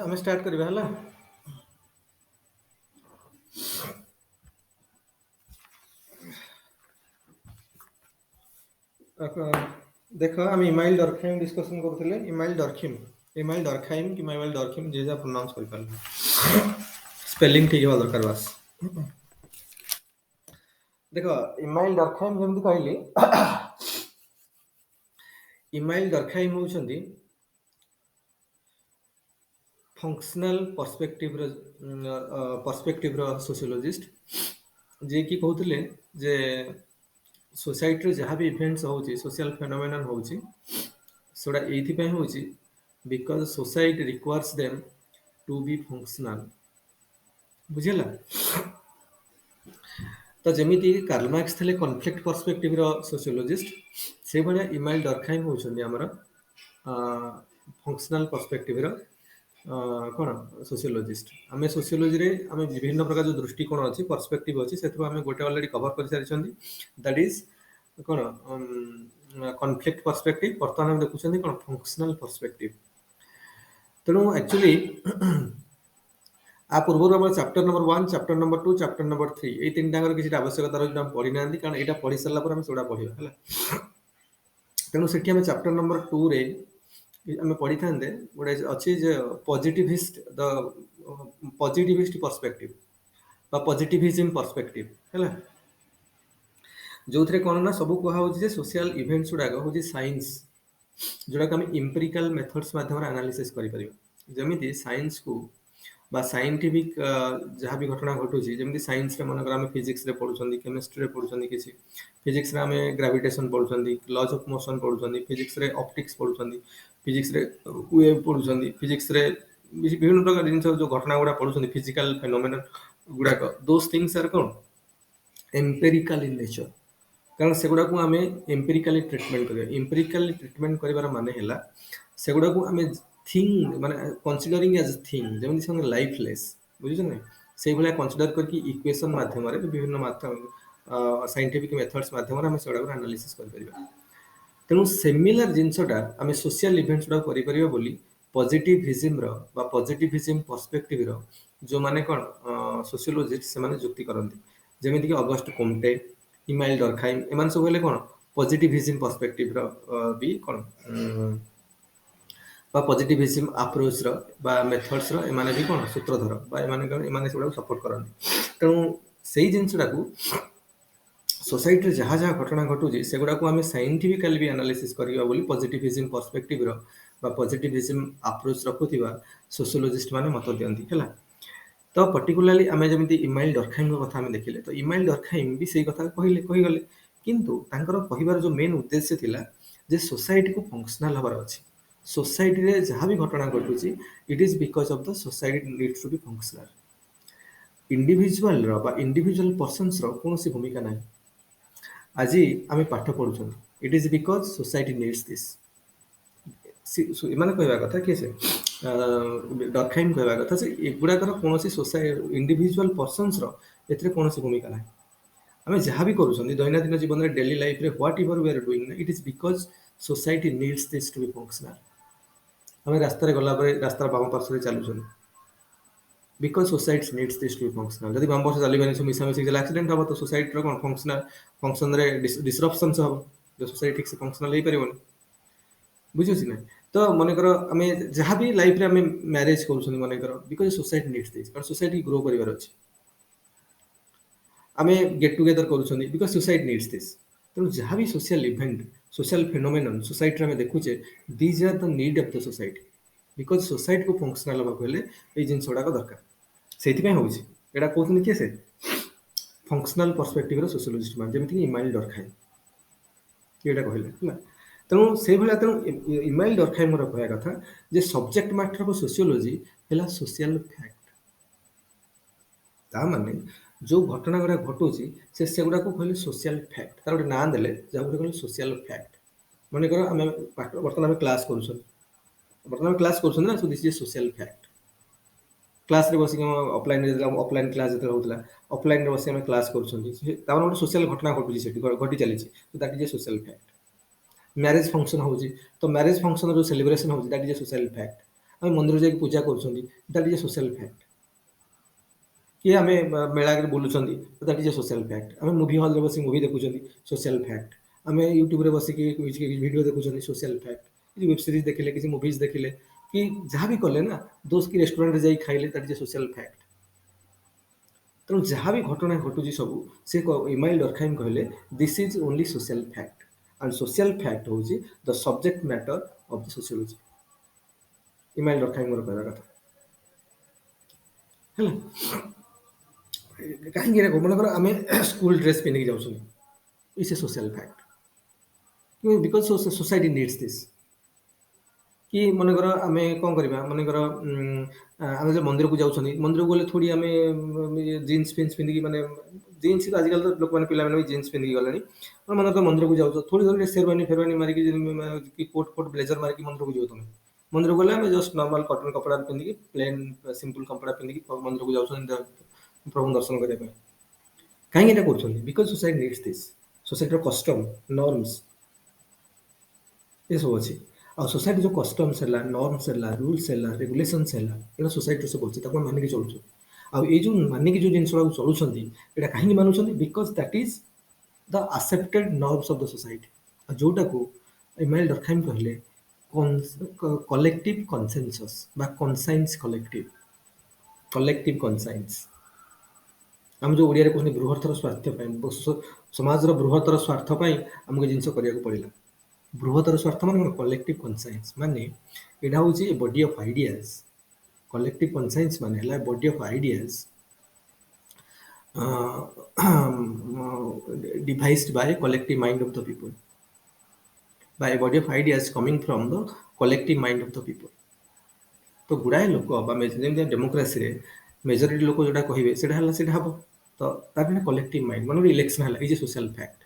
ଆମେ ଷ୍ଟାର୍ଟ କରିବା ହେଲା। ଦେଖ ଆମେ ଇମାଇଲ ଡରଖାଇମ୍ ଡିସ୍କସନ୍ କରୁଥିଲେ। ଇମାଇଲ ଡରଖାଇମ୍ କି ଇମାଇଲ ଡରଖାଇମ୍ ଯିଏ ଯାହା ପ୍ରୋନାଉନ୍ସ କରିପାରିଲେ, ସ୍ପେଲିଂ ଠିକ୍ ହେବା ଦରକାର ବାସ୍। ଦେଖ ଇମାଇଲ ଡରଖାଇମ୍ ଯେମିତି କହିଲି, ଇମାଇଲ ଡରଖାଇମ୍ ହେଉଛନ୍ତି ଫଙ୍କସନାଲ ପର୍ସପେକ୍ଟିଭର ସୋସିଓଲୋଜିଷ୍ଟ, ଯିଏକି କହୁଥିଲେ ଯେ सोसाइटी जहाँ भी इवेंट्स होची सोशल फेनोमेनन होची सेटा एइथिपाई होची because society requires them to be functional. बुझिला? तो जेमिति कार्ल मार्क्स थे कॉन्फ्लिक्ट पर्सपेक्टिव रो सोशियोलॉजिस्ट, से भलिया इमाइल डरखाइम होचंदी हमर फंक्शनल पर्सपेक्टिव रो कौन सोशियोलॉजिस्ट। आम सोशियोलॉजी रे आम विभिन्न प्रकार जो दृष्टिकोण अच्छी पर्सपेक्टिव अच्छी से आम गोटे अलरेडी कवर कर सारी, दैट इज कौन कॉन्फ्लिक्ट पर्सपेक्टिव। बर्तमान हम देखुं कौन फंक्शनल पर्सपेक्टिव। तेणु एक्चुअली आ पूर्व आम chapter number 1, chapter number 2, chapter number 3 ये तीन टाइम किसी आवश्यकता रही पढ़ी ना, कारण यहाँ पढ़ी सारा पर आम सेटा पढ़ा है। तेणु से चैप्टर नंबर 2 रे आम पढ़ी था गोटे अच्छी पॉजिटिविस्ट द पॉजिटिविस्ट पर्सपेक्टिव बा पॉजिटिविज्म पर्सपेक्टिव है, जो थे कौन ना सब कहुचे सोशल इवेंट्स गुड़ाक हूँ साइंस, जोड़ा आम इंपेरिकल मेथड्स माध्यम एनालिसिस करें। जमी साइंस को बा साइंटिफिक जहाँ भी घटना घटुची, जमी साइंस रे मनकर आम फिजिक्स रे पढ़ुं, केमिस्ट्री पढ़ुं, किसी फिजिक्स रे आम ग्रेविटेशन पढ़ुं, लॉज ऑफ मोशन पढ़ुं, फिजिक्स रे ऑप्टिक्स पढ़ुं, फिजिक्स रे वेव पढ़ुं, फिजिक्स रे विभिन्न प्रकार जिन जो घटना गुड़ा पढ़ुं, फिजिकल फेनोमेनन गुड़ाक, दोज थिंग्स आर कौन एम्पेरिकल इन नेचर, कारण से गुड़ा को आम एम्पेरिकली ट्रिटमेंट करिया। एम्पेरिकली ट्रिटमेंट करिवार माने हैला से गुड़ा को आम थिंग माने कंसीडरिंग एज थिंग, जमी से लाइफलेस, बुझे ना, से भाया कंसीडर करके इक्वेशन माध्यम विभिन्न साइंटिफिक मेथड्स माध्यम आम से एनालिसिस कर। तेणु सेमिलर जिनसटा आम सोशल इवेंट्स गुड़ा करें बोली पॉजिटिविज्म बा पॉजिटिविज्म पर्सपेक्टिव रो जो माने कौन सोशियोलॉजिस्ट से माने जुक्ति करती, जमीती कि अगस्ट कोम्टे, इमाइल डरखाइम, एम सब हेले कौन पॉजिटिविज्म पर्सपेक्टिव रो भी कौन पॉजिटिविज्म अप्रोच रो बा मेथड्स रो एमाने भी कौन सूत्रधर बा एमाने कौन एमाने सेगुड़ा सपोर्ट करती। तेणु से जिनसटा को सोसाइटी रे जहाँ जहाँ घटना घटुची से गुड़ा को आम साइंटिफिकली भी एनालिसिस करवा बोली पॉजिटिविज्म पर्सपेक्टिव रो बा पॉजिटिविज्म अप्रोच रखुवा सोशियोलॉजिस्ट माने मत दियंती है। तो पर्टिकुलाली आम जमी इमाइल डरखाइम कथा आम देखिले, तो इमाइल डरखाइम भी से कथा कहीगले, किंतु तांकर कहिबार जो मेन उद्देश्य थिला जे सोसाइटी को फंक्शनल हबार अछि। सोसाइटी रे जहाँ भी घटना घटुची it is because of the society needs to be functional. Individual रो बा इंडिविजुअल पर्सन्स रो कोनोसी भूमिका नाही। आज आम पाठ पढ़ुं it is because society needs this, माने कहवा कथा कि से डरखाइम कहवा कथा से एगुड़ाकर कौन सोसाइटी इंडिविजुअल पर्सन्स रो एथिरे कौन भूमिका ना। आम जहाँ भी करूँ दैनंदिन जीवन में डेली लाइफ रे whatever we are doing it is because society needs this to be functional. आम रास्ता गला रास्तार बाम पार्श्व चलुँ because society needs this to be functional. जब बाम पार्श्व चलने सब मिसामिशी एक्सीडेंट हम तो सोसाइटी कौन फंक्शन डिसरप्शन हम जो सोसाइटी ठीक से फंक्शनल हो पारे बुझे ना। तो मनकर आम जहाँ भी लाइफ रे आम मैरिज करूँ मनकर बिकॉज सोसाइटी नीड्स दिस, कारण सोसाइटी ग्रो कर आम गेट टुगेदर करूँ बिकॉज सोसाइटी नीड्स दिस। तेणु जहाँ भी social event social phenomenon society आम देखुचे these are the need of the society, because society को फंक्शनल होगा ये जिन गुड़ाक दरकार से यहाँ कहते किए से फंक्शनल पर्सपेक्टिव सोशियोलॉजिस्ट मान जमीती इमाइल डरखाइम ये कहले। तेणु से भाया तेणु इमाइल डरखाइम कहया कथा जे सब्जेक्ट मैटर ऑफ सोशियोलॉजी है सोशल फैक्ट। ता माने जो घटना गुड़ा घटुची से गुड़ा को कहले सोशल फैक्ट, तार गोटे ना देले जहाँ कहले सोशल फैक्ट। मनकर आम बर्तमान आम क्लास करूँ बर्तमान क्लास करूँ ना, so this is social fact. Class रे बस ऑफलाइन क्लास जो होता ऑफलाइन बस आम क्लास करूँ गोटे सोशल घटना घटुची घटी चली that is a social fact. Marriage function होची तो मैरिज फंक्शन जो सेलिब्रेशन होची that is a social fact. ଆମେ ମନ୍ଦିର ଯାଇକି ପୂଜା କରୁଛନ୍ତି, that is a social fact. କି ଆମେ ମେଳାରେ ବୁଲୁଛନ୍ତି, that is a social fact. ଆମେ ମୁଭି ହଲ୍ରେ ବସି ମୁଭି ଦେଖୁଛନ୍ତି, ସୋସିଆଲ ଫ୍ୟାକ୍ଟ। ଆମେ ୟୁଟ୍ୟୁବରେ ବସିକି ଭିଡ଼ିଓ ଦେଖୁଛନ୍ତି, ସୋସିଆଲ ଫ୍ୟାକ୍ଟ। କିଛି ୱେବ୍ ସିରିଜ୍ ଦେଖିଲେ, କିଛି ମୁଭିଜ୍ ଦେଖିଲେ, କି ଯାହା ବି କଲେ ନା, ଦୋଷ କି ରେଷ୍ଟୁରାଣ୍ଟରେ ଯାଇ ଖାଇଲେ, that is a social fact. ତେଣୁ ଯାହା ବି ଘଟଣା ଘଟୁଛି ସବୁ, ସେ ଇମାଇଲ ଡର୍ଖାଇମ୍ କହିଲେ this is only social fact, and social fact ହେଉଛି the subject matter of the sociology. Emile ଡର୍ଖାଇମର କହିବା କଥା ହେଲା। କାହିଁକି ଏଇଟା ମନେକର ଆମେ ସ୍କୁଲ ଡ୍ରେସ୍ ପିନ୍ଧିକି ଯାଉଛନ୍ତି, it's a social fact, because society needs this. କି ମନେକର ଆମେ କ'ଣ କରିବା, ମନେକର ଆମେ ଯେତେବେଳେ ମନ୍ଦିରକୁ ଯାଉଛନ୍ତି, ମନ୍ଦିରକୁ ଗଲେ ଥୋଡ଼ି ଆମେ ଜିନ୍ସ ଫିନ୍ସ ପିନ୍ଧିକି, ମାନେ ଜିନ୍ସ ଆଜିକାଲି ତ ଲୋକମାନେ ପିଲାମାନେ ବି ଜିନ୍ସ ପିନ୍ଧିକି ଗଲେଣି। ମନେକର ମନ୍ଦିରକୁ ଯାଉଛ, ଥୋଡ଼ି ଧରି ସେରୱାନି ଫେରୱାନି ମାରିକି କି କୋଟ୍ ଫୋଟ୍ ବ୍ଲେଜର ମାରିକି ମନ୍ଦିରକୁ ଯିବ ତମେ। ମନ୍ଦିରକୁ ଗଲେ ଆମେ ଜଷ୍ଟ ନର୍ମାଲ କଟନ କପଡ଼ା ପିନ୍ଧିକି, ପ୍ଲେନ୍ ସିମ୍ପଲ କପଡ଼ା ପିନ୍ଧିକି ମନ୍ଦିରକୁ ଯାଉଛନ୍ତି ପ୍ରଭୁଙ୍କୁ ଦର୍ଶନ କରିବା ପାଇଁ। କାହିଁକି ଏଇଟା କରୁଛନ୍ତି? Because society needs this. ସୋସାଇଟିର କଷ୍ଟମ, ନର୍ମସ ଏସବୁ ଅଛି। ଆଉ ସୋସାଇଟି ଯେଉଁ କଷ୍ଟମ୍ସ ହେଲା, ନର୍ମସ ହେଲା, ରୁଲ୍ସ ହେଲା, ରେଗୁଲେସନ୍ସ ହେଲା, ଏଇଟା ସୋସାଇଟିର ସବୁ ଅଛି, ତାକୁ ଆମେ ମାନିକି ଚଳୁଛୁ। ଆଉ ଏଇ ଯେଉଁ ମାନିକି ଯେଉଁ ଜିନିଷଟାକୁ ଚଳୁଛନ୍ତି, ଏଇଟା କାହିଁକି ମାନୁଛନ୍ତି? Because that is the accepted norms of the society. ଆଉ ଯେଉଁଟାକୁ ଇମାଇଲ ଡର୍ଖାଇମ୍ କହିଲେ କଲେକ୍ଟିଭ କନସେନସସ୍ ବା କନସାଇନ୍ସ କଲେକ୍ଟିଭ, କଲେକ୍ଟିଭ କନସାଇନ୍ସ। ଆମେ ଯେଉଁ ଓଡ଼ିଆରେ କହୁଛନ୍ତି ବୃହତ୍ତର ସ୍ୱାର୍ଥ ପାଇଁ, ସମାଜର ବୃହତ୍ତର ସ୍ୱାର୍ଥ ପାଇଁ ଆମକୁ ଏ ଜିନିଷ କରିବାକୁ ପଡ଼ିଲା। ବୃହତ୍ତର ସ୍ୱାର୍ଥ ମାନେ କ'ଣ? କଲେକ୍ଟିଭ କନସାଇନ୍ସ ମାନେ ଏଇଟା ହେଉଛି a body of ideas. Collective conscience ମାନେ ହେଲା body of ideas devised by collective mind of the people, by a body of ideas coming from the collective mind of the people। ତ ଗୁଡ଼ାଏ ଲୋକ ବା ଯେମିତି ଡେମୋକ୍ରାସିରେ ମେଜରିଟି ଲୋକ ଯେଉଁଟା କହିବେ ସେଇଟା ହେଲା, ସେଇଟା ହବ। ତ ତାର ମାନେ କଲେକ୍ଟିଭ ମାଇଣ୍ଡ। ମାନେ ଇଲେକ୍ସନ ହେଲା, ଇଜ୍ ଏ ସୋସିଆଲ ଫ୍ୟାକ୍ଟ।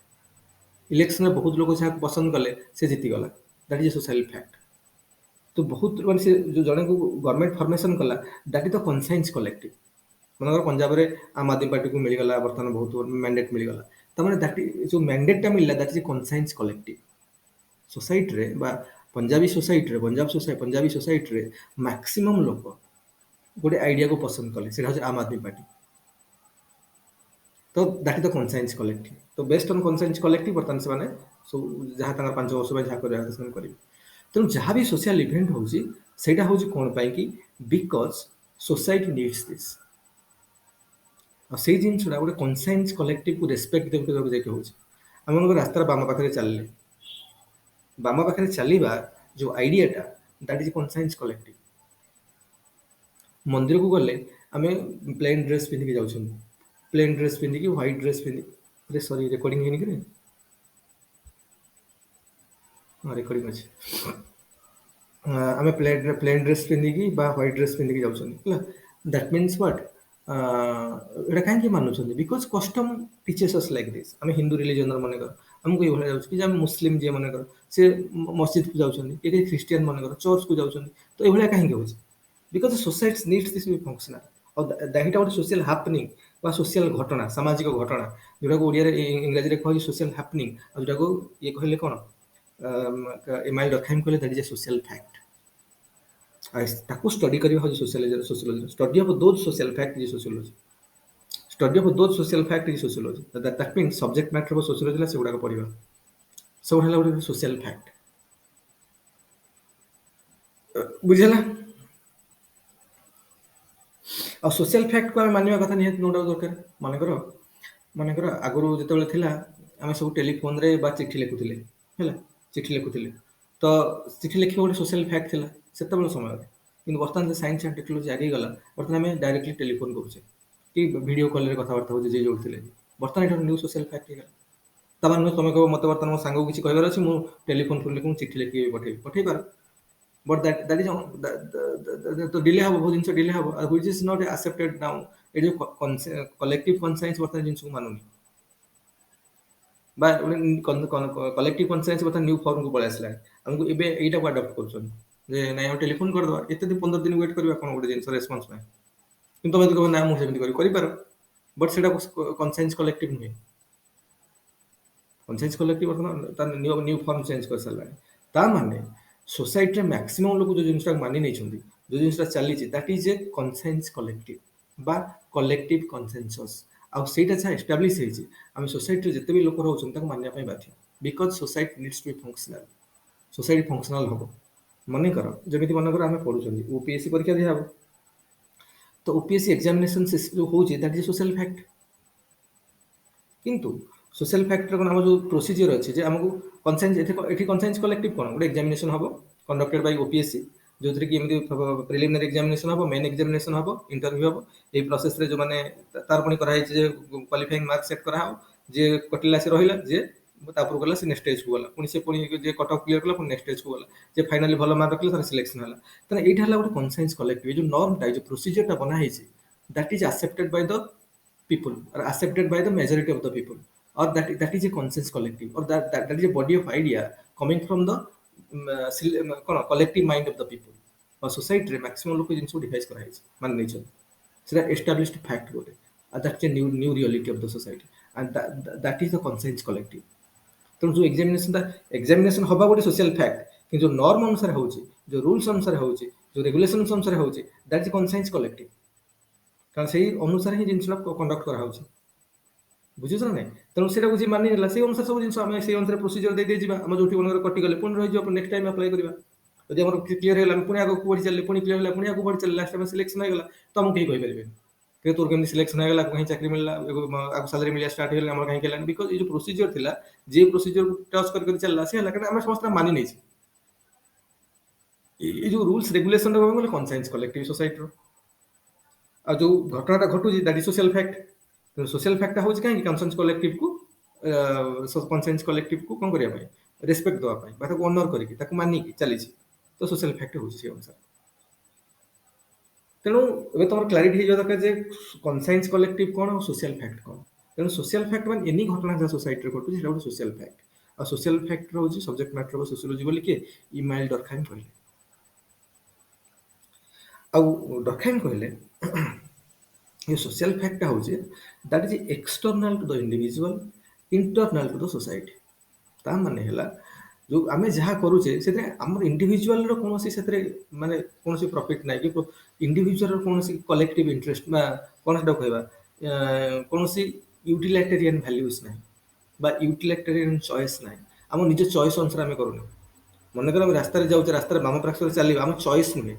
ଇଲେକ୍ସନରେ ବହୁତ ଲୋକ ଯାହାକୁ ପସନ୍ଦ କଲେ ସେ ଜିତିଗଲା, that is a social fact. ତ ବହୁତ ମାନେ ସେ ଯେଉଁ ଜଣକୁ ଗଭର୍ଣ୍ଣମେଣ୍ଟ ଫର୍ମେସନ୍ କଲା, that is the conscience collective. ମନେକର ପଞ୍ଜାବରେ ଆମ୍ ଆଦମୀ ପାର୍ଟିକୁ ମିଳିଗଲା ବର୍ତ୍ତମାନ ବହୁତ ମ୍ୟାଣ୍ଡେଟ୍ ମିଳିଗଲା, ତାମାନେ ଦ୍ୟାଟ୍ ଯେଉଁ ମ୍ୟାଣ୍ଡେଟ୍ଟା ମିଳିଲା, that is a conscience collective. ସୋସାଇଟିରେ ବା ପଞ୍ଜାବୀ ସୋସାଇଟିରେ, ପଞ୍ଜାବୀ ସୋସାଇଟିରେ ମ୍ୟାକ୍ସିମମ୍ ଲୋକ ଗୋଟେ ଆଇଡ଼ିଆକୁ ପସନ୍ଦ କଲେ, ସେଇଟା ହେଉଛି ଆମ୍ ଆଦମୀ ପାର୍ଟି। ତ that is the conscience collective. ତ ବେସ୍ଡ ଅନ୍ କନସାଇନ୍ସ କଲେକ୍ଟିଭ ବର୍ତ୍ତମାନ ସେମାନେ ସବୁ ଯାହା ତାଙ୍କର 5 ବର୍ଷ ପାଇଁ ଯାହା କରିବା କଥା ସେମାନେ କରିବେ। ତେଣୁ ଯାହା ବି ସୋସିଆଲ ଇଭେଣ୍ଟ ହେଉଛି, ସେଇଟା ହେଉଛି କ'ଣ ପାଇଁ କି? Because society needs this. ଆଉ ସେଇ ଜିନିଷଟା ଗୋଟେ କନସାଇନ୍ସ କଲେକ୍ଟିଭକୁ ରେସ୍ପେକ୍ଟ ଦେବାକୁ ଯାଇକି ହେଉଛି। ଆମମାନଙ୍କ ରାସ୍ତାର ବାମ ପାଖରେ ଚାଲିଲେ, ବାମ ପାଖରେ ଚାଲିବା ଯେଉଁ ଆଇଡ଼ିଆଟା, ଦ୍ୟାଟ୍ ଇଜ୍ କନସାଇନ୍ସ କଲେକ୍ଟିଭ। ମନ୍ଦିରକୁ ଗଲେ ଆମେ ପ୍ଲେନ୍ ଡ୍ରେସ୍ ପିନ୍ଧିକି ଯାଉଛନ୍ତି, ପ୍ଲେନ୍ ଡ୍ରେସ୍ ପିନ୍ଧିକି, ହ୍ୱାଇଟ୍ ଡ୍ରେସ୍ ପିନ୍ଧିକି, ସରି ରେକର୍ଡ଼ିଂ ହେଇନି କି? ହଁ ରେକର୍ଡ଼ିଂ ଅଛି। ଆମେ ପ୍ଲେନ୍ ଡ୍ରେସ୍ ପିନ୍ଧିକି ବା ହ୍ୱାଇଟ୍ ଡ୍ରେସ୍ ପିନ୍ଧିକି ଯାଉଛନ୍ତି ହେଲା। That means what? ଏଇଟା କାହିଁକି ମାନୁଛନ୍ତି? ବିକଜ କଷ୍ଟମ ଟିଚେସ୍ ଅସ୍ ଲାଇକ୍ ଦିସ୍। ଆମେ ହିନ୍ଦୁ ରିଲିଜନର ମନେକର ଆମକୁ ଏଇଭଳିଆ ଯାଉଛି, କି ଯେ ଆମେ ମୁସଲିମ ଯିଏ ମନେକର ସେ ମସଜିଦକୁ ଯାଉଛନ୍ତି, କି ଖ୍ରୀଷ୍ଟିଆନ ମନେକର ଚର୍ଚ୍ଚକୁ ଯାଉଛନ୍ତି, ତ ଏଇଭଳିଆ କାହିଁକି ହେଉଛି? Because society needs this B functional. ଆଉ ଏଇଟା ଗୋଟେ ସୋସିଆଲ ହାପନିଂ ବା ସୋସିଆଲ ଘଟଣା, ସାମାଜିକ ଘଟଣା, ଯେଉଁଟାକୁ ଓଡ଼ିଆରେ ଇଂରାଜୀରେ କୁହାଯାଉଛି ସୋସିଆଲ ହାପନିଂ। ଆଉ ଯେଉଁଟାକୁ ଇଏ କହିଲେ କ'ଣ? ଇମାଇଲ ଡର୍ଖାଇମ୍ କହିଲେ that is a social fact. ତାକୁ ଷ୍ଟଡି କରିବା ହେଉଛି sociology. Study of those social fact is sociology. Study of those social fact is sociology. That means subject matter of sociology ହେଲା ସେଗୁଡ଼ାକ ପଢ଼ିବା। ସେଗୁଡ଼ା ହେଲା ଗୋଟେ ସୋସିଆଲ ଫ୍ୟାକ୍ଟ। ବୁଝିହେଲା? ଆଉ ସୋସିଆଲ ଫ୍ୟାକ୍ଟକୁ ଆମେ ମାନିବା କଥା ନିହାତି ନୋ ଡାଉଟ୍ ଦରକାର। ମନେକର ଆଗରୁ ଯେତେବେଳେ ଥିଲା, ଆମେ ସବୁ ଟେଲିଫୋନରେ ବା ଚିଠି ଲେଖୁଥିଲେ ହେଲା, ଚିଠି ଲେଖୁଥିଲେ। ତ ଚିଠି ଲେଖିବା ଗୋଟେ ସୋସିଆଲ ଫ୍ୟାକ୍ଟ ଥିଲା ସେତେବେଳେ ସମୟରେ। କିନ୍ତୁ ବର୍ତ୍ତମାନ ଯେ ସାଇନ୍ସ ଆଣ୍ଡ ଟେକ୍ନୋଲୋଜି ଆଗେଇ ଗଲା, ବର୍ତ୍ତମାନ ଆମେ ଡାଇରେକ୍ଟଲି ଟେଲିଫୋନ କରୁଛେ କି ଭିଡ଼ିଓ କଲ୍ରେ କଥାବାର୍ତ୍ତା ହେଉଛି ଯିଏ ଯୋଉଠି ଥିଲେ। ବର୍ତ୍ତମାନ ଏଇଟା ନ୍ୟୁ ସୋସିଆଲ ଫ୍ୟାକ୍ଟ ହେଇଗଲା। ତାମାନେ ନୁହେଁ ତମେ କହିବ ମୋତେ ବର୍ତ୍ତମାନ ମୋ ସାଙ୍ଗକୁ କିଛି କହିବାର ଅଛି, ମୁଁ ଟେଲିଫୋନ ଥ୍ରୁରେ ମୁଁ ଚିଠି ଲେଖିକି ପଠେଇ ପାର। ବଟ୍ ଦ୍ୟାଟ୍ ଇଜ୍ ତ ଡିଲେ ହେବ, ବହୁତ ଜିନିଷ ଡିଲେ ହେବ, ହ୍ୱିଚ୍ ଇଜ୍ ନଟ୍ ଆକ୍ସେପ୍ଟେଡ୍ ନାଉ। ଏ ଯେଉଁ କଲେକ୍ଟିଭ କନସାଇନ୍ସ ବର୍ତ୍ତମାନ ଜିନିଷକୁ ମାନୁନି, ବା କଲେକ୍ଟିଭ କନସାଇନ୍ସ ବର୍ତ୍ତମାନ ନ୍ୟୁ ଫର୍ମକୁ ପଳେଇ ଆସିଲାଣି। ଆମକୁ ଏବେ ଏଇଟାକୁ ଆଡପ୍ଟ କରୁଛନ୍ତି ଯେ ନାଇଁ ଆମେ ଟେଲିଫୋନ କରିଦେବା, ଏତେ ଦିନ 15 ଦିନ ୱେଟ୍ କରିବା କ'ଣ ଗୋଟେ ଜିନିଷ ରେସ୍ପନ୍ସ ପାଇଁ। କିନ୍ତୁ ତମେ ଯଦି କହିବ ନା ମୁଁ ସେମିତି କରିପାର, ବଟ୍ ସେଇଟା କନସାଇନ୍ସ କଲେକ୍ଟିଭ ନୁହେଁ। କନସାଇନ୍ସ କଲେକ୍ଟିଭ ବର୍ତ୍ତମାନ ତାର ନ୍ୟୁ ଫର୍ମ ଚେଞ୍ଜ କରିସାରିଲାଣି। ତା ମାନେ ସୋସାଇଟିରେ ମ୍ୟାକ୍ସିମମ୍ ଲୋକ ଯେଉଁ ଜିନିଷଟାକୁ ମାନି ନେଇଛନ୍ତି, जो जिनसा चली दैट इज ए कनसेंस कलेक्टिव बा कलेक्टिव कनसेंसस आ सेटा जहाँ एस्टाब्लीश होती आम सोसाइटी जिते भी लोक रोच मानने बाध्य because society needs to be functional society functional हम मनकर जमी मनकर आम पढ़ुं ओपीएससी परीक्षा दिहब तो ओपीएससी एग्जामिनेशन जो होची दैट इज सोशल फैक्ट किंतु सोशल फैक्टर कौन आम जो प्रोसीजर अच्छे जे आमको कनसाइंस एठी कनसाइंस कलेक्टिव कौन गोटे एग्जामिनेशन हम कंडक्टेड बाय ओपीएससी जो थी कि प्रिलिमिनरी एग्जामिनेशन हम मेन एग्जामिनेशन हम इंटरव्यू हम ये प्रोसेस रे जो माने तार पुणी कराई जे क्वालिफाइंग मार्क सेट करा हो जे कटिला से रहिला जे तापर गला से नेक्स्ट स्टेज को गला पुणी से पुणी जे कट ऑफ क्लियर कला पुणी नेक्स्ट स्टेज को गला जे फाइनली भलो मार्क रखले तार सिलेक्शन होला तने एटा हला गोटे कनसाइंस कलेक्टिव जो नॉर्म टा जो प्रोसीजर टा बना है that is accepted by the people or accepted by the majority of the people or that is a consensus collective or that is a body of idea coming from the collective mind of the people or society रे maximum लोग जिनको device करा है मान नहीं चल सेटा established fact बोले that's a new reality of the society and that is the consensus collective तो जो एग्जामिनेशन हवा गोटे सोशल फैक्ट कि जो नॉर्म अनुसार होची जो रूल्स अनुसार होची जो रेगुलेशंस अनुसार होची दैट इज कनसाइंस कलेक्टिव कारण से अनुसार ही जिनसा कंडक्ट करा होची बुझुछ ना नहीं तेणु सेटा बुझी मानि नेला से अनुसार सब जिनस आम से अनुसार प्रोसीजर दे दे जीवा हम जोठी मनकर कटि गले पुणी रही नेक्स्ट टाइम अप्लाई करवा यदि हमर क्लियर होला पुणी आगो बढ़ी चलले पुणी क्लियर होला पुणी आगो बढ़ी चलले लास्ट टाइम सिलेक्शन हो गला तो हम कहीं कहि परिबे कि तोर केमनी सिलेक्शन हो गला कहीं चाकरी मिलला आगो सैलरी मिलिया स्टार्ट होला हमर कहीं केला बिकॉज़ ये जो प्रोसीजर थिला जे प्रोसीजर टच कर चलला से होला कि हम समस्त मानि नै छी ये जो रूल्स रेगुलेशन रो बोले कनसाइंस कलेक्टिव सोसाइटी रो आ जो घटनाटा घटू that is social fact social fact हो कहीं कनसेंस कलेक्टिव को कनसेंस कलेक्टिव को कौन करिया पाए रेस्पेक्ट दवा पाए बा ताको ऑनर करिके ताको मानिकी चली तो सोशल फैक्ट हो से अनुसार तेणु ए तुम क्लारिटी हो दरकार जे कनसाइंस कलेक्टिव कौन और सोशल फैक्ट कौन तेणु सोशल फैक्ट मान एनी घटना जहाँ सोसाइटी घटू से गोटे सोशल फैक्ट आ सोशल फैक्ट रो सब्जेक्ट मैटर ऑफ सोशियोलॉजी बोली के इमाइल डरखाइम कहले आ डरखाइम कहले ये सोशल फैक्ट हो that is external to the individual internal to the society ता माने हला जो आमे जहाँ करूचे से आम इंडिविजुअल रो कौन से माने कौन से प्रॉफिट ना कि इंडिविजुअल रो कौन से कलेक्टिव इंटरेस्ट बा कौन से कहबा कौन से यूटिलिटेरियन वैल्यूज ना बा यूटिलिटेरियन चॉइस ना आम निज चॉइस अनुसार आम करूना मनकर आम रास्ता जाऊे रास्ता बाम पार्श्व चल आम चॉइस नुहे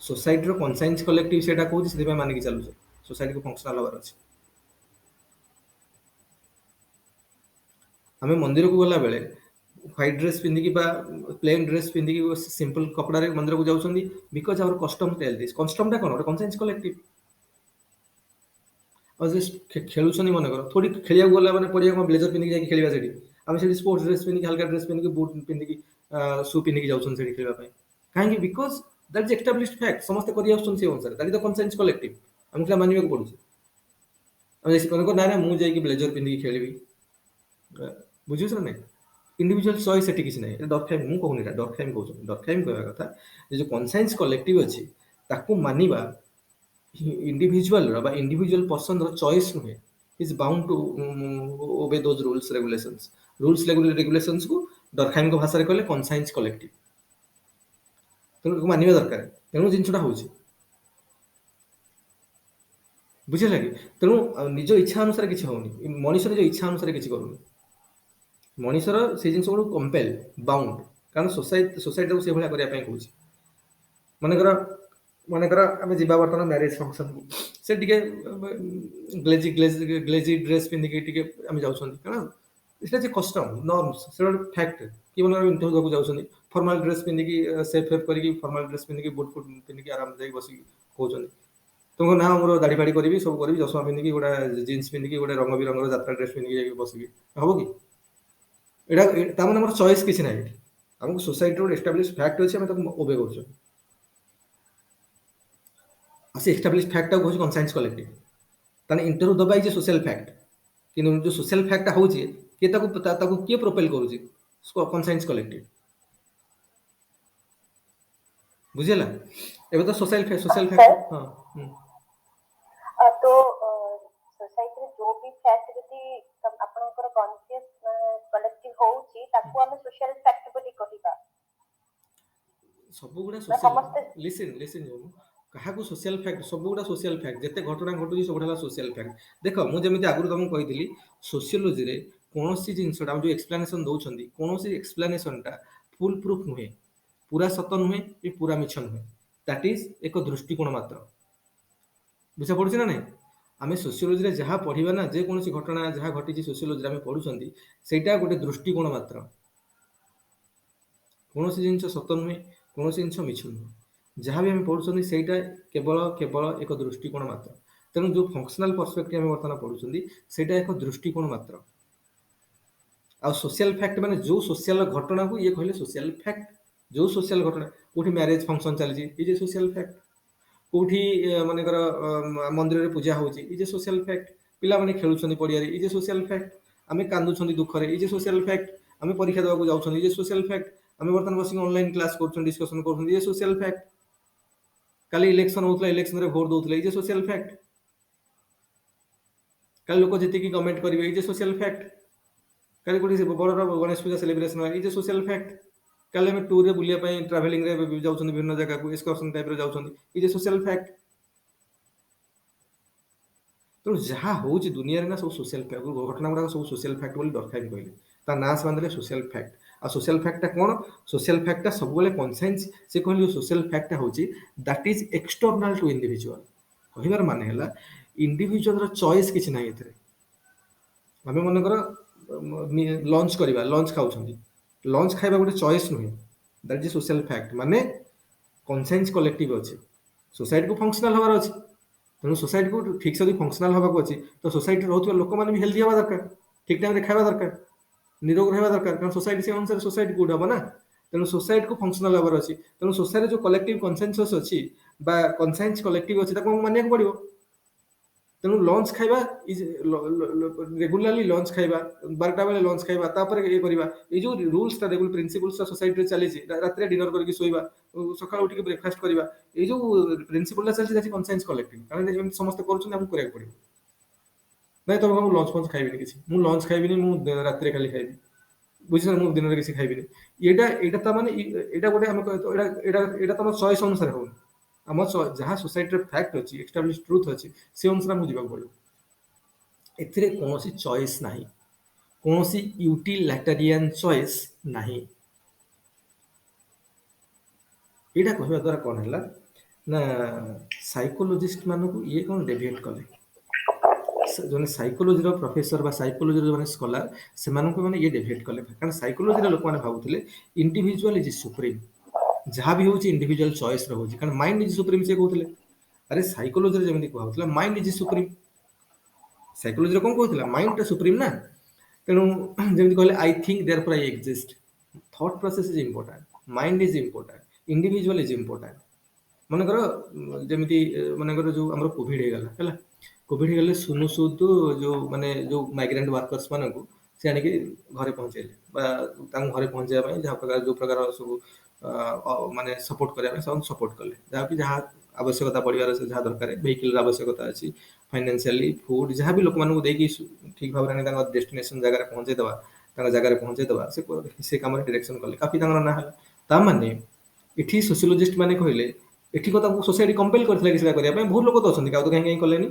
सोसाइटी रो कनसाइंस कलेक्टिव सेटा कहूँ से मानिक चलुचे सोसाइटी को फंक्शनल हबार अच्छे आम मंदिर को गला बेले व्हाइट ड्रेस पिंधिकी बा प्लेन ड्रेस पिंधिकी सिंपल कपड़ा रे मंदिर को जाउछंदी because our custom tell this custom टा कोन गोटे कनसाइंस कलेक्टिव और जे खेलुछनी मन कर थोड़ी खेलिया गला माने पड़िया को ब्लेजर पिंधिकी जाई खेलिबा सेठी आम सेठी स्पोर्ट्स ड्रेस पिंधिकी हल्का ड्रेस पिंधिकी बूट पिंधिकी शू पिंधिकी जाउछन सेठी खेलबा पई काहे because that is established fact समस्त करि आउछन से अनुसार दैट इज द कनसाइंस कलेक्टिव हमके मानिबा को पड़ुछ हम जैसे कोन को ना मु जाई कि ब्लेजर पिंधिकी खेलिबी बुझुछ ना नहीं इंडिविजुअल चॉइस सेठी किछ नहीं डरखाइम मु कहूनी डरखाइम कहउछ डरखाइम कहबा कथा जे जो कनसाइंस कलेक्टिव अछि ताकू मानिबा इंडिविजुअल रो बा इंडिविजुअल पर्सन रो चॉइस नुहे is bound to obey those rules regulations को डरखाइम को भाषा रे कहले कनसाइंस कलेक्टिव तेणु मानिबा दरकार तेणु जिनसटा होउछि बुझे लगे तेणु निज इच्छा अनुसार किसी होनी मनीष निज इच्छा अनुसार किसी करूनी मनीषर से जिन गोटे कंपेल बाउंड कारण सोसाइटी को से भाया करने कहूँ मनकर मनकर आम जा बर्तमान मैरेज फंक्शन को से ग्लेजी ड्रेस पिंधिकी आम जाऊँ कारण इट्स कस्टम नॉर्म्स से गोटे फैक्ट कि मन इंटरव्यू को जाऊँ फॉर्मल ड्रेस पिंधिकी सेफ फेफ करके फॉर्मल ड्रेस पिंधिकी बुट फुट पिंधिकी आराम जाए बस कहते तुमको ना मोर दाढ़ी फाड़ी करी सब करी चश्मा पिंधिकी गोटे जीन्स पिंधिकी गोटे रंग बिरंगर जात्रा ड्रेस पिंधिकी बसबी हम कि एटा माने हमर चॉइस किछ नै हमको सोसाइटी रो एस्टैब्लिश फैक्ट अछि हम ताको ओबे करछु आसे एस्टैब्लिश फैक्ट को कनसाइंस कलेक्टिव ताने इंटरव्यू दबाई जे सोशल फैक्ट किनु जो सोशल फैक्ट होउछि के ताको के प्रोपेल करूछि कनसाइंस कलेक्टिव बुझिला एबे तो सोशल फैक्ट हां तो सोसाइटी जो भी फैक्ट जति आपनकर कॉन्शियस कलेक्टिव होउछि ताको हम सोशल फैक्ट बोली कहिबा ସବୁଗୁଡ଼ା ନା ସୋସିଆଲ ସମସ୍ତେ? ଲିସିନ୍ କାହାକୁ ସୋସିଆଲ ଫ୍ୟାକ୍ଟ ସବୁଗୁଡ଼ା ସୋସିଆଲ ଫ୍ୟାକ୍ଟ ଯେତେ ଘଟଣା ଘଟୁଛି ସବୁଗୁଡ଼ା ହେଲା ସୋସିଆଲ ଫ୍ୟାକ୍ଟ। ଦେଖ ମୁଁ ଯେମିତି ଆଗରୁ ତମକୁ କହିଥିଲି ସୋସିଓଲୋଜିରେ କୌଣସି ଜିନିଷଟା ଯେଉଁ ଏକ୍ସପ୍ଲାନେସନ୍ ଦେଉଛନ୍ତି କୌଣସି ଏକ୍ସପ୍ଲାନେସନ୍ଟା ଫୁଲ୍ ପ୍ରୁଫ୍ ନୁହେଁ, ପୁରା ସତ ନୁହେଁ କି ପୁରା ମିଛ ନୁହେଁ। ଦ୍ୟାଟ୍ ଇଜ୍ ଏକ ଦୃଷ୍ଟିକୋଣ ମାତ୍ର। ବୁଝା ପଡୁଛି ନା ନାଇଁ? ଆମେ ସୋସିଓଲୋଜିରେ ଯାହା ପଢିବା ନା ଯେକୌଣସି ଘଟଣା ଯାହା ଘଟିଛି ସୋସିଓଲୋଜିରେ ଆମେ ପଢୁଛନ୍ତି ସେଇଟା ଗୋଟେ ଦୃଷ୍ଟିକୋଣ ମାତ୍ର। କୌଣସି ଜିନିଷ ସତ ନୁହେଁ, କୌଣସି ଜିନିଷ ମିଛ ନୁହେଁ। ଯାହା ବି ଆମେ ପଢୁଛନ୍ତି ସେଇଟା କେବଳ ଏକ ଦୃଷ୍ଟିକୋଣ ମାତ୍ର। ତେଣୁ ଯେଉଁ ଫଙ୍କସନାଲ ପର୍ସପେକ୍ଟିଭ ଆମେ ବର୍ତ୍ତମାନ ପଢୁଛନ୍ତି ସେଇଟା ଏକ ଦୃଷ୍ଟିକୋଣ ମାତ୍ର। ଆଉ ସୋସିଆଲ ଫ୍ୟାକ୍ଟ ମାନେ ଯେଉଁ ସୋସିଆଲ ଘଟଣାକୁ ଇଏ କହିଲେ ସୋସିଆଲ ଫ୍ୟାକ୍ଟ। ଯେଉଁ ସୋସିଆଲ ଘଟଣା କୋଉଠି ମ୍ୟାରେଜ ଫଙ୍କସନ ଚାଲିଛି ଇଜ ଏ ସୋସିଆଲ ଫ୍ୟାକ୍ଟ। କୋଉଠି ମନେକର ମନ୍ଦିରରେ ପୂଜା ହଉଛି ଇଜ ଏ ସୋସିଆଲ ଫ୍ୟାକ୍ଟ। ପିଲାମାନେ ଖେଳୁଛନ୍ତି ପଡ଼ିଆରେ ଇଜ ଏ ସୋସିଆଲ ଫ୍ୟାକ୍ଟ। ଆମେ କାନ୍ଦୁଛନ୍ତି ଦୁଃଖରେ ଇଜ ଏ ସୋସିଆଲ ଫ୍ୟାକ୍ଟ। ଆମେ ପରୀକ୍ଷା ଦେବାକୁ ଯାଉଛନ୍ତି ଇଜ ଏ ସୋସିଆଲ ଫ୍ୟାକ୍ଟ। ଆମେ ବର୍ତ୍ତମାନ ବସିକି ଅନଲାଇନ କ୍ଲାସ କରୁଛନ୍ତି ଡିସ୍କସନ କରୁଛନ୍ତି ଇଜ ଏ ସୋସିଆଲ ଫ୍ୟାକ୍ଟ। କାଲି ଇଲେକ୍ସନ ହଉଥିଲା ଇଲେକ୍ସନରେ ଭୋଟ ଦଉଥିଲେ ଇଜ ଏ ସୋସିଆଲ ଫ୍ୟାକ୍ଟ। କାଲି ଲୋକ ଯେତିକି କମେଣ୍ଟ କରିବେ ଇଜ ଏ ସୋସିଆଲ ଫ୍ୟାକ୍ଟ। କାଲି କୋଉଠି ବଡ Ganesh Puja celebration is a social fact. କାଲି ଆମେ ଟୁରରେ ବୁଲିବା ପାଇଁ ଟ୍ରାଭେଲିଂରେ ଯାଉଛନ୍ତି ବିଭିନ୍ନ ଜାଗାକୁ ଏକ୍ସକର୍ସନ ଟାଇପର ଯାଉଛନ୍ତି ଇଜ ଏ ସୋସିଆଲ ଫ୍ୟାକ୍ଟ। ତେଣୁ ଯାହା ହଉଛି ଦୁନିଆରେ ନା ସବୁ ସୋସିଆଲ ଫ୍ୟାକ୍ଟ ଘଟଣା ଗୁଡାକ ସବୁ ସୋସିଆଲ ଫ୍ୟାକ୍ଟ ବୋଲି ଦର୍ଶାଇ କହିଲେ ତା ନାଁ ସେମାନେ ଦେଲେ ସୋସିଆଲ ଫ୍ୟାକ୍ଟ। ଆଉ ସୋସିଆଲ ଫ୍ୟାକ୍ଟଟା କ'ଣ? ସୋସିଆଲ ଫ୍ୟାକ୍ଟଟା ସବୁବେଳେ କନସାଇନ୍ସ ସେ କହିଲେ ସୋସିଆଲ ଫ୍ୟାକ୍ଟଟା ହେଉଛି that is external to individual. କହିବାର ମାନେ ହେଲା ଇଣ୍ଡିଭିଜୁଆଲର ଚଏସ୍ କିଛି ନାହିଁ ଏଥିରେ। ଆମେ ମନେକର ଲଞ୍ଚ କରିବା, ଲଞ୍ଚ ଖାଉଛନ୍ତି, ଲଞ୍ଚ ଖାଇବା ଗୋଟେ ଚଏସ୍ ନୁହେଁ। That is social fact. ମାନେ କନସାଇନ୍ସ କଲେକ୍ଟିଭ ଅଛି, ସୋସାଇଟିକୁ ଫଙ୍କସନାଲ ହେବାର ଅଛି। ତେଣୁ ସୋସାଇଟିକୁ ଠିକ୍ ସେ ଯଦି ଫଙ୍କସନାଲ ହେବାକୁ ଅଛି ତ ସୋସାଇଟିରେ ରହୁଥିବା ଲୋକମାନେ ବି ହେଲ୍ଦି ହେବା ଦରକାର, ଠିକ୍ ଟାଇମରେ ଖାଇବା ଦରକାର, ନିରୋଗ ରହିବା ଦରକାର। କାରଣ ସୋସାଇଟି ସେ ଅନୁସାରେ ସୋସାଇଟି କୋଉଠି ହବ ନା। ତେଣୁ ସୋସାଇଟିକୁ ଫଙ୍କସନାଲ ହେବାର ଅଛି। ତେଣୁ ସୋସାଇଟିରେ ଯେଉଁ କଲେକ୍ଟିଭ କନସେନସସ୍ ଅଛି ବା କନସାଇନ୍ସ କଲେକ୍ଟିଭ ଅଛି ତାକୁ ଆମକୁ ମାନିବାକୁ ପଡ଼ିବ। ତେଣୁ ଲଞ୍ଚ ଖାଇବା ରେଗୁଲାରଲି ଲଞ୍ଚ ଖାଇବା, 12ଟା ବେଳେ ଲଞ୍ଚ ଖାଇବା, ତାପରେ ଇଏ କରିବା, ଏଇ ଯେଉଁ ରୁଲ୍ସଟା ରେଗୁଲ ପ୍ରିନ୍ସିପଲ୍ସଟା ସୋସାଇଟିରେ ଚାଲିଛି, ରାତିରେ ଡିନର କରିକି ଶୋଇବା, ସକାଳୁ ଉଠିକି ବ୍ରେକଫାଷ୍ଟ କରିବା, ଏଇ ଯେଉଁ ପ୍ରିନ୍ସିପଲଟା ଚାଲିଛି that's କନସାଇନ୍ସ କଲେକ୍ଟିଭ। କାରଣ ଏମିତି ସମସ୍ତେ କରୁଛନ୍ତି ଆମକୁ କରିବାକୁ ପଡ଼ିବ। ନାଇଁ ତମେ ମୁଁ ଲଞ୍ଚ ଫଞ୍ଚ ଖାଇବିନି କିଛି, ମୁଁ ଲଞ୍ଚ ଖାଇବିନି, ମୁଁ ରାତିରେ ଖାଲି ଖାଇବି, ବୁଝିଛ, ମୁଁ ଦିନରେ କିଛି ଖାଇବିନି। ଏଇଟା ତା ମାନେ ଏଇଟା ଗୋଟେ ଆମେ ଏଇଟା ତମ ଚଏସ୍ ଅନୁସାରେ ହଉନି। ଆମ ଯାହା ସୋସାଇଟିରେ ଫ୍ୟାକ୍ଟ ଅଛି, ଏଷ୍ଟାବ୍ଲିଶ ଟ୍ରୁଥ ଅଛି, ସେ ଅନୁସାରେ ଆମକୁ ଯିବାକୁ ପଡ଼ିବ। ଏଥିରେ କୌଣସି ଚଏସ୍ ନାହିଁ, କୌଣସି ୟୁଟିଲାଟାରିଆନ ଚଏସ୍ ନାହିଁ। ଏଇଟା କହିବା ଦ୍ୱାରା କ'ଣ ହେଲା ନା ସାଇକୋଲୋଜିଷ୍ଟ ମାନଙ୍କୁ ଇଏ କ'ଣ ଡେଭିଏଟ୍ କଲେ। ଜଣେ ସାଇକୋଲୋଜିର ପ୍ରଫେସର ବା ସାଇକୋଲୋଜିର ଜଣେ ସ୍କଲାର ସେମାନଙ୍କୁ ମାନେ ଇଏ ଡେଭିଏଟ୍ କଲେ। କାରଣ ସାଇକୋଲୋଜିର ଲୋକମାନେ ଭାବୁଥିଲେ ଇଣ୍ଡିଭିଜୁଆଲ ଇଜ ସୁପ୍ରିମ୍, ଯାହା ବି ହେଉଛି ଇଣ୍ଡିଭିଜୁଆଲ ଚଏସ୍ରେ ହେଉଛି। କାରଣ ମାଇଣ୍ଡ ଇଜ ସୁପ୍ରିମ୍ ସେ କହୁଥିଲେ। ଆରେ ସାଇକୋଲୋଜିରେ ଯେମିତି କୁହାହେଉଥିଲା ମାଇଣ୍ଡ ଇଜ ସୁପ୍ରିମ୍, ସାଇକୋଲୋଜିରେ କ'ଣ କହୁଥିଲା ମାଇଣ୍ଡଟା ସୁପ୍ରିମ୍ ନା। ତେଣୁ ଯେମିତି କହିଲେ I think therefore I exist, thought process is important, mind is important, individual is important. ମନେକର ଯେମିତି ମନେକର ଯେଉଁ ଆମର କୋଭିଡ ହେଇଗଲା ହେଲା, କୋଭିଡ ହେଇଗଲେ ସୁନୁ ସୁଦ ଯେଉଁ ମାଇଗ୍ରାଣ୍ଟ ୱାର୍କର୍ସ ମାନଙ୍କୁ ସେ ଆଣିକି ଘରେ ପହଞ୍ଚେଇଲେ ବା ତାଙ୍କୁ ଘରେ ପହଞ୍ଚାଇବା ପାଇଁ ଯାହା ପ୍ରକାର ଯେଉଁ ପ୍ରକାର ସବୁ ମାନେ ସପୋର୍ଟ କରିବା ପାଇଁ ସେମାନେ ସପୋର୍ଟ କଲେ। ଯାହାକି ଯାହା ଆବଶ୍ୟକତା ପଡ଼ିବାର ଯାହା ଦରକାର, ଭେହିକିଲର ଆବଶ୍ୟକତା ଅଛି, ଫାଇନାନ୍ସିଆଲି ଫୁଡ ଯାହା ବି ଲୋକମାନଙ୍କୁ ଦେଇକି ଠିକ୍ ଭାବରେ ଆଣି ତାଙ୍କ ଡେଷ୍ଟିନେସନ ଜାଗାରେ ପହଞ୍ଚେଇଦବା, ତାଙ୍କ ଜାଗାରେ ପହଞ୍ଚେଇଦବା, ସେ କାମରେ ଡିରେକ୍ସନ କଲେ, କାଫି ତାଙ୍କର ନାଁ ହେଲା। ତାମାନେ ଏଠି ସୋସିଓଲୋଜିଷ୍ଟ ମାନେ କହିଲେ ଏଠି ତାଙ୍କୁ ସୋସାଇଟି କମ୍ପେଲ କରିଥିଲା କି ସେଟା କରିବା ପାଇଁ। ବହୁତ ଲୋକ ତ ଅଛନ୍ତି, ଆଉ ତ କାହିଁ କଲେନି।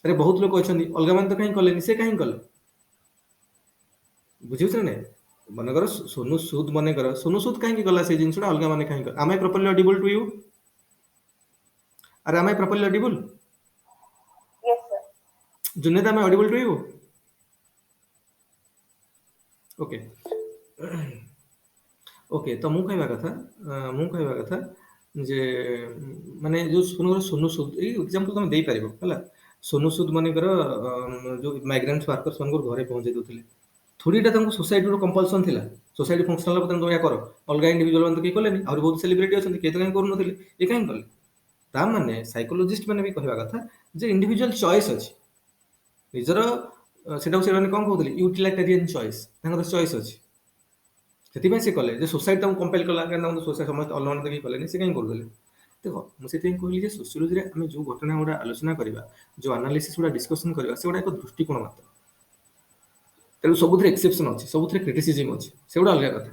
ଆରେ ବହୁତ ଲୋକ ଅଛନ୍ତି, ଅଲଗା ମାନେ ତ କାହିଁ କଲେନି, ସେ କାହିଁ କଲେ? ବୁଝିପାରୁଛ ନା ନାଇଁ? ମନେକର ସୋନୁ ସୁଦ କାହିଁକି କଲା ସେଇ ଜିନିଷଟା, ଅଲଗା ମାନେ କାହିଁକି କଲେ? ଆମ ପ୍ରପରଲି ଅଡିବୁଲ ଟୁ ୟୁ? ଆରେ ଆମ properly audible? Yes, sir. Junaid, am I audible to you? Okay okay, ତ ମୁଁ କହିବା କଥା ଯେ ମାନେ ଯେଉଁ ସୋନୁ ସୁଦ ଏଇ ଏକ୍ଜାମ୍ପଲ ତମେ ଦେଇପାରିବ ହେଲା। ସୋନୁ ସୁଦ ମନେକର ଯେଉଁ ମାଇଗ୍ରାଣ୍ଟ ୱାର୍କର୍ସ ମାନଙ୍କୁ ଘରେ ପହଞ୍ଚେଇ ଦେଉଥିଲେ, ଥୋଡ଼ିଟା ତାଙ୍କୁ ସୋସାଇଟିର କମ୍ପଲସନ୍ ଥିଲା। ସୋସାଇଟି ଫଙ୍କସନାଲ ହେବ ତେଣୁ ଏହା କର। ଅଲଗା ଇଣ୍ଡିଭିଜୁଆଲ ମାନେ ତ କେହି କଲେନି, ଆହୁରି ବହୁତ ସେଲିବ୍ରିଟି ଅଛନ୍ତି, କେହି ତ କାହିଁ କରୁନଥିଲେ, ଏ କାହିଁ କଲେ? ତା ମାନେ ସାଇକୋଲୋଜିଷ୍ଟ ମାନେ ବି କହିବା କଥା ଯେ ଇଣ୍ଡିଭିଜୁଆଲ ଚଏସ୍ ଅଛି ନିଜର, ସେଟାକୁ ସେମାନେ କ'ଣ କହୁଥିଲେ ୟୁଟିଲାଟାରିଆନ ଚଏସ୍, ତାଙ୍କର ଚଏସ୍ ଅଛି। ସେଥିପାଇଁ ସେ କଲେ ଯେ ସୋସାଇଟି ତାଙ୍କୁ କମ୍ପେଲ କଲା, କାରଣ ତାଙ୍କୁ ସୋସାଇଟି ସମସ୍ତେ ଅଲଗା ତ କେହି କଲେନି, ସେ କାହିଁ କରୁଥିଲେ? ଦେଖ ମୁଁ ସେଥିପାଇଁ କହିଲି ଯେ ସୋସିଓଲୋଜିରେ ଆମେ ଯେଉଁ ଘଟଣା ଗୁଡ଼ା ଆଲୋଚନା କରିବା, ଯେଉଁ ଆନାଲିସିସ୍ ଗୁଡ଼ା ଡିସ୍କସନ୍ କରିବା, ସେଗୁଡ଼ା ଏକ ଦୃଷ୍ଟିକୋଣ ମାତ୍ର। ତେଣୁ ସବୁଥିରେ ଏକ୍ସେପସନ୍ ଅଛି, ସବୁଥିରେ କ୍ରିଟିସିଜିମ୍ ଅଛି, ସେଗୁଡ଼ା ଅଲଗା କଥା।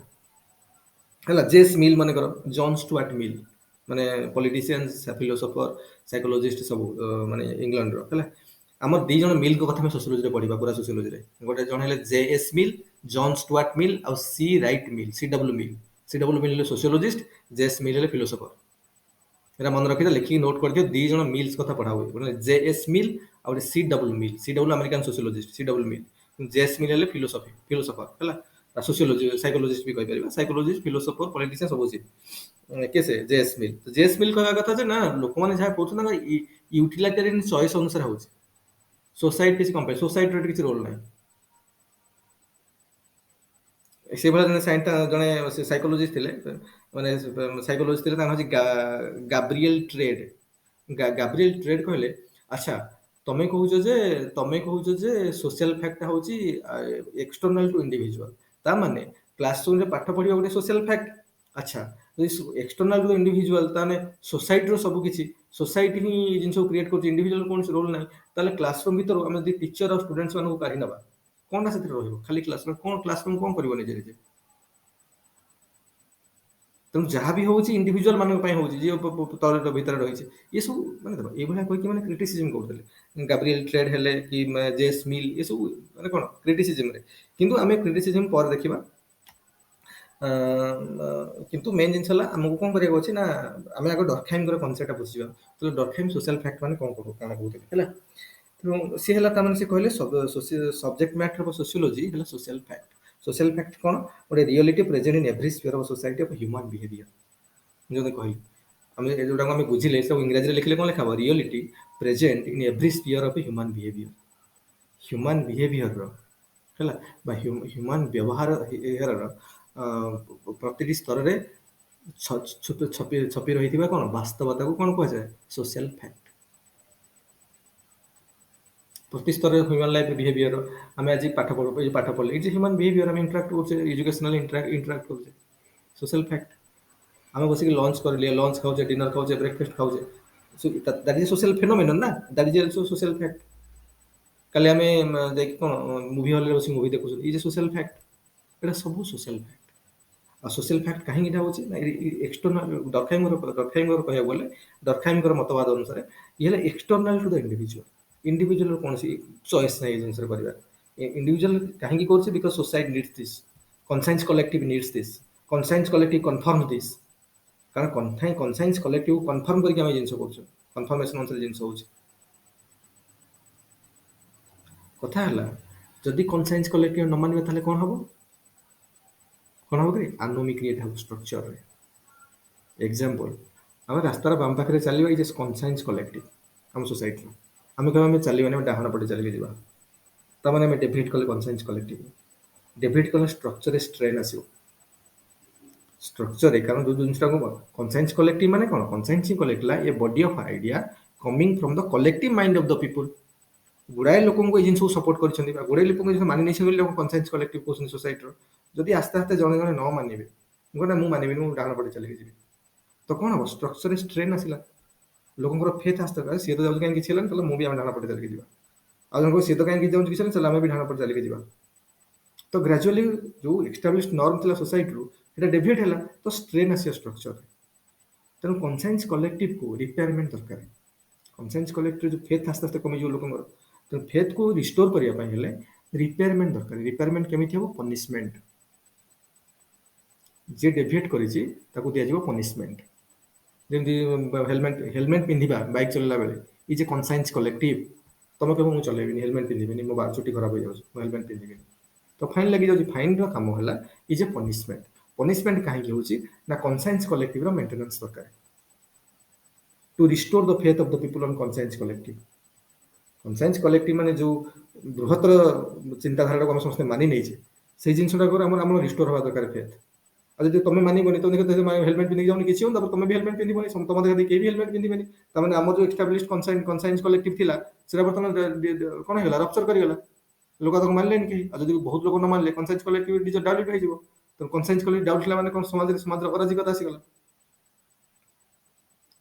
ହେଲା जेस मिल माने कर जॉन स्टुअर्ट मिल माने पॉलिटिशियन फिलोसोफर साइकोलॉजिस्ट सब माने इंग्लैंड रो ହେଲା हमर दी जण मिल को कथा में सोशियोलॉजी रे पढिबा पूरा सोशियोलॉजी रे गोटे जण हेले जेएस मिल जॉन स्टुअर्ट मिल और सी राइट मिल सी डब्ल्यू मिल सोशियोलॉजिस्ट जेएस मिल हेले फिलोसोफर एरा मन रखि लिखि नोट कर दियो दी जण मिल्स कथा पढा हुए बोले जेएस मिल और C W American sociologist C W Mill JS Mill हेले फिलोसोफर ହେଲା सोशियोलॉजी साइकोलॉजिस्ट भी कहि परिबा साइकोलॉजिस्ट फिलोसोफर पॉलिटिशियन सब अछि केसे जेएस मिल कहवा कथा जे ना लोक माने जहा कहउछ ना यूटिलिटेरियन चॉइस अनुसार होଉଛି सोसाइटी किसी कंपेयर सोसाइटी रे किसी रोल नाही से भला जने साइंटा जने साइकोलॉजिस्ट थिले माने साइकोलॉजिस्ट थिले ताना अछि गाब्रिएल ट्रेड कहले अच्छा तमे कहउछ जे सोशल फैक्ट होଉଛି एक्सटर्नल टू इंडिविजुअल ता माने क्लासरूम रे पाठ पढिबा गोटे सोशल फैक्ट अच्छा एक्सटर्नल टू इंडिविजुअल ताने सोसाइटी रो सब किछि सोसाइटी ही जिंस क्रिएट करछि इंडिविजुअल कोन रोल नाही ताले क्लासरूम भीतर हम यदि टीचर और स्टूडेंट्स मानको काढी नबा कोनटा सेतिर रहइबो खाली क्लासरूम कोन करबो निजे निजे ତେଣୁ ଯାହା ବି ହଉଛି ଇଣ୍ଡିଭିଜୁଆଲ ମାନଙ୍କ ପାଇଁ ହଉଛି ଯିଏ ତଳ ଭିତରେ ରହିଛି ଏ ସବୁ ମାନେ ଦେଖ ଏଇଭଳିଆ କହିକି ମାନେ କ୍ରିଟିସିଜମ କରୁଥିଲେ ଗାବ୍ରିଏଲ ଟ୍ରେଡ ହେଲେ କି ଜେସ୍ ମିଲ୍ ଏସବୁ ମାନେ କଣ କ୍ରିଟିସିଜମରେ କିନ୍ତୁ ଆମେ କ୍ରିଟିସିଜମ ପରେ ଦେଖିବା କିନ୍ତୁ ମେନ୍ ଜିନିଷ ହେଲା ଆମକୁ କଣ କରିବାକୁ ଅଛି ନା ଆମେ ଆଗ ଡରଖାଇମଙ୍କର କନସେପ୍ଟଟା ବୁଝିବା ତ ଡରଖାଇମ ସୋସିଆଲ ଫ୍ୟାକ୍ଟ ମାନେ କଣ କହୁଥିଲେ ହେଲା ତେଣୁ ସିଏ ହେଲା ତାମାନେ ସେ କହିଲେ ସବଜେକ୍ଟ ମ୍ୟାଟର ଅଫ ସୋସିଓଲୋଜି ହେଲା सोशल फैक्ट कौन गोटे reality present in every sphere of society of human behaviour जो कहली आम जोटा आम बुझिले सब इंग्राजी लिखले कौन लिखा reality present in every sphere of human behaviour है ह्यूमन व्यवहार प्रति स्तर में छपी रही कौन वास्तवता को कौन कहुए सोशल फैक्ट प्रति स्तर ह्यूमन लाइफ बिहेवियर आम आज पाठ पढ़ले ये ह्यूमन बिहेवियर आम इंटराक्ट कर एजुकेशनल इंटराक्ट कर सोशल फैक्ट आम बस लंच कर लिए लंच खाऊे डिनर खाऊे ब्रेकफास्ट खाऊे दैट इज सोशल फेनोमेनन ना that is also social fact काली आम देख कौन मुवी हॉल बस मुवी देखुँ ये सोशल फैक्ट ये सब सोशल फैक्ट आ सोशल फैक्ट कहीं इटा होची ना एक्सटर्नल डरखाइमर कहया बोले डरखाइमर मतवाद अनुसार ये एक्सटर्नल टू द इंडिविजुअल कौन सी चॉइस नहीं जिनस करबा इंडिविजुअल कहीं करछि because society needs this conscience collective needs this conscience collective confirm this कारण कॉन्साइंस कलेक्टिव कन्फर्म करके हम जिनस करछु कन्फर्मेशन अनुसार जिनस होछि कथा हला जदि कॉन्साइंस कलेक्टिव न मानिबा ताले कोन हबो कौन हम कि आनोमी क्रिएट हम स्ट्रक्चर एग्जांपल आम रास्तार बाम पाखे चलवा ये कनसाइंस कलेक्टिव आम सोसाइटी आम कह आम चलवानी डाहाण पटे चलिए जावा तमें आम डेविएट कले कनसाइंस कलेक्टिव डेविएट कले स्ट्रक्चर स्ट्रेन आसो स्ट्रक्चर कारण जो जिनटा को कनसाइंस कलेक्टिव माने कौन conscience collective a body of idea coming from the collective mind of the people गुड़ाए लोक जिन सब सपोर्ट कर गुड़ाए लोक मानि नहीं कनसाइंस कलेक्टिव कहते सोसाइटी जदि आस्ते आस्ते जड़े जड़े न मानवे गोटे मुझे मानवी डाण पटे चलिए जी तो कौन हम स्ट्रक्चर स्ट्रेन आसला लोक फेथ आसते सी तो जाऊँ कहीं किसी तो मुझे आम डाण पटे चलिए जा जन सी तो कहीं जाऊँ किसी चल आम भी डाण पटे चलिए जा तो ग्राजुअली जो एस्टाब्लिश नॉर्म थी सोसाइटी डेविएट है तो स्ट्रेन आस स्ट्रक्चर तेणु कनसाइंस कलेक्टिव को रिपेयरमेंट दरकार कनसाइंस कलेक्टिव जो फेथ आस्ते आस्ते कमी लोक तो फेथ को रिस्टोर करने रिपेयरमेंट दरकार रिपेयरमेंट केमी हम पनिशमेंट जे डेविएट कर दिज्व पनिशमेंट जमी हेलमेट पिंधा बाइक चलला बेले ये कनसाइंस कलेक्टिव तुम कह मुझे चलेबी हेलमेट पिंधि मो चुटी खराब हो जाऊँ हेलमेट पिंधि तो फाइन लगी जाऊँ फाइन काम है ये पनिशमेंट पनिशमेंट कहीं होना कनसाइंस कलेक्टिव मेंटेनेंस दरकार to restore the faith of the people on conscience collective माने जो बृहत्तर चिंताधारा को समस्त मानि नहीं से जिनसा रिस्टोर हवा दरकार फेथ आज तुम मानबनी तुम हेलमेट पिंधि जाऊँ किसी हो तुम भी हेलमेट पिंधबनी तुम देखा कहीं भी हेलमेट पिंधबनी तमें आम जो एस्टाब्लिश कनसाइंस कलेक्टिव थी बर्तमान कौन है रप्चर करगला लोक तक मानले कहीं आज बहुत लोग न मानले कनसाइंस कलेक्टिव डाउट हो तो कनसाइंस कलेक्टिव डाउट है कौन समाज अराजकता आसीगला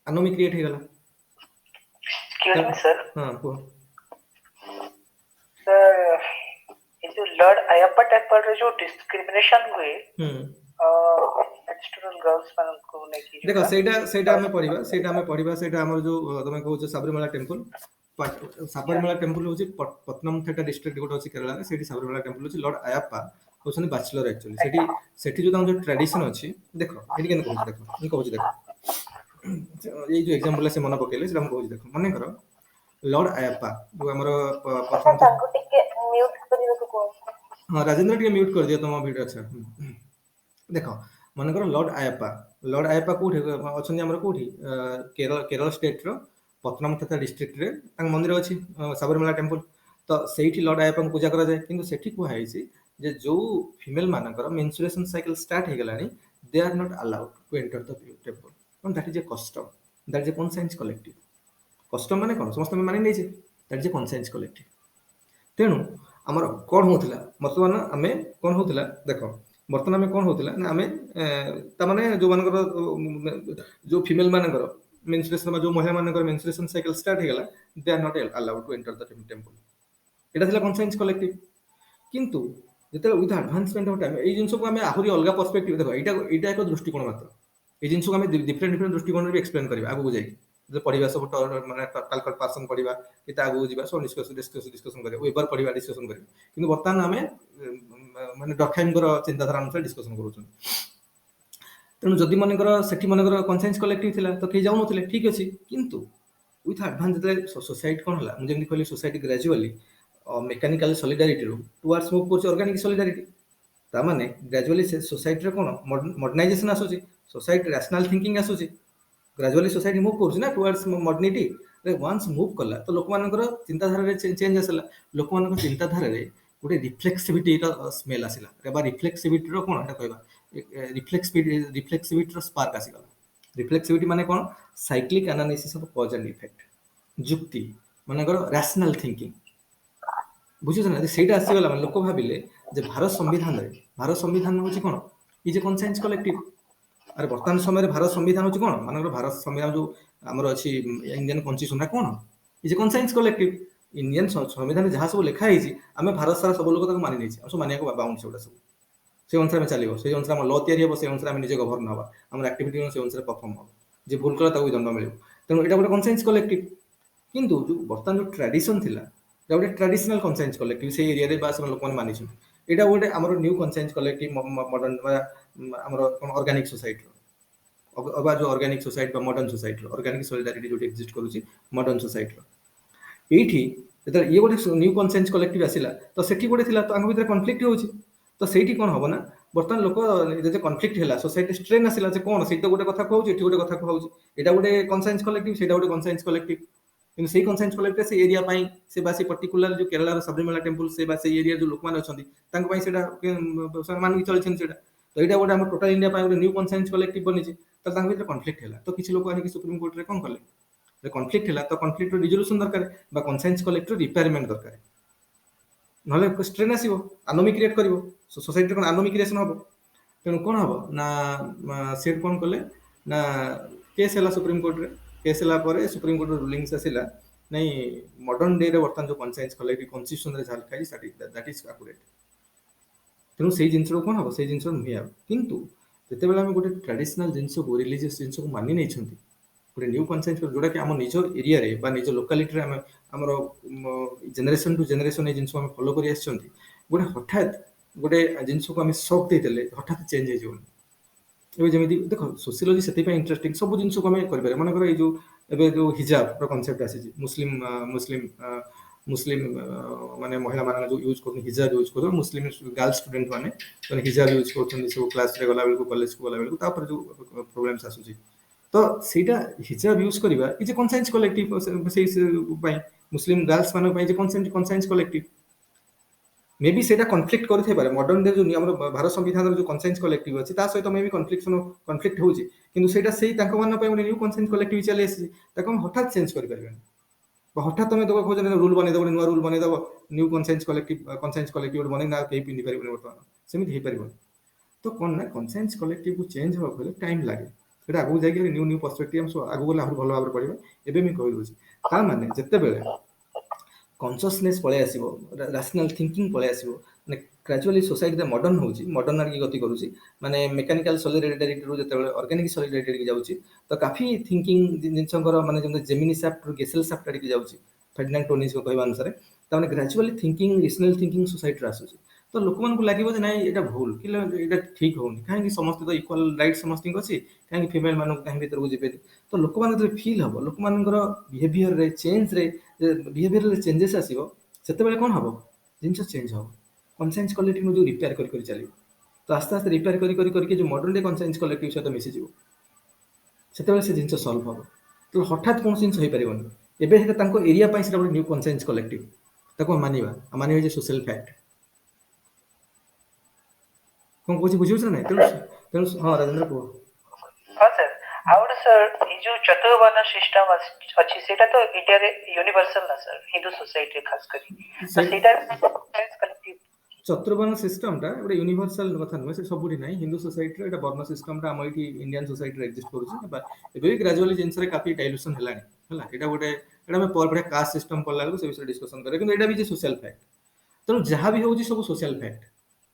आनोमी क्रिएट हो गला सर हां को सर ये जो लॉर्ड अयप्पा टेम्पल रे जो डिस्क्रिमिनेशन हुए menstrual girls ମାନଙ୍କୁ ନେଇକି ଦେଖ ଯୋଉଟା ସେଇଟା ଆମେ ପଢିବା ସେଇଟା ଆମର ଯୋଉ ତମେ କହୁଛ ସାବରିମାଳା ଟେମ୍ପଲ। ସାବରିମାଳା ଟେମ୍ପଲ ହଉଛି ପତନମଥିଟ୍ଟା ଡିଷ୍ଟ୍ରିକ୍ଟ ଗୋଟେ ଅଛି କେରଳାରେ, ସେଇଠି ସାବରିମାଳା ଟେମ୍ପଲ ଅଛି। ଲର୍ଡ ଆୟାପ୍ପା ହଉଛନ୍ତି ବ୍ୟାଚଲର ଆକ୍ଚୁଆଲି। ସେଠି ଯୋଉ ତାଙ୍କର ଯୋଉ ଟ୍ରାଡିସନ ଅଛି, ଦେଖ ଏଠି କେମିତି କହୁଛି ଦେଖ, ମୁଁ କହୁଛି ଦେଖ, ଏଇ ଯୋଉ ଏକ୍ସାମ୍ପଲ ସେ ମନେ ପକେଇଲେ ସେଟା ମୁଁ କହୁଛି ଦେଖ। ମନେକର ଲର୍ଡ ଆୟାପ୍ପା ଯୋଉ ଆମର ଆଚ୍ଛା ତାଙ୍କୁ ଟିକେ ମ୍ୟୁଟ କରିବାକୁ କୁହନ୍ତୁ। ହଁ ରାଜେନ୍ଦ୍ର ଟିକେ ମ୍ୟୁଟ କରିଦିଅ ତମ ଭିଡିଓ। ଆଚ୍ଛା ଦେଖ ମନେକର ଲର୍ଡ ଆୟାପ୍ପା କୋଉଠି ଅଛନ୍ତି, ଆମର କୋଉଠି କେରଳ ଷ୍ଟେଟର ପତନମଥିଟ୍ଟା ଡିଷ୍ଟ୍ରିକ୍ଟରେ ତାଙ୍କ ମନ୍ଦିର ଅଛି ସାବରିମାଳା ଟେମ୍ପଲ। ତ ସେଇଠି ଲର୍ଡ ଆୟାପ୍ପାଙ୍କୁ ପୂଜା କରାଯାଏ। କିନ୍ତୁ ସେଠି କୁହାଯାଇଛି ଯେ ଯୋଉ ଫିମେଲ ମାନଙ୍କର ମେନସୁରେସନ ସାଇକେଲ ଷ୍ଟାର୍ଟ ହେଇଗଲାଣି, they are not allowed to enter the temple. That is a custom, that is a conscience collective. Custom ମାନେ କଣ, ସମସ୍ତେ ମାନି ନେଇଛେ, that is a conscience collective. ତେଣୁ ଆମର କଣ ହଉଥିଲା, ବର୍ତ୍ତମାନ ଆମେ କଣ ହଉଥିଲା ଦେଖ, ବର୍ତ୍ତମାନ ଆମେ କଣ ହଉଥିଲା ନା ଆମେ ତାମାନେ ଯୋଉମାନଙ୍କର ଯୋଉ ଫିମେଲ ମାନଙ୍କର ମେନସୁରେସନ ବା ଯୋଉ ମହିଳା ମାନଙ୍କର ମେନସୁରେସନ ସାଇକେଲ ଷ୍ଟାର୍ଟ ହେଇଗଲା, they are not allowed to enter the temple. ଏଟା ଥିଲା କନସାଇନ୍ସ କଲେକ୍ଟିଭ। କିନ୍ତୁ ଯେତେବେଳେ ୱିଥ୍ ଆଡଭାନ୍ସମେଣ୍ଟ ଅଫ ଟାଇମ୍ ଏଇ ଜିନିଷକୁ ଆମେ ଆହୁରି ଅଲଗା ପର୍ସପେକ୍ଟିଭ ଦେଖ, ଏଇଟା ଏକ ଦୃଷ୍ଟିକୋଣ ମାତ୍ର। ଏଇ ଜିନିଷକୁ ଆମେ ଡିଫରେଣ୍ଟ ଦୃଷ୍ଟିକୋଣରେ ବି ଏକ୍ସପ୍ଲେନ କରିବା ଆଗକୁ ଯାଇକି, ଯେ ପଢିବା ସବୁ ମାନେ କାଲକଟ ପାର୍ସନ ପଢିବା କି ତା ଆଗକୁ ଯିବା, ସବୁ ଡିସ୍କସନ କରିବା, ୱେବର ପଢିବା, ଡିସ୍କସନ କରିବା। କିନ୍ତୁ ବର୍ତ୍ତମାନ ଆମେ ମାନେ ଡର୍ଖାଇମଙ୍କର ଚିନ୍ତାଧାରା ଅନୁସାରେ ଡିସ୍କସନ କରୁଛନ୍ତି। ତେଣୁ ଯଦି ମନେକର ସେଠି ମନେକର କନସାଇନ୍ସ କଲେକ୍ଟିଭ ଥିଲା ତ କେହି ଯାଉନଥିଲେ, ଠିକ ଅଛି। କିନ୍ତୁ ୱିଥ୍ ଆଡଭାନ୍ସ ଯେତେବେଳେ ସୋସାଇଟି କଣ ହେଲା, ମୁଁ ଯେମିତି କହିଲି ସୋସାଇଟି ଗ୍ରାଜୁଆଲି ମେକାନିକାଲ ସଲିଡାରିଟିରୁ ଟୁୱାର୍ଡସ୍ ମୁଭ୍ କରୁଛି ଅର୍ଗାନିକ ସଲିଡାରିଟି। ତାମାନେ ଗ୍ରାଜୁଆଲି ସେ ସୋସାଇଟିରେ କଣ ମଡର୍ଣ୍ଣାଇଜେସନ ଆସୁଛି, ସୋସାଇଟି ରାସନାଲ ଥିଙ୍କିଂ ଆସୁଛି। ଗ୍ରାଜୁଆଲି ସୋସାଇଟି ମୁଭ୍ କରୁଛି ନା ଟୁୱାର୍ଡସ୍ ମଡର୍ଣ୍ଣିଟି। ୱାନ୍ସ ମୁଭ୍ କଲା ତ ଲୋକମାନଙ୍କର ଚିନ୍ତାଧାରାରେ ଚେଞ୍ଜ ଆସିଲା। ଲୋକମାନଙ୍କ ଚିନ୍ତାଧାରାରେ ଗୋଟେ ରିଫ୍ଲେକ୍ସିଭିଟିର ସ୍ମେଲ ଆସିଲା, ବା ରିଫ୍ଲେକ୍ସିଭିଟିର କଣ ଏଟା କହିବା, ରିଫ୍ଲେକ୍ସିଭିଟିର ସ୍ପାର୍କ ଆସିଗଲା। ରିଫ୍ଲେକ୍ସିଭିଟି ମାନେ କଣ, cyclic analysis of cause and effect, ଯୁକ୍ତି ମନେକର ରାସନାଲ ଥିଙ୍କିଂ, ବୁଝୁଛ ନା। ସେଇଟା ଆସିଗଲା ମାନେ ଲୋକ ଭାବିଲେ ଯେ ଭାରତ ସମ୍ବିଧାନ ହଉଛି କଣ, ଇଜ ଏ କନସାଇନ୍ସ କଲେକ୍ଟିଭ। ଆରେ ବର୍ତ୍ତମାନ ସମୟରେ ଭାରତ ସମ୍ବିଧାନ ହଉଛି କଣ, ମାନଙ୍କର ଭାରତ ସମ୍ବିଧାନ ଯୋଉ ଆମର ଅଛି ଇଣ୍ଡିଆନ କନଷ୍ଟିଟ୍ୟୁସନ କଣ, is a conscience collective. Indian ସମ୍ବିଧାନରେ ଯାହା ସବୁ ଲେଖା ହେଇଛି, ଆମେ ଭାରତ ସାରା ସବୁ ଲୋକ ତାକୁ ମାନି ନେଇଛେ, ଆଉ ସବୁ ମାନିବାକୁ ବାଉଣ୍ଡ ସେଗୁଡା ସବୁ। ସେ ଅନୁସାରେ ଆମେ ଚାଲିବ, ସେଇ ଅନୁସାରେ ଆମ ଲ ତିଆରି ହେବ, ସେଇ ଅନୁସାରେ ଆମେ ନିଜେ ଗଭର୍ଣ୍ଣ ହବା, ଆମର ଆକ୍ଟିଭିଟି ସେ ଅନୁସାରେ ପରଫର୍ମ ହବ। ଯେ ଭୁଲ କଲା ତାକୁ ଦଣ୍ଡ ମିଳିବ। ତେଣୁ ଏଇଟା ଗୋଟେ କନସାଇନ୍ସ କଲେକ୍ଟିଭ। କିନ୍ତୁ ଯୋଉ ବର୍ତ୍ତମାନ ଯୋଉ ଟ୍ରାଡିସନ ଥିଲା, ଏଇଟା ଗୋଟେ ଟ୍ରାଡିସନାଲ କନସାଇନ୍ସ କଲେକ୍ଟିଭ, ସେଇ ଏରିଆରେ ବା ସେମାନେ ଲୋକମାନେ ମାନିଛନ୍ତି। ଏଇଟା ଗୋଟେ ଆମର ନ୍ୟୁ କନସାଇନ୍ସ କଲେକ୍ଟିଭ, ମଡର୍ନ ବା ଆମର ଅର୍ଗାନିକ ସୋସାଇଟିର ଅବା ଯୋଉ ଅର୍ଗାନିକ ସୋସାଇଟି ବା ମଡର୍ନ ସୋସାଇଟିର ଅର୍ଗାନିକ ସଲିଡାରିଟି ଯୋଉଠି ଏକ୍ଜିଷ୍ଟ କରୁଛି ମଡର୍ନ ସୋସାଇଟିର। ଏଇଠି ଯେତେବେଳେ ଇଏ ଗୋଟେ ନ୍ୟୁ କନସାଇନ୍ସ କଲେକ୍ଟିଭ ଆସିଲା, ତ ସେଠି ଗୋଟେ ଥିଲା, ତ ଆଙ୍କ ଭିତରେ କନଫ୍ଲିକ୍ଟ ହେଉଛି। ତ ସେଇଠି କଣ ହବ ନା, ବର୍ତ୍ତମାନ ଲୋକ ଯଦି କନଫ୍ଲିକ୍ଟ ହେଲା, ସୋସାଇଟି ଷ୍ଟ୍ରେନ୍ ଆସିଲା ଯେ କଣ, ସେଇଟା ଗୋଟେ କଥା କହୁଛି, ଏଠି ଗୋଟେ କଥା କହୁଛି, ଏଇଟା ଗୋଟେ କନସାଇନ୍ସ କଲେକ୍ଟିଭ, ସେଇଟା ଗୋଟେ କନସାଇନ୍ସ କଲେକ୍ଟିଭ। କିନ୍ତୁ ସେଇ କନସାଇନ୍ସ କଲେକ୍ଟିଭ ସେ ଏରିଆ ପାଇଁ, ସେ ବା ସେ ପର୍ଟିକୁଲାର ଯୋଉ କେରଳାର ସାବରିମାଳା ଟେମ୍ପଲ, ସେ ବା ସେଇ ଏରିଆ ଯୋଉ ଲୋକମାନେ ଅଛନ୍ତି ତାଙ୍କ ପାଇଁ ସେଇଟା ମାନିକି ଚଳିଛନ୍ତି ସେଇଟା। ତ ଏଇଟା ଗୋଟେ ଆମର ଟୋଟାଲ ଇଣ୍ଡିଆ ପାଇଁ ଗୋଟେ ନ୍ୟୁ କନସାଇନ୍ସ କଲେକ୍ଟିଭ ବନିଛି। ତ ତାଙ୍କ ଭିତରେ କନଫ୍ଲିକ୍ଟ ହେଲା, ତ କିଛି ଲୋକ ଆଣିକି ସୁପ୍ରିମକୋର୍ଟରେ କଣ କଲେ, କନଫ୍ଲିକ୍ଟ ହେଲା ତ କନଫ୍ଲିକ୍ଟର ରିଜଲ୍ୟୁସନ ଦରକାର, ବା କନସାଇନ୍ସ କଲେକ୍ଟିଭର ରିପେୟାରମେଣ୍ଟ ଦରକାର। ନହେଲେ ଷ୍ଟ୍ରେନ୍ ଆସିବ, ଆନୋମି କ୍ରିଏଟ୍ କରିବ, ସୋସାଇଟିରେ କଣ ଆନୋମି କ୍ରିଏସନ ହବ। ତେଣୁ କଣ ହବ ନା, ସେ କଣ କଲେ ନା, କେସ୍ ହେଲା ସୁପ୍ରିମକୋର୍ଟରେ। କେସ୍ ହେଲା ପରେ ସୁପ୍ରିମକୋର୍ଟର ରୁଲିଂସ ଆସିଲା, ନାଇଁ ମଡର୍ନ ଡେରେ ବର୍ତ୍ତମାନ ଯୋଉ କନସାଇନ୍ସ କଲେକ୍ଟିଭ କନଷ୍ଟିଟ୍ୟୁସନରେ ଯାହା ଲେଖା ହେଇଛି ଦ୍ୟାଟ୍ ଇଜ ଆକୁରେଟ୍। ତେଣୁ ସେଇ ଜିନିଷକୁ କଣ ହବ, ସେଇ ଜିନିଷ ନୁହେଁ ଆଉ। କିନ୍ତୁ ଯେତେବେଳେ ଆମେ ଗୋଟେ ଟ୍ରାଡିସନାଲ ଜିନିଷକୁ, ରିଲିଜିୟସ୍ ଜିନିଷକୁ ମାନି ନେଇଛନ୍ତି, ଗୋଟେ ନ୍ୟୁ କନସାଇନ୍ସ ଯୋଉଟାକି ଆମ ନିଜ ଏରିଆରେ ବା ନିଜ ଲୋକାଲିଟିରେ ଆମେ ଆମର ଜେନେରେସନ ଟୁ ଜେନେରେସନ ଏଇ ଜିନିଷକୁ ଆମେ ଫଲୋ କରି ଆସିଛନ୍ତି, ଗୋଟେ ହଠାତ୍ ଗୋଟେ ଜିନିଷକୁ ଆମେ ସକ୍ ଦେଇଦେଲେ ହଠାତ୍ ଚେଞ୍ଜ ହେଇଯିବନି। ଏବେ ଯେମିତି ଦେଖ, ସୋସିଓଲୋଜି ସେଥିପାଇଁ ଇଣ୍ଟରେଷ୍ଟିଂ, ସବୁ ଜିନିଷକୁ ଆମେ କରିପାରିବା। ମନେକର ଏଇ ଯୋଉ ଏବେ ଯୋଉ ହିଜାବର କନସେପ୍ଟ ଆସିଛି, ମୁସଲିମ ମାନେ ମହିଳା ମାନେ ଯୋଉ ୟୁଜ କରୁଛନ୍ତି, ହିଜାବ ୟୁଜ କରୁଛନ୍ତି, ମୁସଲିମ ଗାର୍ଲ ଷ୍ଟୁଡେଣ୍ଟ ମାନେ ହିଜାବ ୟୁଜ କରୁଛନ୍ତି ସବୁ କ୍ଲାସରେ ଗଲାବେଳକୁ, କଲେଜକୁ ଗଲାବେଳକୁ, ତାପରେ ଯୋଉ ପ୍ରୋବ୍ଲେମସ ଆସୁଛି, ତ ସେଇଟା ହିଜାବ ୟୁଜ କରିବା ଇଜ ଏ କନସାଇନ୍ସ କଲେକ୍ଟିଭ। ସେଇ ପାଇଁ ମୁସଲିମ ଗାର୍ଲସ ମାନଙ୍କ ପାଇଁ କନସାଇନ୍ସ କଲେକ୍ଟିଭ। ମେ ବି ସେଇଟା କନଫ୍ଲିକ୍ଟ କରିଥାଇପାରେ ମଡର୍ନ ଡେ ଯୋଉ ଆମର ଭାରତ ସମ୍ବିଧାନର ଯୋଉ କନସାଇନ୍ସ କଲେକ୍ଟିଭ ଅଛି, ତା ସହିତ ମେ ବି କନଫ୍ଲିକ୍ଟ ହଉଛି। କିନ୍ତୁ ସେଇଟା ସେଇ ତାଙ୍କ ମାନଙ୍କ ପାଇଁ ଗୋଟେ ନ୍ୟୁ କନସାଇନ୍ସ କଲେକ୍ଟିଭ ଚାଲି ଆସିଛି, ତାକୁ ଆମେ ହଠାତ୍ ଚେଞ୍ଜ କରିପାରିବାନି। ହଠାତ୍ ତମେ ଦବ କହୁଛ ରୁଲ ବନେଇଦବ, ନୂଆ ରୁଲ ବନେଇଦବ, ନ୍ୟୁ କନସାଇନ୍ସ କଲେକ୍ଟିଭ ଗୋଟେ ବନେଇ ନା କେହି ପିନ୍ଧି ପାରିବନି, ବର୍ତ୍ତମାନ ସେମିତି ହେଇପାରିବନି। ତ କଣ ନା, କନସାଇନ୍ସ କଲେକ୍ଟିଭକୁ ଚେଞ୍ଜ ହବାକୁ ହେଲେ ଟାଇମ ଲାଗେ। ସେଟା ଆଗକୁ ଯାଇକି ନ୍ୟୁ ପର୍ସପେକ୍ଟିଭ ଆଗକୁ ଗଲେ ଆହୁରି ଭଲ ଭାବରେ ପଢିବା। ଏବେ ମୁଁ କହିଦଉଛି, ତା ମାନେ ଯେତେବେଳେ କନସିୟସନେସ୍ ପଳେଇ ଆସିବ, ରାସନାଲ ଥିଙ୍କିଂ ପଳେଇ ଆସିବ, ମାନେ ଗ୍ରାଜୁଆଲି ସୋସାଇଟି ମଡର୍ନ ହେଉଛି, ମଡର୍ନ ଆଡ଼ିକି ଗତି କରୁଛି, ମାନେ ମେକାନିକାଲ ସଲିଡାରିଟିରୁ ଯେତେବେଳେ ଅର୍ଗାନିକ ସଲିଡାରିଟି ଯାଉଛି, ତ କାଫି ଥିଙ୍କିଂ ଜିନିଷଙ୍କର ମାନେ ଯେମିତି ଜେମିନି ସାଫ୍ଟରୁ ଗେସେଲ ସାଫ୍ଟ ଆଡ଼ିକି ଯାଉଛି ଫେର୍ଡିନାଣ୍ଡ ଟୋନିସଙ୍କ କହିବା ଅନୁସାରେ, ତାମାନେ ଗ୍ରାଜୁଆଲି ଥିଙ୍କିଂ ରିଜନାଲ ଥିଙ୍କିଂ ସୋସାଇଟିରେ ଆସୁଛି। ତ ଲୋକମାନଙ୍କୁ ଲାଗିବ ଯେ ନାଇଁ ଏଇଟା ଭୁଲ କି ଏଇଟା ଠିକ ହଉନି, କାହିଁକି ସମସ୍ତେ ତ ଇକ୍ୱାଲ ରାଇଟ୍ ସମସ୍ତଙ୍କୁ ଅଛି, କାହିଁକି ଫିମେଲ ମାନଙ୍କୁ କାହିଁକି ଭିତରକୁ ଯିବେନି। ତ ଲୋକମାନଙ୍କୁ ଯେତେବେଳେ ଫିଲ୍ ହବ, ଲୋକମାନଙ୍କର ବିହେଭିଅରରେ ଚେଞ୍ଜରେ ବିହେଭିଅରରେ ଚେଞ୍ଜେସ୍ ଆସିବ, ସେତେବେଳେ କ'ଣ ହବ, ଜିନିଷ ଚେଞ୍ଜ ହବ। କନସାଇନ୍ସ କଲେକ୍ଟିଭ ଯେଉଁ ରିପେୟାର କରି କରି ଚାଲିବ, ତ ଆସ୍ତେ ଆସ୍ତେ ରିପେୟାର କରି କରି କରିକି ଯେଉଁ ମଡର୍ନ ଡେ କନସାଇନ୍ସ କଲେକ୍ଟିଭ ସହିତ ମିଶିଯିବ, ସେତେବେଳେ ସେ ଜିନିଷ ସଲ୍ଭ ହବ। ତ ହଠାତ୍ କୌଣସି ଜିନିଷ ହେଇପାରିବନି। ଏବେ ସେଟା ତାଙ୍କ ଏରିଆ ପାଇଁ ସେଟା ଗୋଟେ ନ୍ୟୁ କନସାଇନ୍ସ କଲେକ୍ଟିଭ, ତାକୁ ମାନିବା ମାନିବା ଯେ ସୋସିଆଲ ଫ୍ୟାକ୍ଟ। କ'ଣ କହୁଛି ବୁଝିପାରୁଛ ନା ନାଇଁ? ତେଣୁ ତେଣୁ ହଁ ରାଜେନ୍ଦ୍ର କୁହ। ହଁ ସାର୍, ଆଉ ଗୋଟେ ସାର୍, ଏଇ ଯୋଉ ଚତୁର୍ବର୍ଣ୍ଣ ସିଷ୍ଟମ ଅଛି ସେଇଟା ତ ଇଣ୍ଡିଆରେ ୟୁନିଭର୍ସାଲ ନା ସାର୍, ହିନ୍ଦୁ ସୋସାଇଟିରେ ଖାସ କରି, ତ ସେଇଟା କଲେକ୍ଟିଭ। ଚତୁର୍ବର୍ଣ୍ଣ ସିଷ୍ଟମଟା ଗୋଟେ ୟୁନିଭର୍ସାଲ କଥା ନୁହେଁ, ସେ ସବୁଠି ନାହିଁ। ହିନ୍ଦୁ ସୋସାଇଟିରେ ଏଇଟା ବର୍ଣ୍ଣ ସିଷ୍ଟମଟା ଆମ ଏଇଠି ଇଣ୍ଡିଆନ ସୋସାଇଟିରେ ଏକ୍ଜିଷ୍ଟ କରୁଛି। ଏବେ ବି ଗ୍ରାଜୁଆଲି ଜିନିଷରେ କାଫି ଡାଇଲ୍ୟୁସନ ହେଲାଣି ହେଲା। ଏଇଟା ଆମେ ପରେ ପରେ କାଷ୍ଟ ସିଷ୍ଟମ ପଢିଲା ବେଳକୁ ସେ ବିଷୟରେ ଡିସ୍କସନ କରିବା, କିନ୍ତୁ ଏଇଟା ବି ଯେ ସୋସିଆଲ ଫ୍ୟାକ୍ଟ। ତେଣୁ ଯାହା ବି ହେଉଛି ସବୁ ସୋସିଆଲ ଫ୍ୟାକ୍ଟ,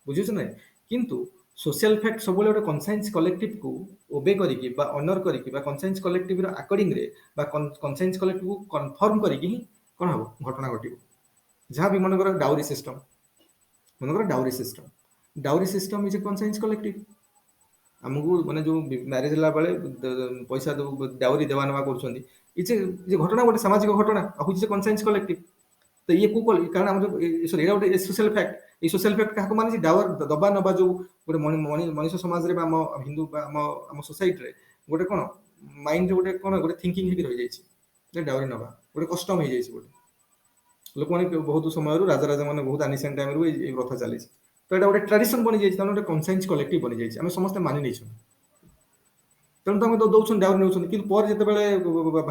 ବୁଝୁଛ ନା? କିନ୍ତୁ ସୋସିଆଲ ଫ୍ୟାକ୍ଟ ସବୁବେଳେ ଗୋଟେ କନସାଇନ୍ସ କଲେକ୍ଟିଭକୁ ଓବେ କରିକି ବା ଅନର କରିକି ବା କନସାଇନ୍ସ କଲେକ୍ଟିଭର ଆକର୍ଡିଂରେ ବା କନସାଇନ୍ସ କଲେକ୍ଟିଭକୁ କନଫର୍ମ କରିକି ହିଁ କ'ଣ ହବ, ଘଟଣା ଘଟିବ। ଯାହା ବି ମନେକର ଡାଉରି ସିଷ୍ଟମ, ମନେକର dowry system is a conscience collective. ଆମକୁ ମାନେ ଯୋଉ ମ୍ୟାରେଜ ହେଲା ବେଳେ ପଇସା ଡାଉରି ଦେବା ନେବା କରୁଛନ୍ତି, ଇଏ ଘଟଣା ଗୋଟେ ସାମାଜିକ ଘଟଣା, ହଉଛି ଯେ କନସାଇନ୍ସ କଲେକ୍ଟିଭ। ତ ଇଏ କୋଉ କାରଣ ଆମର ଏଇଟା ଗୋଟେ ସୋସିଆଲ ଫ୍ୟାକ୍ଟ। ଏଇ ସୋସିଆଲ ଫ୍ୟାକ୍ଟ କାହାକୁ ମାନିଛି, ଡାୱର ଦବା ନବା ଯୋଉ ଗୋଟେ ମଣିଷ ସମାଜରେ ବା ଆମ ହିନ୍ଦୁ ବା ଆମ ସୋସାଇଟିରେ ଗୋଟେ କ'ଣ ମାଇଣ୍ଡରେ ଗୋଟେ କ'ଣ ଗୋଟେ ଥିଙ୍କିଂ ହେଇକି ରହିଯାଇଛି, ଡାଉରି ନବା ଗୋଟେ କଷ୍ଟମ ହେଇଯାଇଛି। ଗୋଟେ ଲୋକମାନେ ବହୁତ ସମୟରୁ ରାଜା ମାନେ ବହୁତ ଆନିସେଣ୍ଟ ଟାଇମରୁ ଏଇ ପ୍ରଥା ଚାଲିଛି। ତ ଏଇଟା ଗୋଟେ ଟ୍ରାଡିସନ ବନିଯାଇଛି, ତାମାନେ ଗୋଟେ କନସାଇନ୍ସ କଲେକ୍ଟିଭ ବନିଯାଇଛି, ଆମେ ସମସ୍ତେ ମାନି ନେଇଛୁ। ତେଣୁ ତାଙ୍କୁ ଦଉଛନ୍ତି, ଡାଉରି ନେଉଛନ୍ତି। କିନ୍ତୁ ପରେ ଯେତେବେଳେ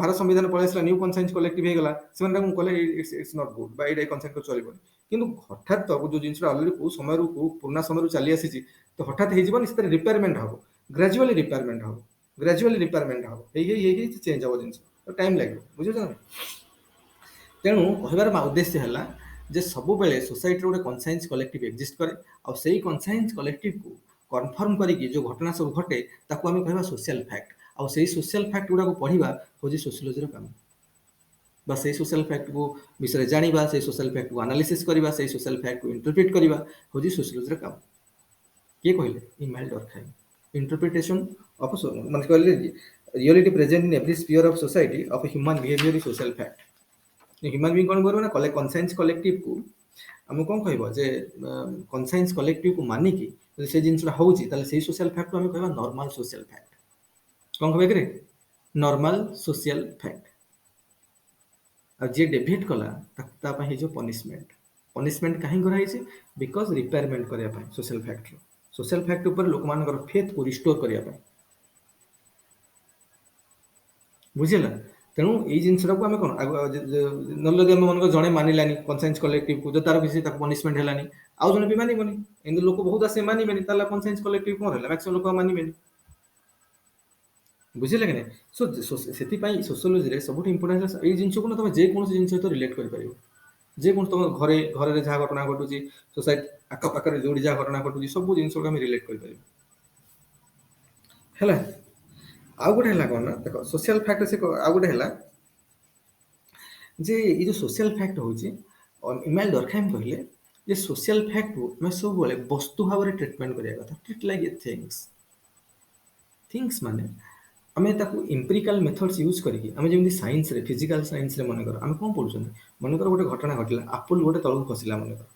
ଭାରତ ସମ୍ବିଧାନ ପଳେଇ ଆସିଲା, ନ୍ୟୁ କନସାଇନ୍ସ କଲେକ୍ଟିଭ ହେଇଗଲା, ସେମାନେ ତାଙ୍କୁ କଲେ ଇଟ୍ସ ନଟ୍ ଗୁଡ୍ ବା ଏଇଟା କନସାଇନ୍ସ ଚଳିବନି। କିନ୍ତୁ ହଠାତ୍ ତ ଯୋଉ ଜିନିଷଟା ଅଲରେଡି କୋଉ ସମୟରୁ କୋଉ ପୁରୁଣା ସମୟରୁ ଚାଲି ଆସିଛି, ତ ହଠାତ୍ ହେଇଯିବନି, ସେଥିରେ ରିପେୟାରମେଣ୍ଟ ହବ, ଗ୍ରାଜୁଆଲି ରିପେୟାରମେଣ୍ଟ ହବ, ହେଇ ଚେଞ୍ଜ ହବ ଜିନିଷ, ଟାଇମ ଲାଗିବ। ବୁଝୁଛ ନା? ତେଣୁ କହିବାର ଉଦ୍ଦେଶ୍ୟ ହେଲା ଯେ ସବୁବେଳେ ସୋସାଇଟିରେ ଗୋଟେ କନସାଇନ୍ସ କଲେକ୍ଟିଭ ଏକ୍ଜିଷ୍ଟ କରେ, ଆଉ ସେଇ କନସାଇନ୍ସ କଲେକ୍ଟିଭକୁ କନଫର୍ମ କରିକି ଯେଉଁ ଘଟଣା ସବୁ ଘଟେ ତାକୁ ଆମେ କହିବା ସୋସିଆଲ ଫ୍ୟାକ୍ଟ। ଆଉ ସେଇ ସୋସିଆଲ ଫ୍ୟାକ୍ଟ ଗୁଡ଼ାକୁ ପଢ଼ିବା ହେଉଛି ସୋସିଓଲୋଜିର କାମ। ବା ସେଇ ସୋସିଆଲ ଫ୍ୟାକ୍ଟକୁ ବିଷୟରେ ଜାଣିବା, ସେଇ ସୋସିଆଲ ଫ୍ୟାକ୍ଟକୁ ଆନାଲିସିସ୍ କରିବା, ସେଇ ସୋସିଆଲ ଫ୍ୟାକ୍ଟକୁ ଇଣ୍ଟରପ୍ରିଟ୍ କରିବା ହେଉଛି ସୋସିଓଲୋଜିର କାମ। କିଏ କହିଲେ? ଇମାଇଲ ଡର୍ଖାଇମ୍। ଇଣ୍ଟରପ୍ରିଟେସନ ଅଫ ମାନେ କହିଲେ reality present in every sphere of society of human behaviour is social fact. Human being କ'ଣ କରିବ ନା, କନସାଇନ୍ସ କଲେକ୍ଟିଭକୁ ଆମକୁ କ'ଣ କହିବ ଯେ କନସାଇନ୍ସ କଲେକ୍ଟିଭକୁ ମାନିକି ଯଦି ସେ ଜିନିଷଟା ହେଉଛି, ତାହେଲେ ସେଇ ସୋସିଆଲ ଫ୍ୟାକ୍ଟକୁ ଆମେ କହିବା ନର୍ମାଲ ସୋସିଆଲ ଫ୍ୟାକ୍ଟ। କ'ଣ କହିବା କି? Normal social fact. ଆଉ ଯିଏ ଡେଭିଏଟ୍ କଲା ତା ପାଇଁ ହେଇଯିବ ପନିଶମେଣ୍ଟ। ପନିଶମେଣ୍ଟ କାହିଁକି କରାହେଇଛି? ବିକଜ ରିପେୟାରମେଣ୍ଟ କରିବା ପାଇଁ ସୋସିଆଲ ଫ୍ୟାକ୍ଟର। ସୋସିଆଲ ଫ୍ୟାକ୍ଟ ଉପରେ ଲୋକମାନଙ୍କର ଫେଥକୁ ରିଷ୍ଟୋର କରିବା ପାଇଁ। ବୁଝିଲା? ତେଣୁ ଏଇ ଜିନିଷଟାକୁ ଆମେ କ'ଣ ନହେଲେ ଯଦି ଆମେ ମନେକର ଜଣେ ମାନିଲାନି କନସାଇନ୍ସ କଲେକ୍ଟିଭକୁ, ଯଦି ତାର କିଛି ତାକୁ ପନିଶମେଣ୍ଟ ହେଲାନି, ଆଉ ଜଣେ ବି ମାନିବନି। ଏମିତି ଲୋକ ବହୁତ ଆସେ ମାନିବେନି, ତାହେଲେ କନସାଇନ୍ସ କଲେକ୍ଟିଭ କ'ଣ ରହିଲା? ମ୍ୟାକ୍ସିମମ୍ ଲୋକ ମାନିବେନି। ବୁଝିଲେ କି ନାହିଁ? ସେଥିପାଇଁ ସୋସିଓଲୋଜିରେ ସବୁଠୁ ଇମ୍ପୋର୍ଟାଣ୍ଟ ହେଲା ଏଇ ଜିନିଷକୁ ନା, ତମେ ଯେକୌଣସି ଜିନିଷ ସହିତ ରିଲେଟ୍ କରିପାରିବ। ଯେକୌଣସି ତମ ଘରେ ଯାହା ଘଟଣା ଘଟୁଛି, ସୋସାଇଟି ଆଖପାଖରେ ଯୋଉଠି ଯାହା ଘଟଣା ଘଟୁଛି, ସବୁ ଜିନିଷକୁ ଆମେ ରିଲେଟ୍ କରିପାରିବା। ହେଲା? ଆଉ ଗୋଟେ ହେଲା କ'ଣ ନା, ଦେଖ ସୋସିଆଲ ଫ୍ୟାକ୍ଟ ଆଉ ଗୋଟେ ହେଲା ଯେ ଏଇ ଯୋଉ ସୋସିଆଲ ଫ୍ୟାକ୍ଟ ହେଉଛି, ଇମାଇଲ ଡର୍ଖାଇମ୍ କହିଲେ ଯେ ସୋସିଆଲ ଫ୍ୟାକ୍ଟକୁ ଆମେ ସବୁବେଳେ ବସ୍ତୁ ଭାବରେ ଟ୍ରିଟମେଣ୍ଟ କରିବା କଥା। ଟ୍ରିଟ୍ ଲାଇକ୍ ଏ ଥିଙ୍ଗସ୍ ମାନେ ଆମେ ତାକୁ ଏମ୍ପିରିକାଲ ମେଥଡ୍ସ ୟୁଜ୍ କରିକି, ଆମେ ଯେମିତି ସାଇନ୍ସରେ ଫିଜିକାଲ ସାଇନ୍ସରେ ମନେକର ଆମେ କ'ଣ ପଢ଼ୁଛନ୍ତି, ମନେକର ଗୋଟେ ଘଟଣା ଘଟିଲା, ଆପଲ ଗୋଟେ ତଳକୁ ଖସିଲା ମନେକର,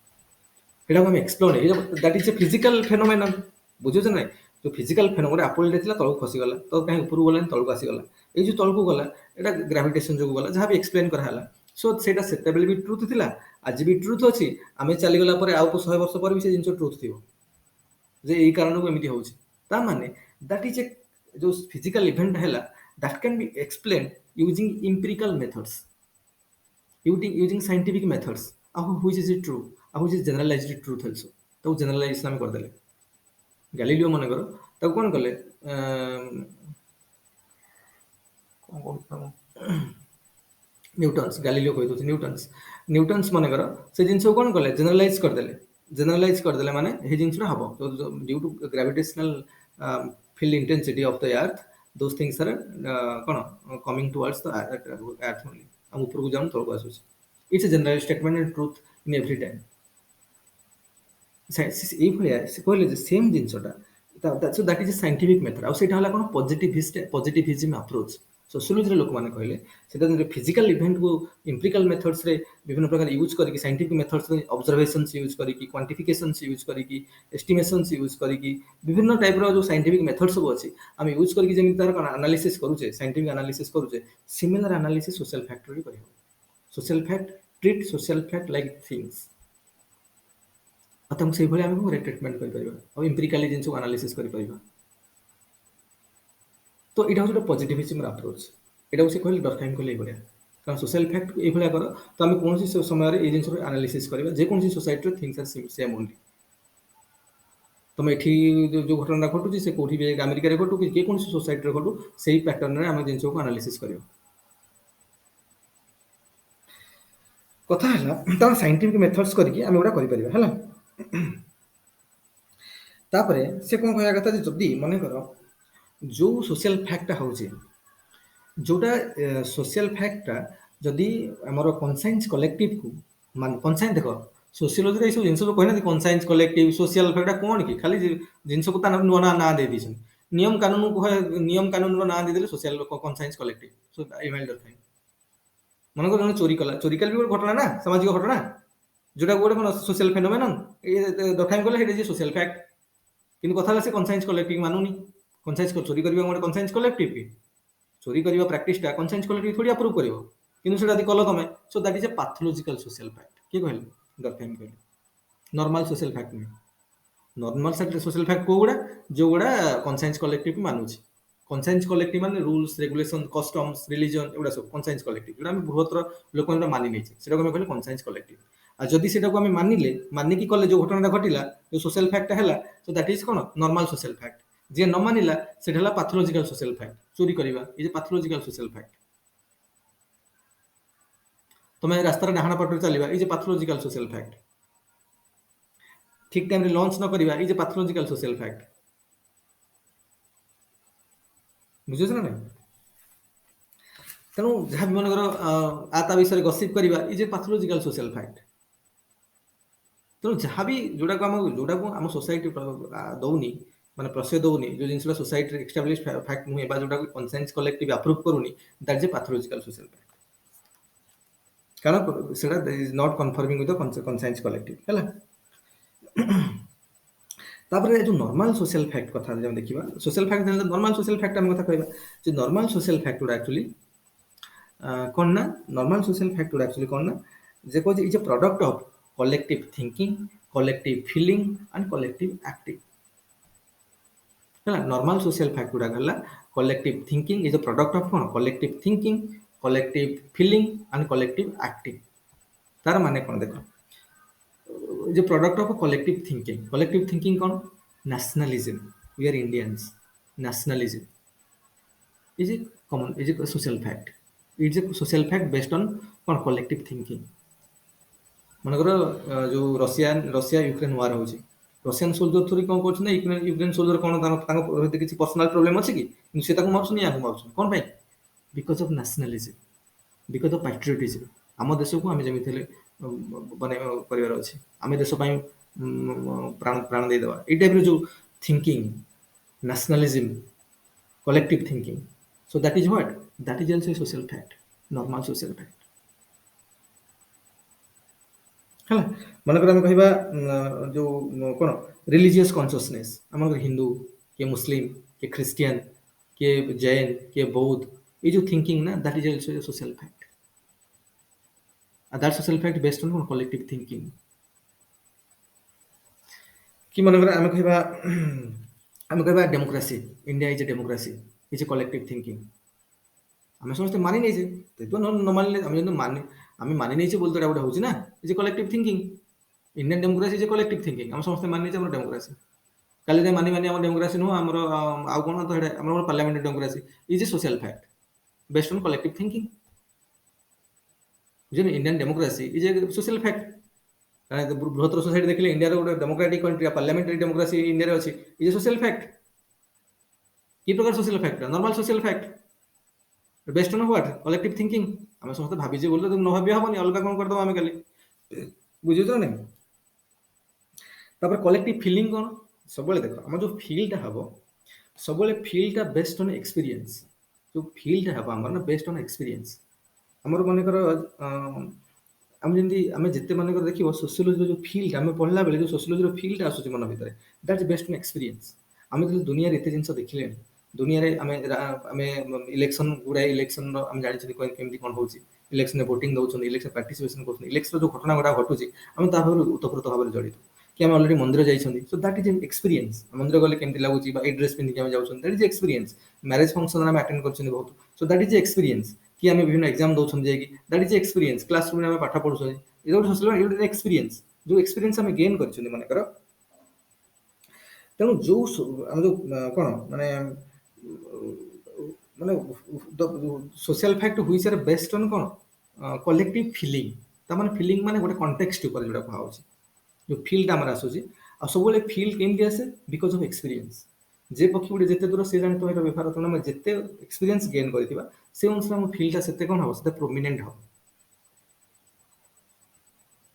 ଏଟାକୁ ଆମେ explore that is A physical phenomenon. ବୁଝୁଛ ନାଇଁ? ଯୋଉ ଫିଜିକାଲ ଫେନୋମେନନ୍, ଆପଲଟେ ଥିଲା ତଳକୁ ଖସିଗଲା, ତ କାହିଁ ଉପରକୁ ଗଲାନି, ତଳକୁ ଆସିଗଲା। ଏଇ ଯୋଉ ତଳକୁ ଗଲା, ଏଇଟା ଗ୍ରାଭିଟେସନ ଯୋଗୁଁ ଗଲା, ଯାହା ବି ଏକ୍ସପ୍ଲେନ କରାହେଲା। ସୋ ସେଇଟା ସେତେବେଳେ ବି ଟ୍ରୁଥ ଥିଲା, ଆଜି ବି ଟ୍ରୁଥ ଅଛି, ଆମେ ଚାଲିଗଲା ପରେ ଆଉ 100 ବର୍ଷ ପରେ ବି ସେ ଜିନିଷ ଟ୍ରୁଥ ଥିବ ଯେ ଏଇ କାରଣରୁ ଏମିତି ହେଉଛି। ତା ମାନେ ଦ୍ୟାଟ୍ ଇଜ୍ ଏ ଯୋଉ ଫିଜିକାଲ ଇଭେଣ୍ଟ ହେଲା, that can be explain using ଇମ୍ପିରିକାଲ methods, using scientific methods, ଆଉ ହୁଇଚ୍ ଇଜ୍ ଟ୍ରୁ, ଆଉ which is generalised truth also. ତାକୁ ଜେନେରାଲାଇଜେସନ ଆମେ କରିଦେଲେ। ଗ୍ୟାଲିଲିଓ ମନେକର ତାକୁ କ'ଣ କଲେ, ନ୍ୟୁଟନ୍ସ, ଗ୍ୟାଲିଲିଓ କହିଦେଉଛି ନ୍ୟୁଟନ୍ସ ମନେକର ସେ ଜିନିଷକୁ କ'ଣ କଲେ, ଜେନେରାଲାଇଜ କରିଦେଲେ। जनरलाइज करदेले माने हे जिनिसटा हबो तो due to gravitational field intensity of the earth those things are कोन coming towards the earth only हम ऊपर को जाऊं तळको आसुछ it's a general statement and truth in every time এই ভଳିଆ ସେ କହିଲେ ଯେ ସେମ୍ ଜିନିଷଟା so that is a scientific method ଆଉ ସେଇଟା ହେଲା କ'ଣ ପଜିଟିଭିଜିମ୍ ଆପ୍ରୋଚ୍ ସୋସିଓଲୋଜିରେ ଲୋକମାନେ କହିଲେ ସେଇଟା ଯେମିତି ଫିଜିକାଲ ଇଭେଣ୍ଟକୁ ଇମ୍ପ୍ରିକାଲ ମେଥଡ୍ସରେ ବିଭିନ୍ନ ପ୍ରକାର ୟୁଜ୍ କରିକି ସାଇଣ୍ଟିଫିକ୍ ମେଥଡ୍ସରେ ଅବଜରଭେସନ୍ସ ୟୁଜ୍ କରିକି କ୍ୱାଣ୍ଟିଫିକେସନ୍ସ ୟୁଜ୍ କରିକି ଏଷ୍ଟିମେସନ୍ସ ୟୁଜ୍ କରିକି ବିଭିନ୍ନ ଟାଇପ୍ର ଯେଉଁ ସାଇଣ୍ଟିଫିକ୍ ମେଥଡ୍ ସବୁ ଅଛି ଆମେ ୟୁଜ୍ କରିକି ଯେମିତି ତାର କ'ଣ ଆନାଲିସିସ୍ କରୁଛେ ସାଇଣ୍ଟିଫିକ୍ ଆନାଲିସିସ୍ କରୁଛେ ସିମିଲାର ଆନାଲିସିସ୍ ସୋସିଆଲ ଫ୍ୟାକ୍ଟର ବି କରିହେବ social fact treat social fact like things ଆଉ ତାଙ୍କୁ ସେଇଭଳି ଆମେ କ'ଣ ଟ୍ରିଟମେଣ୍ଟ କରିପାରିବା ଆଉ ଇମ୍ପ୍ରିକାଲି ଜିନିଷକୁ ଆନାଲିସିସ୍ କରିପାରିବା ତ ଏଇଟା ହେଉଛି ଗୋଟେ ପଜିଟିଭିଜିମ୍ର ଆପ୍ରୋଚ୍ ଏଇଟାକୁ ସେ କହିଲେ ଡର୍କହାଇମ୍ କହିଲେ ଏଇଭଳିଆ କାରଣ ସୋସିଆଲ ଫ୍ୟାକ୍ଟ ଏଇଭଳିଆ କର ତ ଆମେ କୌଣସି ସମୟରେ ଏଇ ଜିନିଷକୁ ଆନାଲିସିସ୍ କରିବା ଯେକୌଣସି ସୋସାଇଟିର ଥିଙ୍ଗସ୍ ଆର୍ ସେମ୍ ଓନ୍ଲି ତମେ ଏଠି ଯେଉଁ ଘଟଣାଟା ଘଟୁଛି ସେ କୋଉଠି ବି ଆମେରିକାରେ ଘଟୁ କି ଯେକୌଣସି ସୋସାଇଟିରେ ଘଟୁ ସେଇ ପ୍ୟାଟର୍ନରେ ଆମେ ଜିନିଷକୁ ଆନାଲିସିସ୍ କରିବା କଥା ହେଲା ତାର ସାଇଣ୍ଟିଫିକ୍ ମେଥଡ୍ସ କରିକି ଆମେ ଗୁଡ଼ା କରିପାରିବା ହେଲା ତାପରେ ସେ କ'ଣ କହିବା କଥା ଯେ ଯଦି ମନେକର ଯେଉଁ ସୋସିଆଲ ଫ୍ୟାକ୍ଟଟା ହେଉଛି ଯେଉଁଟା ସୋସିଆଲ ଫ୍ୟାକ୍ଟଟା ଯଦି ଆମର କନସାଇନ୍ସ କଲେକ୍ଟିଭକୁ ମାନେ କନସାଇନ୍ସ ଦେଖ ସୋସିଓଲୋଜିରେ ଏଇସବୁ ଜିନିଷ ସବୁ କହିନାହାନ୍ତି କନସାଇନ୍ସ କଲେକ୍ଟିଭ ସୋସିଆଲ ଫ୍ୟାକ୍ଟଟା କ'ଣ କି ଖାଲି ଜିନିଷକୁ ତା ନୂଆ ନାଁ ଦେଇ ଦେଇଛନ୍ତି ନିୟମ କାନୁନର ନାଁ ଦେଇଦେଲେ social conscience collective so Emile ଦରକାର ମନେକର ଜଣେ ଚୋରି କଲା ବି ଗୋଟେ ଘଟଣା ନା ସାମାଜିକ ଘଟଣା ଯୋଉଟା ଗୋଟେ କ'ଣ ସୋସିଆଲ ଫେନୋମେନନ୍ ଦରକାର କଲେ ସେଇଟା ଯେ ସୋସିଆଲ ଫ୍ୟାକ୍ଟ କିନ୍ତୁ କଥା ହେଲା ସେ କନସାଇନ୍ସ କଲେକ୍ଟିଭ ମାନୁନି କନସାଇନ୍ସ ଚୋରି କରିବା ଗୋଟେ କନସାଇନ୍ସ କଲେକ୍ଟିଭ କି ଚୋରି କରିବା ପ୍ରାକ୍ଟିସଟା କନସାଇନ୍ସ କଲେକ୍ଟିଭ ଥୋଡ଼ି ଆପ୍ରୁଭ୍ କରିବ କିନ୍ତୁ ସେଟା ଯଦି କଲ ତମେ so that is a pathological social fact କିଏ କହିଲେ ଦରକାର କହିଲେ ନର୍ମାଲ ସୋସିଆଲ ଫ୍ୟାକ୍ଟ ନୁହେଁ ନର୍ମାଲ ସୋସିଆଲ ଫ୍ୟାକ୍ଟ କୋଉଗୁଡ଼ା ଯୋଉଗୁଡ଼ା କନସାଇନ୍ସ କଲେକ୍ଟିଭ ମାନୁଛି କନସାଇନ୍ସ କଲେକ୍ଟିଭ ମାନେ ରୁଲ୍ସ ରେଗୁଲେସନ କଷ୍ଟମ୍ସ ରିଲିଜନ ଏଗୁଡ଼ା ସବୁ କନସାଇନ୍ସ କଲେକ୍ଟିଭ ଯୋଉଟା ଆମେ ବୃହତ୍ତର ଲୋକମାନେ ମାନି ନେଇଛେ ସେଟାକୁ ଆମେ କହିଲେ କନସାଇନ୍ସ କଲେକ୍ଟିଭ ଆଉ ଯଦି ସେଟାକୁ ଆମେ ମାନିକି କଲେ ଯୋଉ ଘଟଣାଟା ଘଟିଲା ଯୋଉ ସୋସିଆଲ ଫ୍ୟାକ୍ଟଟା ହେଲା ତ ଦ୍ୟାଟ୍ ଇଜ୍ କ'ଣ ନର୍ମାଲ ସୋସିଆଲ ଫ୍ୟାକ୍ଟ ଯିଏ ନ ମାନିଲା ସେଟା ହେଲା ପାଥୋଲୋଜିକାଲ ସୋସିଆଲ ଫ୍ୟାକ୍ଟ ଚୋରି କରିବା is a pathological social fact ତମେ ରାସ୍ତାରେ ଡାହାଣ ପଟରେ ଚାଲିବା is a pathological social fact ଠିକ୍ ଟାଇମରେ ଲଞ୍ଚ ନ କରିବା is a pathological social fact ବୁଝୁଛ ନା ନାଇଁ ତେଣୁ ଯାହା ବି ମନେକର ତା ବିଷୟରେ ଗସିପ୍ କରିବା is a pathological social fact ତେଣୁ ଯାହା ବି ଯୋଉଟାକୁ ଆମ ସୋସାଇଟି ଦଉନି ମାନେ ପ୍ରଶ୍ରୟ ଦଉନି ଯୋଉ ଜିନିଷଟା ସୋସାଇଟିରେ ଏଷ୍ଟାବ୍ଲିଶ ଫ୍ୟାକ୍ଟ ନୁହେଁ ବା ଯୋଉଟାକୁ କନସାଇନ୍ସ କଲେକ୍ଟିଭ ଆପ୍ରୁଭ୍ କରୁନି that is a pathological social fact କାରଣ ସେଟା is not conforming with the conscience collective ହେଲା ତାପରେ ଯୋଉ ନର୍ମାଲ ସୋସିଆଲ ଫ୍ୟାକ୍ଟ କଥା ଯଦି ଆମେ ଦେଖିବା social fact normal social fact ଆମେ କଥା କହିବା ଯେ ନର୍ମାଲ ସୋସିଆଲ ଫ୍ୟାକ୍ଟ ଗୁଡ଼ା ଆକ୍ଚୁଆଲି କ'ଣ ନା ନର୍ମାଲ ସୋସିଆଲ ଫ୍ୟାକ୍ଟ ଗୁଡ଼ା ଆକ୍ଚୁଆଲି କ'ଣ ନା ଯେ କହୁଛି is a product of collective thinking, collective feeling and collective acting. Normal social fact गुड़ा गला collective thinking is a product of कौन collective thinking, collective feeling and collective acting. तार माने कौन देखो जो product of collective thinking कौन nationalism. We are Indians. Nationalism is a social fact. It is a social fact based on कौन collective thinking. ମନେକର ଯୋଉ ରଷିଆ ୟୁକ୍ରେନ ୱାର ହଉଛି ରଷିଆନ ସୋଲଜର ଥୋଡ଼ି କ'ଣ କରୁଛନ୍ତି ନା ୟୁକ୍ରେନ ସୋଲଜର କ'ଣ ତାଙ୍କ ଭିତରେ କିଛି ପର୍ସନାଲ ପ୍ରୋବ୍ଲେମ ଅଛି କି କିନ୍ତୁ ସେ ତାକୁ ମାରୁଛନ୍ତି ୟାକୁ ମାରୁଛନ୍ତି କ'ଣ ପାଇଁ because of nationalism because of patriotism ଆମ ଦେଶକୁ ଆମେ ଯେମିତି ହେଲେ ବନେଇବା କରିବାର ଅଛି ଆମେ ଦେଶ ପାଇଁ ପ୍ରାଣ ଦେଇଦେବା ଏଇ ଟାଇପ୍ର ଯୋଉ thinking nationalism collective thinking show that is what that is also social fact normal social fact ହେଲା ମନେକର ଆମେ କହିବା ଯୋଉ କ'ଣ ରିଲିଜିୟସ୍ କନସିୟସନେସ୍ ଆମର ହିନ୍ଦୁ କିଏ ମୁସଲିମ କିଏ ଖ୍ରୀଷ୍ଟିଆନ କିଏ ଜୈନ କିଏ ବୌଦ୍ଧ ଏଇ ଯୋଉ ଥିଙ୍କିଂ ନା that is also social fact that social fact based on କ'ଣ କଲେକ୍ଟିଭ ଥିଙ୍କିଂ କି ମନେକର ଆମେ କହିବା democracy India is a democracy is A collective thinking ଆମେ ସମସ୍ତେ ମାନି ନେଇଛେ ନ ମାନିଲେ ଆମେ ମାନି ନେଇଛେ ବୋଲି ତ ଏଇଟା ଗୋଟେ ହେଉଛି ନା is a collective thinking Indian democracy is A collective thinking ଆମେ ସମସ୍ତେ ମାନି ନେଇଛେ ଆମର ଡେମୋକ୍ରାସି କାଲି ଯାଇ ମାନି ଆମର ଡେମୋକ୍ରାସି ନୁହଁ ଆମର ଆଉ କ'ଣ ତ ଏଇଟା ଆମର parliamentary democracy is a social fact based on collective thinking ବୁଝିଲେ Indian democracy is a social fact बृहत्तर सोसाइटी देखिले इंडिया रो गोटे democratic country parliamentary democracy India रे अछि इज सोशल फैक्ट की प्रकार social fact normal social fact based on what collective thinking आम समस्त भाभी बोलते तुम न भाभी हबनी अलग कौन करदम आम खाली बुझुछ ना तापर कलेक्टिव फीलिंग कौन सब देख आम जो फीलटा हम सब फीलटा बेस्ड ऑन एक्सपीरियंस जो फीलटा हम आम ना बेस्ड ऑन एक्सपीरियंस आमर मनकर आम जमी आम जिते मनकर देखिए सोशियोलोजी जो फील्ड आम पढ़ला बेले जो सोशियोलोजी फील्ड आसूँ मन भितर that is based on experience आम जो दुनिया एत जिन देखिले दुनिया आम इलेक्शन गुड़ाए इलेक्शन आम जानते केमती कौन हो इलेक्शन भोटिंग दौरान इलेक्शन पार्टिसिपेशन कर इलेक्शन जो घटना गुड़ा घटुची आम उतप्रोत भाव जड़ित कि आम अलरेडी मंदिर जाइए सो दैट इज एक्सपीरियंस मंदिर गले केमती लगुच ड्रेस पिंधिक आम जाऊँ that is experience marriage function आम अटेंड कर बहुत सो दैट इज एक्सपीरियंस कि आम विभिन्न एग्जाम दौरान जाकि दैट इज एक्सपीरियंस क्लासरूम में पाठ पढ़ुँ ये गोटे एक्सपीरियंस जो एक्सपीरियंस आम गेन कर मनकर तेणु जो आम जो कौन माने माने सोशल फैक्ट हुई आर बेस्ड ऑन कौन कलेक्टिव फीलिंग तार फीलिंग माने गोटे कंटेक्स्ट ऊपर जोटा कहा जो फील्ड आम आसूसी आ सब फील केमती आसे बिकज ऑफ एक्सपीरियंस जे पक्षी गोटे जिते दूर से जानी तो व्यवहार तेणु जिते एक्सपीरियंस गेन करथिबा से अनुसार आम फील्डटा सेते कौन हम से प्रोमिनेंट हम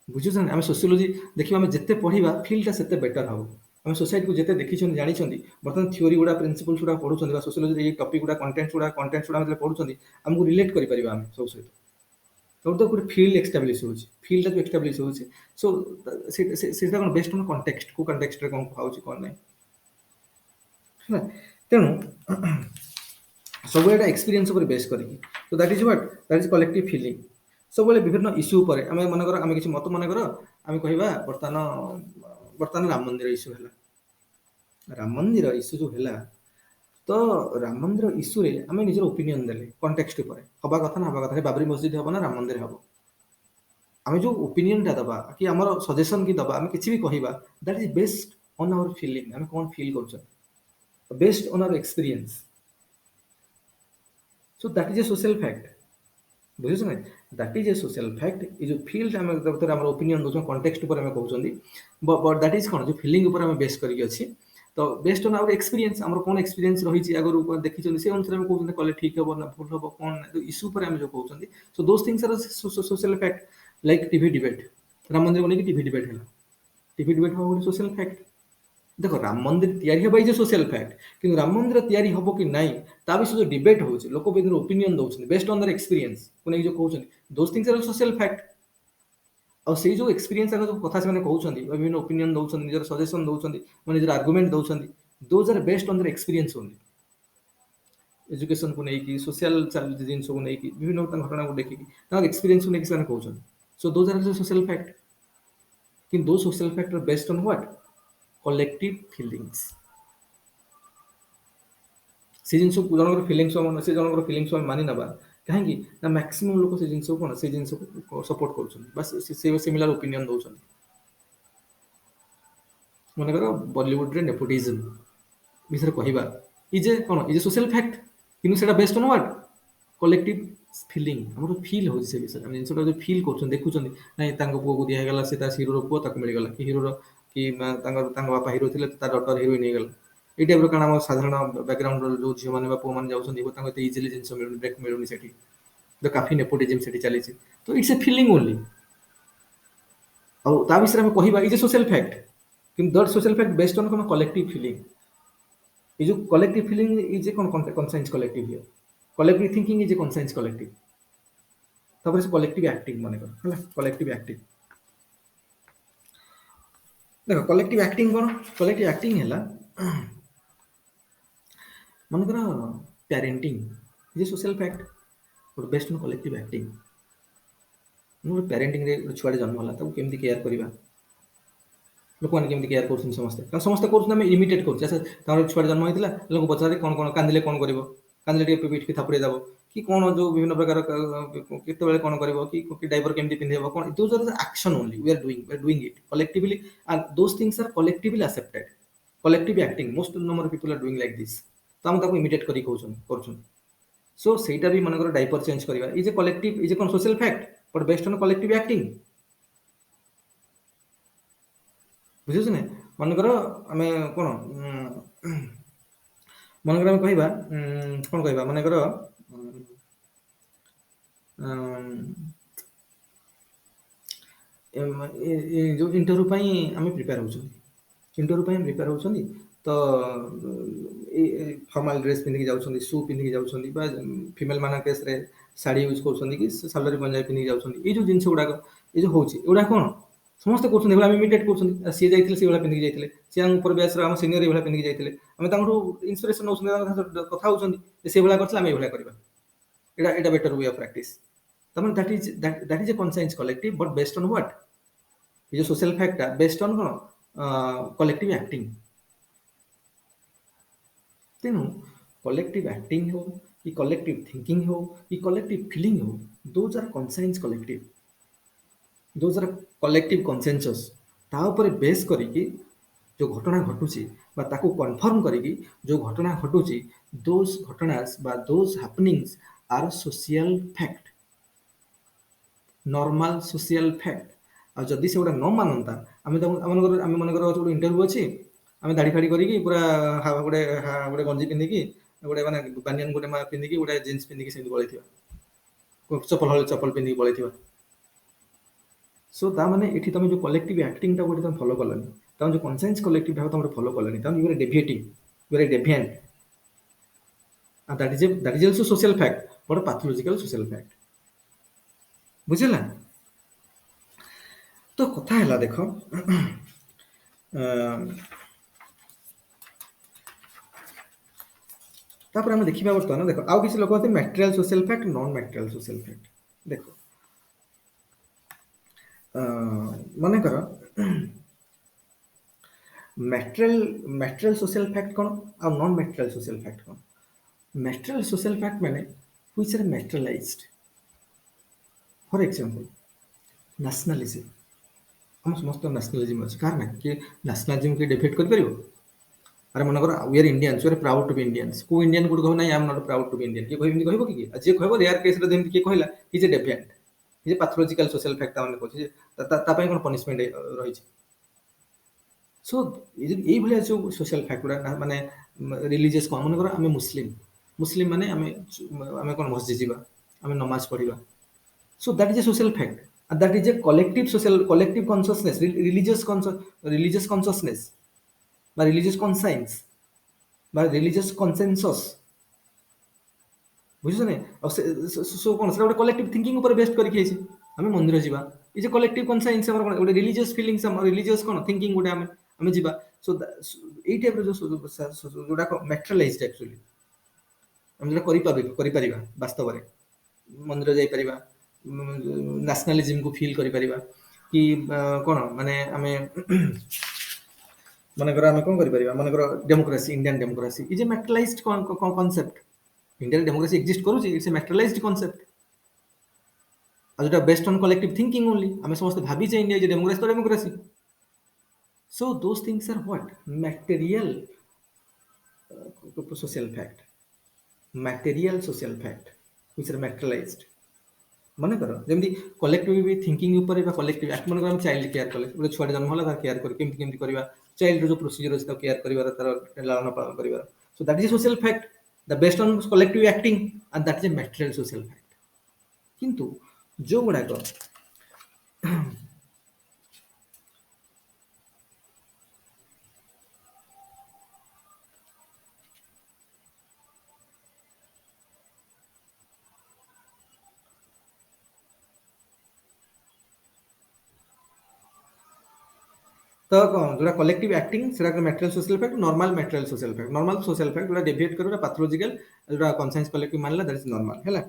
बुझुछन आम सोशियोलोजी देखिए आम जिते पढ़ा फील्डटा सेते बेटर हम आम सोसाइटी को जिते देखी जानी बर्तमान थ्योरी गुड़ा प्रिंसिपल्स गुड़ा पढ़ुं सोशियोलोजी ये टॉपिक गुड़ा कंटेंट्स गुड़ा पढ़ुं आमको रिलेट करें आम सब सहित तो गोटे फील्ड एक्सटाब्लीश हो फील्डटा जो एक्सटाब्लीश हो सो से कौन बेस्ट ऑन कंटेक्स्ट को कंटेक्स्ट कौन कहा कौन ना तेणु सब एक्सपीरियंस बेस करके तो that is what that is collective feeling सब विभिन्न इश्यू पर आम मनकर आम किसी मत मनकर आम कह बर्तमान राम मंदिर इश्यू है राम मंदिर इश्यू जो है तो राम मंदिर इश्यू रे आम निजर ओपिनियन देले कंटेक्स्ट उपर हवा कथा ना हवा कथा बाबरी मस्जिद हम ना राम मंदिर हम आम जो ओपिनियन टा दबा कि आम सजेशन की दबा आम किसी भी कहवा that is based on our feeling आम कौन फील कर based on our experience so that is a social fact बुझे ना that is a social fact ये जो फील्ड आम ओपिनियन दौर कंटेक्स्ट पर कहते बट दैट इज कौन जो फीलिंग उपर आम बेस करके अच्छी तो बेस्ड ऑन आवर एक्सपीरियंस आम कौन एक्सपीरियंस रही आगुरी देखी से अनुसार आम कहते कले ठीक हे ना भूल हम कौन ना इश्यू पर आम जो कहते so those things are social fact like TV debate Ram Mandir को लेकिन टीवी डिबेट है टीवी डिबेट हम गोटे सोशल फैक्ट देखो राम मंदिर तैयारी होबा इज सोशल फैक्ट कि राम मंदिर तैयारी हम कि नहीं ता विषय जो डिबेट हो लोक विभिन्न ओपिनियन दौरान बेस्ड ऑन दर एक्सपीरियंस को नहीं जो कहते those things are social fact और से जो एक्सपीरियंस जो कथा से कहते विभिन्न ओपिनियन दौरान निजर सजेशन दौरान निजर आर्गुमेंट दौरान those are based on the experience only education को लेकिन सोशल जिन को लेकिन विभिन्न घटना को देखिए एक्सपीरियंस को लेकिन कहते so those are social fact कि those social fact are based on what collective feelings से जिन जनकर फीलिंग्स से जनकर फीलिंग्स मानि ना कहीं ना मैक्सिमम लोग से जिन कौन से जिन सपोर्ट कर सिमिलर ओपिनियन दौरान मनकर बॉलीवुड रे नेपोटिज्म विषय कहवा इज ए कौन इज ए सोशल फैक्ट कि based on what collective feeling आम फील हो विषय जिनसा जो फील कर देखुं ना पुआ को दिगला से हिरोर पुआ मिलगला कि हिरोर कि बापा हिरो थे डटर हिरोइन हो गला ये टाइप कारण आम साधारण बैकग्राउंड जो झील मैंने पुआ मैंने जाऊँ इजिली जिन मिलूनी ब्रेक मिलूनी से तो काफी नेपोटिज्म से चली तो इट्स ए फीलिंग ओनली और विषय आम कहवा इज ए सोशल फैक्ट कि that social fact based on कौन कलेक्टिव फीलिंग ये जो कलेक्टिव फीलिंग इज ए कौन conscience collective here collective thinking is a conscience collective तापर से कलेक्टिव एक्टिंग मन कर कलेक्टिव एक्टिंग देखो कलेक्टिव एक्टिंग कौन कलेक्टिव एक्टिंग है मनकर parenting is a social fact but based on collective acting गोटे पेरेंटिंग रे छुआ जन्म है केमती केयर करवा लोक मैंने केमती केयर कर समस्ते समस्ते कर इमिटेट कर छुआ जन्म होता है लोग पचारे कौन कौन कांदिले कौन कर कांदिले पीठ की थापुड़े दब कि कौन जो विभिन्न प्रकार केत कौन कर डाइपर केमती पिंधे कौन those are action only we are doing it collectively and those things are collectively accepted collective acting most number of people are doing like this तो आम इमिटेट कर सो सेटा भी मनकर डाइपर चेंज करवा is a collective is a कौन social fact but based on collective acting ବୁଝୁଛ ନା ମନେକର ଆମେ କଣ ମନେକର ଆମେ କହିବା କଣ କହିବା ମନେକର ଯୋଉ ଇଣ୍ଟରଭ୍ୟୁ ପାଇଁ ଆମେ ପ୍ରିପେୟାର ହେଉଛନ୍ତି ଇଣ୍ଟରଭ୍ୟୁ ପାଇଁ ପ୍ରିପେୟାର ହେଉଛନ୍ତି ତ ଫର୍ମାଲ ଡ୍ରେସ୍ ପିନ୍ଧିକି ଯାଉଛନ୍ତି ସୁ ପିନ୍ଧିକି ଯାଉଛନ୍ତି ବା ଫିମେଲ ମାନଙ୍କ କେସରେ ଶାଢ଼ୀ ୟୁଜ୍ କରୁଛନ୍ତି କି ସାଲୱାର ପଞ୍ଜାବୀ ପିନ୍ଧିକି ଯାଉଛନ୍ତି ଏଇ ଯୋଉ ଜିନିଷ ଗୁଡାକ ଏଇ ଯୋଉ ହଉଛି ଏଗୁଡା କଣ ସମସ୍ତେ କରୁଛନ୍ତି ଏଗୁଡ଼ା ଆମେ ଇମିଟେଟ୍ କରୁଛନ୍ତି ସିଏ ଯାଇଥିଲେ ସେଇଭଳିଆ ପିନ୍ଧିକି ଯାଇଥିଲେ ସିଏ ଆମ ଉପର ବ୍ୟାଚର ଆମ ସିନିୟର ଏଇଭଳିଆ ପିନ୍ଧିକି ଯାଇଥିଲେ ଆମେ ତାଙ୍କଠୁ ଇନ୍ସପିରେସନ ନେଉଛନ୍ତି ତାଙ୍କ ସହିତ କଥା ହଉଛନ୍ତି ଯେ ସେଇଭଳିଆ କରିଥିଲେ ଆମେ ଏଇଭଳିଆ କରିବା ଏଇଟା ବେଟର ୱେ ଅଫ୍ ପ୍ରାକ୍ଟିସ ତାମାନେ that is a conscience collective but based on what ये जो सोशल फैक्ट है बेस्ड ऑन कौन कलेक्टिव एक्टिंग तेणु कलेक्टिव एक्टिंग हो कि कलेक्टिव थिंकिंग हो कि कलेक्टिव फीलिंग हो those are conscience collective those are collective consensus ता ऊपर बेस करिकी जो घटना घटुची बा ताकू कन्फर्म करिकी जो घटना घटुची दोज घटनास बा those happenings are social fact normal social fact आ जदि से गोटे न मानता आम आम मनकर गोटे इंटरव्यू अच्छी आम दाढ़ी फाड़ी करी पूरा गोटे गोटे गंजी पिंधिकी गोटे मैंने बानियन गोटे पिंधिकी गोटे जीन्स पिंधिकी सेमती पलैथिबा चप्पल पिंधिकी पलैथिबा सो ता माने एठी तुम जो कलेक्टिव एक्टिंग टा गोटे तुम फॉलो कलनी तुम जो कॉन्शियस कलेक्टिव भाव तुम फॉलो कलनी तुम you are deviating you are deviant and that is also social fact but a pathological social fact बुझला तो कथा है देख तापर आम देखा बर्तमान देख आउ किसी लोग material social fact non material social fact देख मन कर मैटेरियल सोशल फैक्ट कौन आ नॉन मैटेरियल सोशल फैक्ट कौन मैटेरियल सोशल फैक्ट माने which are materialised for example nationalism हम समस्त नेशनलिज्म अच्छे कार ना कि नेशनलिज्म के डिफेक्ट कर पारिबो अरे मन कर we are Indians we are proud to be Indians को इंडियन गुड कहू ना I am not proud to be Indian कि कहबि कहबो कि जे कहबो रेयर केस रे जेमति कि कहला कि जे डेविएंट ये पैथोलॉजिकल सोशल फैक्ट ताने कहछि ता पय कोन पनिशमेंट रहि छै सो ये भलिया जो सोशल फैक्ट माने रिलीजियस कोन मन कर हम मुस्लिम माने हम कोन मस्जिद जीवा हम नमाज पढ़िबा so that is a social fact and that is a collective consciousness religious consciousness by religious conscience by religious consensus बुझिस ने सो कोन से कलेक्टिव थिंकिंग ऊपर बेस्ड करके है हम मंदिर जीवा इज ए कलेक्टिव कॉन्साइंस हमर कोन रिलीजियस फीलिंग्स हम रिलीजियस कोन थिंकिंग गुडे हम जीवा सो ए टाइप रो जो जोडा मैटेरियलाइज्ड एक्चुअली हम जोडा करि परिबा वास्तव रे मंदिर जाई परिबा नेशनलिज्म को फील करि परिबा कि कोन माने आमे माने कर आमे कोन करि परिबा माने कर democracy Indian democracy is a materialised concept Indian democracy exist करू इट्स ए मैटेरियलाइज्ड कांसेप्ट आ जोटा based on collective thinking only आमे समस्त भाबी जे इंडिया जे democracy so those things are what material social fact which are materialised मन कर जमी कलेक्टिव थिंकिंग ऊपर कलेक्टिव एक्ट मन कर चाइल्ड केयर कले गोटे छुआ जन्म होला तार केयर कर केमती करबा चाइल्ड जो प्रोसीजर अछि केयर करिवार तार लालन पालन करिवार so that is a social fact the based on collective acting and that is a material social fact किंतु जो गुडा तो कौन जो कलेक्टिव एक्टिंग से material social fact normal material social fact जो डेविएट कर पैथोलॉजिकल जो कॉन्शियस कलेक्टिव मानला दैट इज नॉर्मल हैला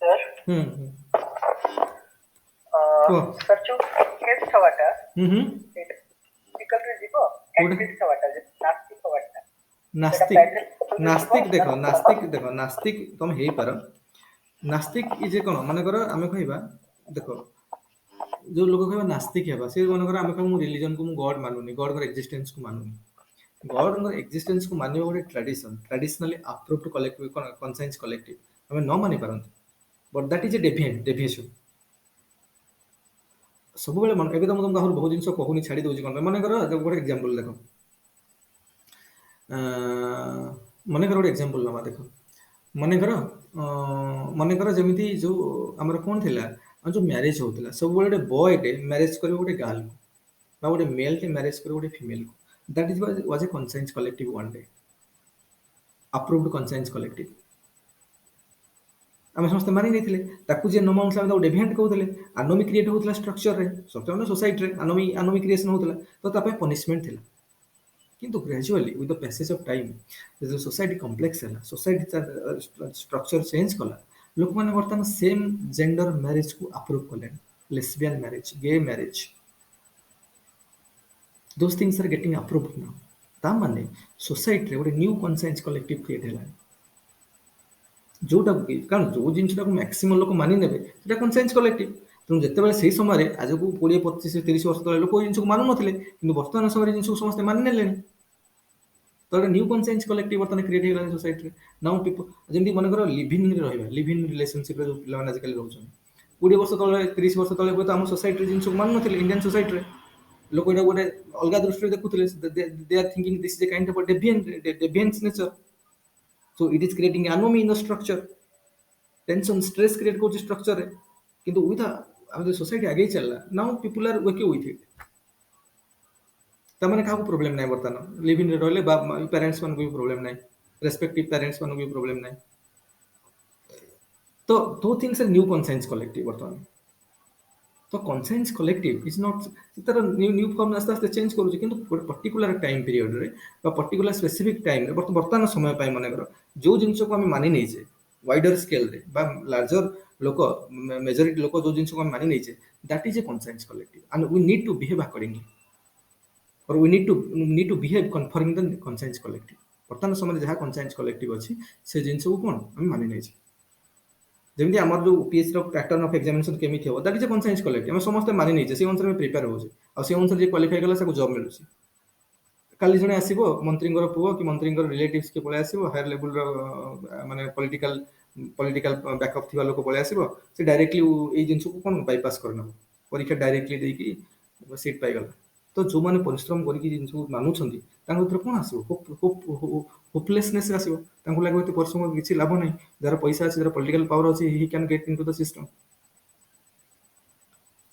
सर सर जो केस थवाटा टिकल रे जीवो एक्टिव थवाटा जे नास्तिक थवाटा नास्तिक तुम हे पार नास्तिक इज कौन मन कर आम कह देख जो लोक कह नास्तिक हेबा से मन कर आम कह रिलीजन को गॉड मानुनी गॉड कर एक्जिस्टेंस को मानुनी गॉड एक्जिस्टेंस को मानिबा गोटे traditionally approved collective conscience collective हमें न मानि पारंती but that is a deviation सब बेले मन एबे तो तुमको आहुर बहुत जिंस कहूनी छाड़ी दउची कोन मन कर गोटे एग्जांपल देखो मन कर गोटे एग्जांपल लमा देखो मन कर जमिति जो हमर कोन थिला जो मैरिज होतला सब बेले गोटे बॉय टे मैरिज करबो गोटे गर्ल को बा गोटे मेल टे मैरिज करबो गोटे फीमेल को that is was a conscience collective one day approved conscience collective आम समस्त मानि नहीं ताकू जे न मानुला डेभिएंट कहते आनोमी क्रिएट होता स्ट्रक्चर रे सब सोसाइटी रे आनोमी क्रिएशन होता तो तापे पनिशमेंट थिला किंतु gradually with the passage of time जो सोसाइटी कॉम्प्लेक्स है सोसाइटी स्ट्रक्चर चेंज कला लोक माने वर्तमान सेम जेंडर मैरिज को अप्रूव कले lesbian marriage gay marriage those things are getting approved now ता माने सोसाइटी रे गोटे न्यू कॉन्साइंस कलेक्टिव क्रिएट हैला जोटा कारण जो जिनटा को मैक्सिमम लोक मानि नेबे सेटा कॉन्साइंस कलेक्टिव तेणु जिते से समय आज को 20 25 30 वर्ष तले लोक जिन को मानु नथिले किंतु वर्तमान समय जिन समस्त मानि नेले तो न्यू कॉन्साइंस कलेक्टिव वर्तमान क्रिएट हो सोसाइटी रे नाउ पीपल जेंति मन कर लिविंग रे रहबा लिविंग रिलेशनशिप रे जो पिला माने आजकल रहउछन 20 वर्ष तले 30 वर्ष तले तो हम सोसाइटी जिन को मानु नथिले इंडियन सोसाइटी रे लोक एटा गोटे अलगा दृष्टि देखुथिले they are thinking this is a kind of deviant nature so it is creating anomaly in the structure tension stress create कोच structure रे किंतु with हम सोसाइटी आगे चलला now people are working with it तमने काको प्रॉब्लम नाही बर्तन लिविंग रे रहले पेरेंट्स मन को भी प्रॉब्लम नाही रेस्पेक्टिव पेरेंट्स मन को भी प्रॉब्लम नाही तो those things are new conscience collective बर्तन तो कॉन्साइंस कलेक्टिव इज नॉट तर न्यू फॉर्म आस्ते आस्ते चेंज करू किंतु पर्टिकुलर टाइम पीरियड रे बा पर्टिकुलर स्पेसिफिक टाइम रे वर्तमान समय पाई माने कर जो जिंस को हम मानि नै छे वाइडर स्केल रे बा लार्जर लोक मेजॉरिटी लोक जो जिंस को हम मानि नै छे that is a conscience collective and we need to behave accordingly और we need to behave confirming the conscience collective वर्तमान समय जहाँ कॉन्साइंस कलेक्टिव अछि से जिंस को कोन हम मानि नै छे जेमती आमर जो पीएच रो पैटर्न ऑफ एग्जामिनेशन केमी थियो that is a conscience collective हम समस्त मानि नै छे से अनुसार में प्रिपेयर हो छे आ से अनुसार जे क्वालिफाई कला से जॉब मिलु छे काली जने आसीबो मंत्री पुओ कि मंत्री रिलेटिव्स के पळे आसीबो हायर लेवल रो माने पॉलिटिकल बैकअप थिबा लोक पळे आसीबो से डायरेक्टली ए जिंस को कोन बाईपास करना परीक्षा डायरेक्टली देई कि सीट पाई गला तो जो माने परिश्रम करी कि जिंस को मानु छंती तांको उतर कोन आसीबो होपलेसनेस आसीबो तांको लागो ते परिश्रम किछि लाभ नै जरा पैसा अछि जरा पॉलिटिकल पावर अछि he can get into the system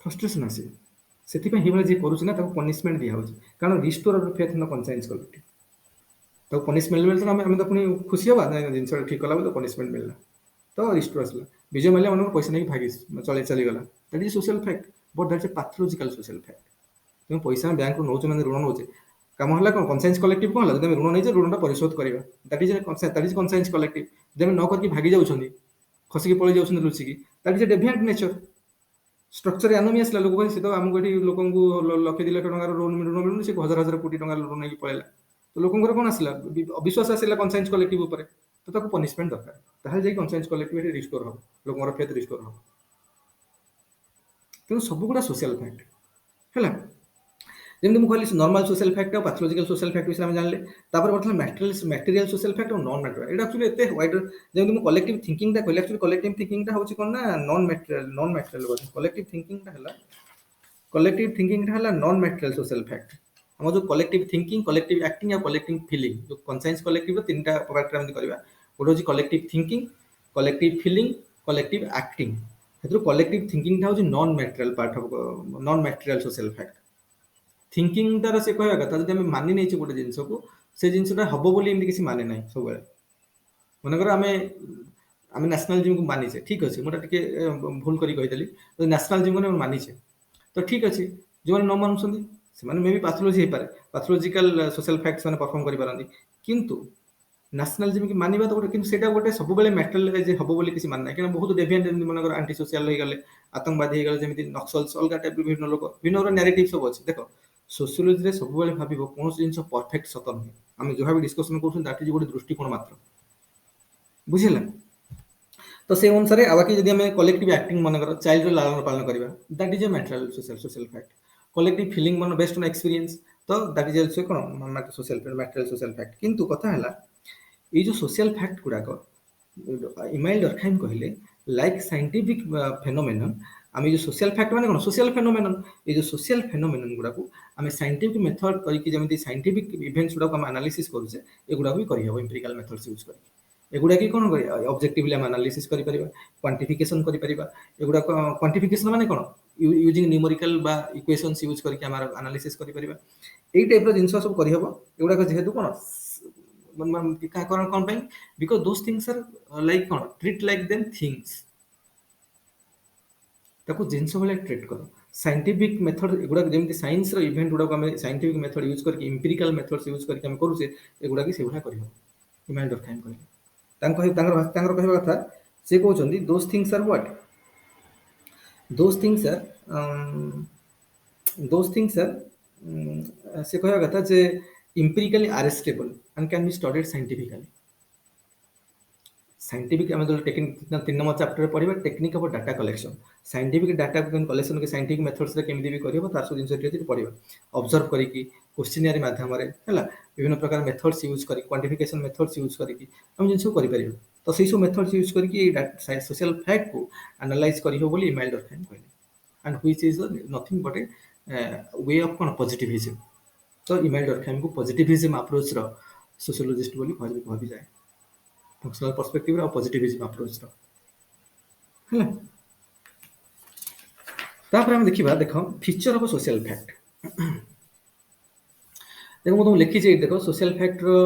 frustration आसी सेति पे हिबले जे करू छी ना ताको पनिशमेंट दिया होछि कारण restore of faith in conscience collective तो पनिशमेंट मिलत हम तो पुनी खुशी होबा ना जिंस ठीक कला तो पनिशमेंट मिलला तो रिस्टोर असला विजय माल्या मन पैसा नै भागी चली गला that is social fact but that is a pathological social fact तुम पैसा बैंक रो नौछ माने ऋण नौछ काम हला कोन कॉन्साइंस कलेक्टिव कोन हला जदि ऋण नै जे ऋणटा परिशोध करबा दैट इज कॉन्साइंस कलेक्टिव जदि न करके भागी जाउछंदी खसी के पळि जाउछंदी लुची की that is A deviant nature structure anomie असला लोक से तो हमको एठी लोकन को लक्ष 2 लाख टका ऋण मिलुन से हजार हजार कोटी टका ऋण नै पळेला तो लोकन कोन आसला अविश्वास आसला कॉन्साइंस कलेक्टिव ऊपर तो ताको पनिशमेंट दरकार ताहाल जे कॉन्साइंस कलेक्टिव रिस्टोर हो लोकन फेथ रिस्टोर हो तो सब गुडा सोशल फैक्ट हैला जेमति मु कहली नॉर्मल सोशल फैक्ट और पैथोलॉजिकल सोशल फैक्ट विषय में जानले तापर वर्तमान मटेरियल सोशल फैक्ट और नॉन मटेरियल एटा एक्चुअली एते वाइडर जेमति मु कलेक्टिव थिंकिंग दा कहली एक्चुअली कलेक्टिव थिंकिंग दा होची कोन ना नॉन मटेरियल बोली कलेक्टिव थिंकिंग दा हला नॉन मटेरियल सोशल फैक्ट हम जो कलेक्टिव थिंकिंग कलेक्टिव एक्टिंग या कलेक्टिव फीलिंग जो कॉन्साइंस कलेक्टिव तीनटा पार्ट हम करबा गोटे होची collective thinking collective feeling collective acting हेतु कलेक्टिव थिंकिंग दा होची non material part of non material social fact thinking तार से कहवा कथा जदि हम मानि नै छी गोटे जिंस को से जिंसटा हबो बोली एमति किसी माने नै सब बेले मन कर हमें नेशनलिज्म को मानि छे ठीक अछि मोटा टिके भूल करी कहि देली तो नेशनलिज्म को मानि छे तो ठीक अछि जो न मानु छंदी से माने मे भी पैथोलॉजी हे पारे पैथोलॉजिकल सोशल फैक्ट्स माने परफॉर्म करि पारंदी किंतु नेशनलिज्म की मानिबा तो किंतु सेटा गोटे सब बेले मेटल जे हबो बोली किसी मान नै कि बहुत डेविएंट मन कर एंटी सोशल हो गले आतंकवादी हो गले जेमिति नक्सल्स अलगा टाइप विभिन्न लोक विभिन्न नैरेटिव सब अछि देखो सोशियोलॉजी रे सब बेले भाबिबो कोन जिंस परफेक्ट सत नै हम जो भी डिस्कशन करछन दैट इज गोटे दृष्टिकोण मात्र बुझिला तो से अनुसार आबाकी जदि हमें कलेक्टिव एक्टिंग मन कर चाइल्ड लालन पालन करबा that is a material social fact collective feeling मन बेस्ड ऑन एक्सपीरियंस तो that is also cone social material social fact किंतु कथा हला ये जो सोशल फैक्ट गुड़ाक इमाइल डर्कहाइम कहले लाइक साइंटिफिक फेनोमेनन आम जो सोशल फैक्ट माने कोन सोशल फेनोमेनन ये जो सोशल फेनोमेनन गुड़ाक आम साइंटिफिक मेथड करके जमी साइंटिफिक इवेंट्स गुड़ाक आम एनालिसिस करूचे एगुड़ा भी करहब एम्पिरिकल मेथड्स यूज करके एगुड़ा की कौन ऑब्जेक्टिवली आम एनालिसिस करि परिबा क्वांटिफिकेशन करि परिबा एगुड़ा क्वांटिफिकेशन माने कोन यूजिंग न्यूमेरिकल बा इक्वेशंस यूज करके आम एनालिसिस करि परिबा एई टाइप रो जिंस सब करहब एगुड़ा जेहेतु कोन कौन पाई because those things are like कौन ट्रीट लाइक देम थिंग्स ताको जिंस भले ट्रीट कर साइंटिफिक मेथड एगुड़ा जमी साइंस रो इवेंट गुड़ा आम साइंटिफिक मेथड यूज करके एम्पिरिकल मेथड्स यूज करके आम करूचे एगुड़ा की सेगुड़ा करहब इमाइल डर्कहाइम कहले कहवा कथा से कहउछंदी those things are what those things are से कहवा कथा जे empirically arrestable and can be studied scientifically scientific आम जो टेक्निक 3 नंबर चैप्टर पढ़िबा technique of data collection scientific data collection के साइंटिफिक मेथड्स रे केमिति भी करबो तार सब जिंस रे पढ़िबा ऑब्जर्व करिकि क्वेश्चनरी माध्यम रे हला विभिन्न प्रकार मेथड्स यूज करि क्वांटिफिकेशन मेथड्स यूज करिकि हम जिंस करि परिबो तो सेहि सब मेथड्स यूज करिकि सोशल फैक्ट को एनालाइज करिहो बोली इमेल डर्कहाइम कहले and which is nothing but A way of positivism तो इमेल डर्कहाइम को पॉजिटिविज्म अप्रोच रो सोशियोलॉजिस्ट बोली भाबी जाए फंक्शनल पर्सपेक्टिव और पॉजिटिविज्म अप्रोच रो है तापर हम देखिबा देखो फीचर ऑफ सोशल फैक्ट देखो तुम लिखी जे देखो सोशल फैक्ट रो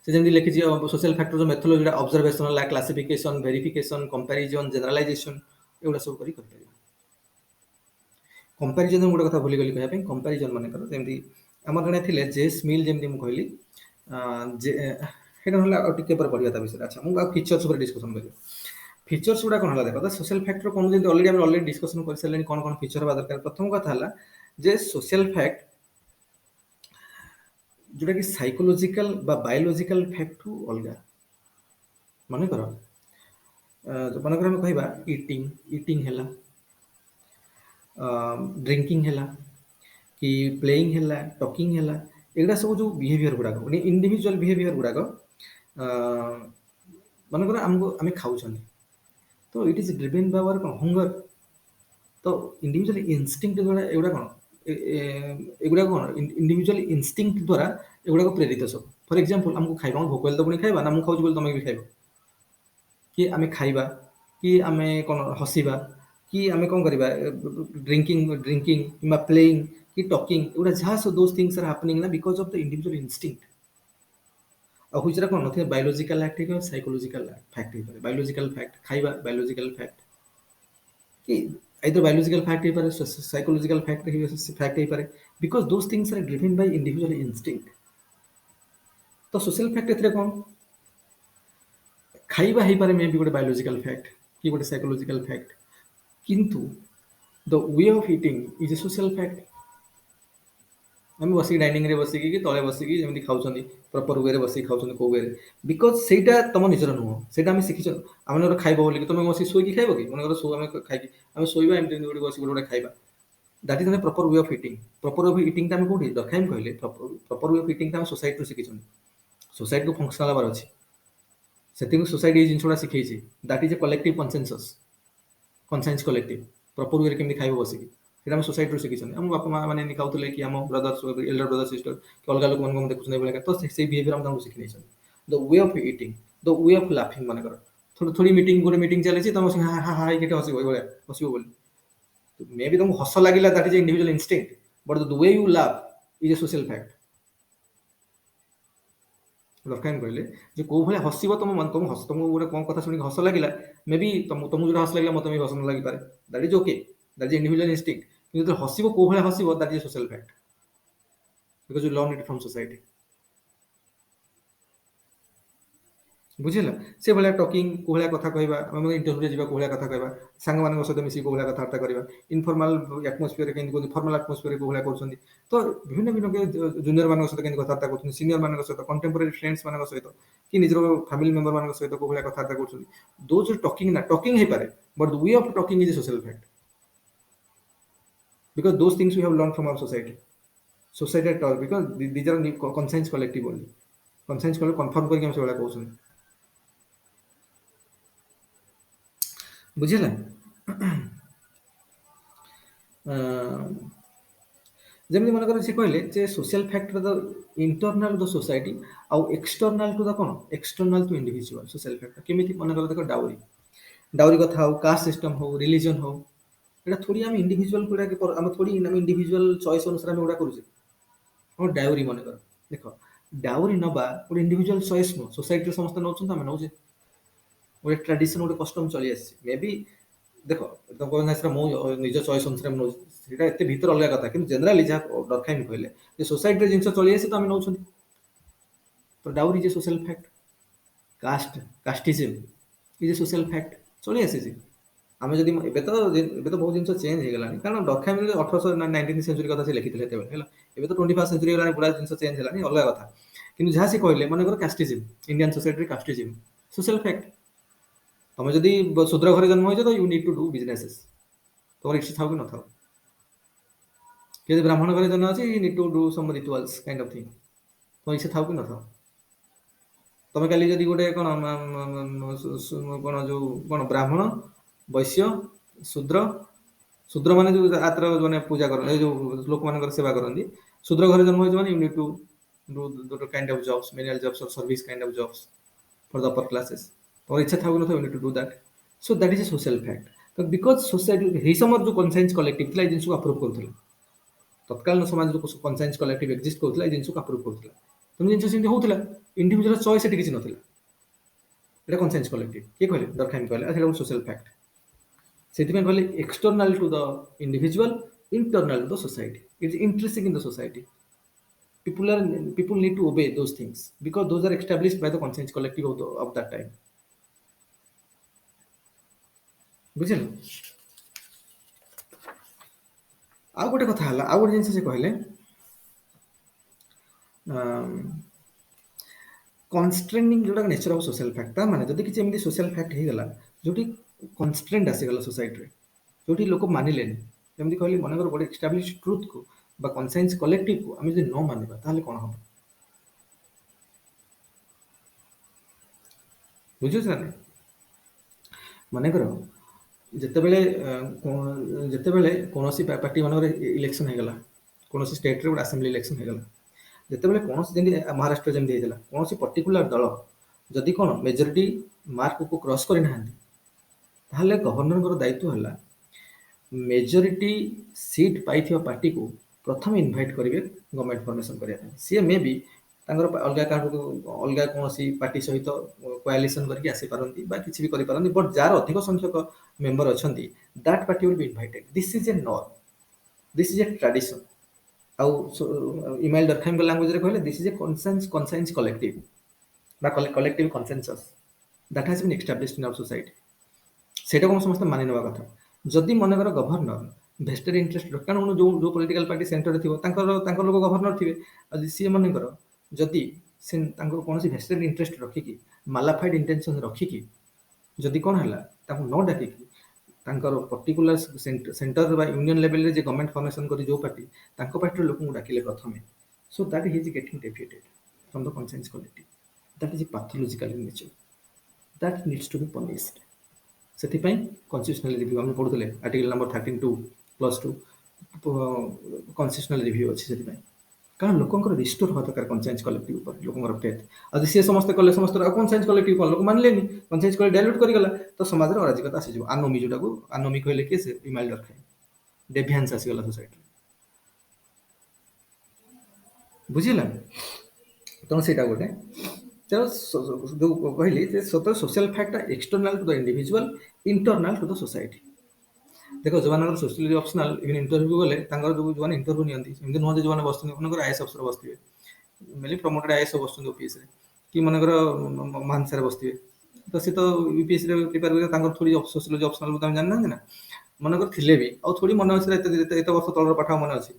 से जेमि लिखि जे सोशल फैक्ट रो methodology observational classification verification comparison generalisation एउडा सब करी करते कंपैरिजन गुड कथा भूली गली कहया पे कंपैरिजन माने कर जेमि हमर जने थिले जेस मिल जेमि मु कहली जे हेडा होला टिके पर पढिया ता विषय अच्छा मु फीचर्स पर डिस्कशन करी फीचर्स गुडा कोन होला देखो सोशल फैक्टर कोन जे ऑलरेडी डिस्कशन कर सलेनी कोन फीचर बा दरकार प्रथम कथा होला जे सोशल फैक्ट जोटा कि साइकोलॉजिकल बा बायोलॉजिकल फैक्ट टू अलगा माने कर हम कहबा ईटिंग हैला ड्रिंकिंग हैला कि प्लेइंग हैला टॉकिंग हैला एगुड़ा सब जो बिहेवियर गुड़ाक इंडिविजुअल बिहेवियर गुड़ाक मन कर आमको आम खाऊँ तो it is driven by our hunger तो इंडिविजुअल इनस्टिंक्ट द्वारा एगुड़ा कौन एगुड़ा कौन इंडिविजुअल इनस्टिंक्ट द्वारा एगुड़ा प्रेरित सब फॉर एग्जांपल हमको खाइबा भोक तो पुणी खाइबा ना मु खाऊँ बोली तुम भी खाइब कि आम खाइबा कि आम कौन हसीबा कि आम कौन करबा ड्रिंकिंग कि प्लेइंग कि टॉकिंग एगुड़ा जहाँ सो दोस थिंग्स आर हैपनिंग ना because of the individual Instinct और हुई कौन नथिबा बायोलॉजिकल एक्ट है साइकोलॉजिकल फैक्ट है बायोलॉजिकल फैक्ट खाइबा बायोलॉजिकल फैक्ट कि either biological fact है पर psychological fact है पर because those things are driven by individual instinct तो social fact एथरे कौन खाइबा है पर मे बी गोटे biological fact कि गोटे psychological fact किंतु the way of eating is a social fact हम बसी डाइनिंग रे बसी कि तळे बसी कि जेमि खाउछनी प्रॉपर वे रे बसी खाउछनी को वे रे बिकॉज़ सेटा तम निजर नुह सेटा हम सिखिछ हमनर खाइबो बोली कि तुम बसी सोई कि खाइबो कि मनकर सो हम खाइ कि हम सोइबा एमति गोटे बसी गोटे खाइबा that is the proper way of eating proper way of eating ता हम कोठी दरखाइम कहले प्रॉपर वे ऑफ ईटिंग ता हम सोसाइटी रो सिखिछन सोसाइटी को फंक्शनल बार अछि सेटिंग सोसाइटी जिनसोडा सिखैछि that is a collective consensus collective proper way रे केमि खाइबो बसी कि हम सोसाइटी रो सिखिछन हम बापा मां माने निकाउतले कि हम ब्रदर्स एल्डर ब्रदर सिस्टर कि अलग लोक मन देखुछन नै बोले तो से बिहेवियर हम तांको सिखि नैछन the way of eating the way of laughing माने कर थोड़ी मीटिंग गोटे मीटिंग चले छी तम हा हा हा केटे हसिबो बोले हसिबो बोली तो मे बी तुमको हस लागिला that is individual instinct but the way you laugh is a social fact लफकाइन कहले जे को भले हसिबो तुम हस तुमको गोटे कोन कथा सुनि हस लागिला मे बी तुमको जो हस लागिला मते भी हस न लागि पारे that is okay that is individual instinct किंतु हसिबो को भले हसिबो that is social fact because you learn it from society बुझिला से भले टॉकिंग को भले कथा कहबा हम इंटरव्यू रे जीवा को भले कथा कहबा संग मानक सहित मिसी को भले कथा करबा इनफॉर्मल एटमॉस्फियर केन को फॉर्मल एटमॉस्फियर को भले करछन तो विभिन्न विभिन्न के जूनियर मानक सहित केन कथा करछन सीनियर मानक सहित कंटेम्पोररी फ्रेंड्स मानक सहित कि निजरो फैमिली मेंबर मानक सहित को भले कथा करछन दोज टॉकिंग ना टॉकिंग हे पारे but the way of talking is a social fact because those things we have learned from our society society at all because these are conscience collective only conscience कले confirm करके हम से कहते बुझिला ଯେମିତି ମନେକର ସେ କହିଲେ ଯେ social factor the internal the society ଆଉ ଏକ୍ସଟର୍ନାଲ ଟୁ ଦ କ'ଣ external to individual social factor କେମିତି ମନେକର ଦେଖ ଡାଉରି କଥା ହଉ କାଷ୍ଟ ସିଷ୍ଟମ ହଉ ରିଲିଜନ ହଉ এটা থোড়ি আমি ইন্ডিভিজুয়াল গুড়া আমি থোড়ি আমি ইন্ডিভিজুয়াল চয়েস অনুসারে আমি গুড়া করুছে আমার ডাউরি মনে কর দেখ ডাউরি নবা গোটে ইন্ডিভিজুয়াল চয়েস নুহ সোসাইটির সমস্ত নৌছেন আমি নৌছে ଗୋଟେ ଟ୍ରାଡିସନ ଗୋଟେ କଷ୍ଟମ ଚଳି ଆସିଛି ମେ ବି ଦେଖ ସେଟା ମୁଁ ନିଜ ଚଏସ୍ ଅନୁସାରେ ମୁଁ ନଉଛି ସେଇଟା ଏତେ ଭିତରେ ଅଲଗା କଥା କିନ୍ତୁ ଜେନେରାଲି ଯାହା ଦରକାର କହିଲେ ଯେ ସୋସାଇଟିରେ ଜିନିଷ ଚଳି ଆସି ତ ଆମେ ନଉଛନ୍ତି ତ ଡାଉରି ଯେ social fact casteism is a social fact ଚଳି ଆସିଛି ଆମେ ଯଦି ଏବେ ତ ବହୁତ ଜିନିଷ ଚେଞ୍ଜ ହେଇଗଲାଣି କାରଣ ଡରଖାଇମିରେ 1819 ସେଞ୍ଚୁରୀ କଥା ସେ ଲେଖିଥିଲେ ସେତେବେଳେ ହେଲା ଏବେ ତ 21st ସେଞ୍ଚୁରୀ ହେଇଗଲାଣି ପୁରା ଜିନିଷ ଚେଞ୍ଜ ହେଲାଣି ଅଲଗା କଥା କିନ୍ତୁ ଯାହା ସେ କହିଲେ ମନେକର କାଷ୍ଟିଜିମ୍ ଇଣ୍ଡିଆନ୍ ସୋସାଇଟିରେ କାଷ୍ଟିଜିମ୍ ସୋସିଆଲ ଫ୍ୟାକ୍ଟ ତମେ ଯଦି ଶୂଦ୍ର ଘରେ ଜନ୍ମ ହେଇଛ ତ you need to do businesses ତମର ଇଚ୍ଛା ଥାଉ କି ନଥାଉ ଯଦି ବ୍ରାହ୍ମଣ ଘରେ ଜନ୍ମ ଅଛି you need to do some rituals kind of thing ତମ ଇଚ୍ଛା ଥାଉ କି ନଥାଉ ତମେ କାଲି ଯଦି ଗୋଟେ କ'ଣ କ'ଣ ଯୋଉ କ'ଣ ବ୍ରାହ୍ମଣ ବୈଶ୍ୟ ଶୂଦ୍ର ମାନେ ଯୋଉ ଆତ୍ର ମାନେ ପୂଜା କରନ୍ତି ଏଇ ଯୋଉ ଲୋକମାନଙ୍କର ସେବା କରନ୍ତି ଶୂଦ୍ର ଘରେ ଜନ୍ମ ହେଇଛ ମାନେ you need to do kind of jobs menial jobs or service kind of jobs for the upper classes ତମର ଇଚ୍ଛା ଥାଉ ନଥାଉ you need to do that so that is a social fact ତ ବିକଜ ସୋସାଇଟି ଏହି ସମୟରେ ଯୋଉ conscience collective ଥିଲା ଏଇ ଜିନିଷକୁ ଆପ୍ରୁଭ କରୁଥିଲା ତତ୍କାଳୀନ ସମାଜ ଯୋଉ କନସାଇନ୍ସ କଲେକ୍ଟିଭ ଏକ୍ଜିଷ୍ଟ କରୁଥିଲା ଏଇ ଜିନିଷକୁ ଆପ୍ରୁଭ କରୁଥିଲା ତେଣୁ ଜିନିଷ ସେମିତି ହଉଥିଲା ଇଣ୍ଡିଭିଜୁଆଲ ଚଏସ୍ ଏଠି କିଛି ନଥିଲା এটা কনসাইন্স কলেক্টিভ କିଏ କହିଲେ ଦରଖାଇମ କହିଲେ ସେଇଟା ଗୋଟେ ସୋସିଆଲ ଫ୍ୟାକ୍ଟ ସେଥିପାଇଁ କହିଲେ external to the individual internal to the society it is interesting in the society people need to obey those things because those are established by the conscience collective of that time ବୁଝିଲ ଆଉ ଗୋଟେ କଥା ହେଲା ଆଉ ଗୋଟେ ଜିନିଷ ସେ କହିଲେ କନଷ୍ଟ୍ରେନିଂ ଯୋଉଟା ନେଚର ଅଫ ସୋସିଆଲ ଫ୍ୟାକ୍ଟ ତା ମାନେ ଯଦି କିଛି ଏମିତି ସୋସିଆଲ ଫ୍ୟାକ୍ଟ ହେଇଗଲା ଯୋଉଠି କନଷ୍ଟ୍ରେଣ୍ଟ ଆସିଗଲା ସୋସାଇଟିରେ ଯୋଉଠି ଲୋକ ମାନିଲେନି ଯେମିତି କହିଲି ମନେକର ଗୋଟେ ଏଷ୍ଟାବ୍ଲିଶ ଟ୍ରୁଥକୁ বা কনসাইন্স কলেক্টিভକୁ ଆମେ ଯଦି ନ ମାନିବା ତାହେଲେ କ'ଣ ହବ ବୁଝୁଛ ନା ମନେକର ଯେତେବେଳେ କୌଣସି ପାର୍ଟି ମାନଙ୍କର ଇଲେକ୍ସନ ହେଇଗଲା କୌଣସି ଷ୍ଟେଟରେ ଗୋଟେ ଆସେମ୍ବଲି ଇଲେକ୍ସନ ହେଇଗଲା ଯେତେବେଳେ କୌଣସି ଯେମିତି ମହାରାଷ୍ଟ୍ର ଯେମିତି ହେଇଥିଲା କୌଣସି ପର୍ଟିକୁଲାର ଦଳ ଯଦି କ'ଣ ମେଜରିଟି ମାର୍କକୁ କ୍ରସ୍ କରିନାହାନ୍ତି ତାହେଲେ ଗଭର୍ଣ୍ଣରଙ୍କର ଦାୟିତ୍ୱ ହେଲା ମେଜରିଟି ସିଟ୍ ପାଇଥିବା ପାର୍ଟିକୁ ପ୍ରଥମେ ଇନଭାଇଟ୍ କରିବେ ଗଭର୍ଣ୍ଣମେଣ୍ଟ ଫର୍ମେସନ କରିବା ପାଇଁ ସିଏ ମେ ବି ତାଙ୍କର ଅଲଗା କୌଣସି ପାର୍ଟି ସହିତ କୋଆଲିସନ କରିକି ଆସିପାରନ୍ତି ବା କିଛି ବି କରିପାରନ୍ତି ବଟ୍ ଯାହାର ଅଧିକ ସଂଖ୍ୟକ ମେମ୍ବର ଅଛନ୍ତି that party will be invited this is a norm this is a tradition ଆଉ ଇମାଇଲ ଦରଖାଇମଙ୍କ ଲାଙ୍ଗୁଏଜରେ କହିଲେ this is a conscience collective বা collective consensus that has been established in our society ସେଇଟାକୁ ଆମେ ସମସ୍ତେ ମାନି ନେବା କଥା ଯଦି ମନେକର ଗଭର୍ଣ୍ଣର ଭେଷ୍ଟେଡ୍ ଇଣ୍ଟରେଷ୍ଟ କାରଣ ଯୋଉ ପଲିଟିକାଲ ପାର୍ଟି ସେଣ୍ଟରରେ ଥିବ ତାଙ୍କର ଲୋକ ଗଭର୍ଣ୍ଣର ଥିବେ ଆଉ ସିଏ ମନେକର ଯଦି ସେ ତାଙ୍କର କୌଣସି ଭେଷ୍ଟେଡ୍ ଇଣ୍ଟରେଷ୍ଟ ରଖିକି ମାଲାଫାଇଡ୍ ଇଣ୍ଟେନସନ ରଖିକି ଯଦି କ'ଣ ହେଲା ତାଙ୍କୁ ନ ଡାକିକି ତାଙ୍କର ପର୍ଟିକୁଲାର ସେଣ୍ଟର ବା ୟୁନିୟନ ଲେଭେଲରେ ଯେ ଗଭର୍ଣ୍ଣମେଣ୍ଟ ଫର୍ମେସନ କରି ଯୋଉ ପାର୍ଟି ତାଙ୍କ ପାର୍ଟିର ଲୋକଙ୍କୁ ଡାକିଲେ ପ୍ରଥମେ so that he is getting ଡେଫିଏଟେଡ୍ from the conscience collective that is pathological in nature that needs to be punished ସେଥିପାଇଁ କନଷ୍ଟିଟ୍ୟୁସନାଲ ରିଭ୍ୟୁ ଆମେ ପଢୁଥିଲେ ଆର୍ଟିକଲ ନମ୍ବର 13(2)+2 କନଷ୍ଟିଟ୍ୟୁସନାଲ ରିଭ୍ୟୁ ଅଛି ସେଥିପାଇଁ କାରଣ ଲୋକଙ୍କର ରିଷ୍ଟୋର ହବା ଦରକାର କନସାଇନ୍ସ କଲେକ୍ଟିଭ ଉପରେ ଲୋକଙ୍କର ଫେଥ୍ ଆଉ ସିଏ ସମସ୍ତେ କଲେ ସମସ୍ତେ ଆଉ କନସାଇନ୍ସ କଲେକ୍ଟିଭ କ'ଣ ଲୋକ ମାନିଲେନି କନସାଇନ୍ସ କଲେ ଡାଇଲ୍ୟୁଟ୍ କରିଗଲା ତ ସମାଜରେ ଅରାଜକତା ଆସିଯିବ ଆନୋମି ଯୋଉଟାକୁ ଆନୋମି କହିଲେ କିଏ ସେ ଇମାଇଲ ଦରଖାଇ ଡେଭିଆନ୍ସ ଆସିଗଲା ସୋସାଇଟିରେ ବୁଝିଲା ତେଣୁ ସେଇଟା ଗୋଟେ ତେଣୁ ଯୋଉ କହିଲି ଯେ ସୋସିଆଲ ଫ୍ୟାକ୍ଟଟା external to the individual internal to the society ଦେଖ ଯୋଉମାନଙ୍କର ସୋସିଓଲୋଜି ଅପସନାଲ ଇଭେନ୍ ଇଣ୍ଟରଭ୍ୟୁ ଗଲେ ତାଙ୍କର ଯୋଉମାନେ ଇଣ୍ଟରଭ୍ୟୁ ନିଅନ୍ତି ଏମିତି ନୁହଁ ଯେ ଯୋଉମାନେ ବସିଛନ୍ତି ମନେକର ଆଇଏଏସ୍ ଅଫିସର ବସିଥିବେ ମେନଲି ପ୍ରମୋଟେଡ୍ ଆଇଏଏସ୍ ବସୁଛନ୍ତି ଓପିଏସ୍ରେ କି ମନେକର ମହାନସାରେ ବସିଥିବେ ତ ସେ ତ ୟୁପିଏସ୍ସିରେ ପ୍ରିପେୟାର କରିବେ ତାଙ୍କର ଥୋଡ଼ି ସୋସିଓଲୋଜି ଅପସନାଲ ବୋଲି ଆମେ ଜାଣିନାହାନ୍ତି ନା ମନେକର ଥିଲେ ବି ଆଉ ଥୋଡ଼ି ମନେ ଅଛି ଏତେ ବର୍ଷ ତଳର ପାଠ ମନେ ଅଛି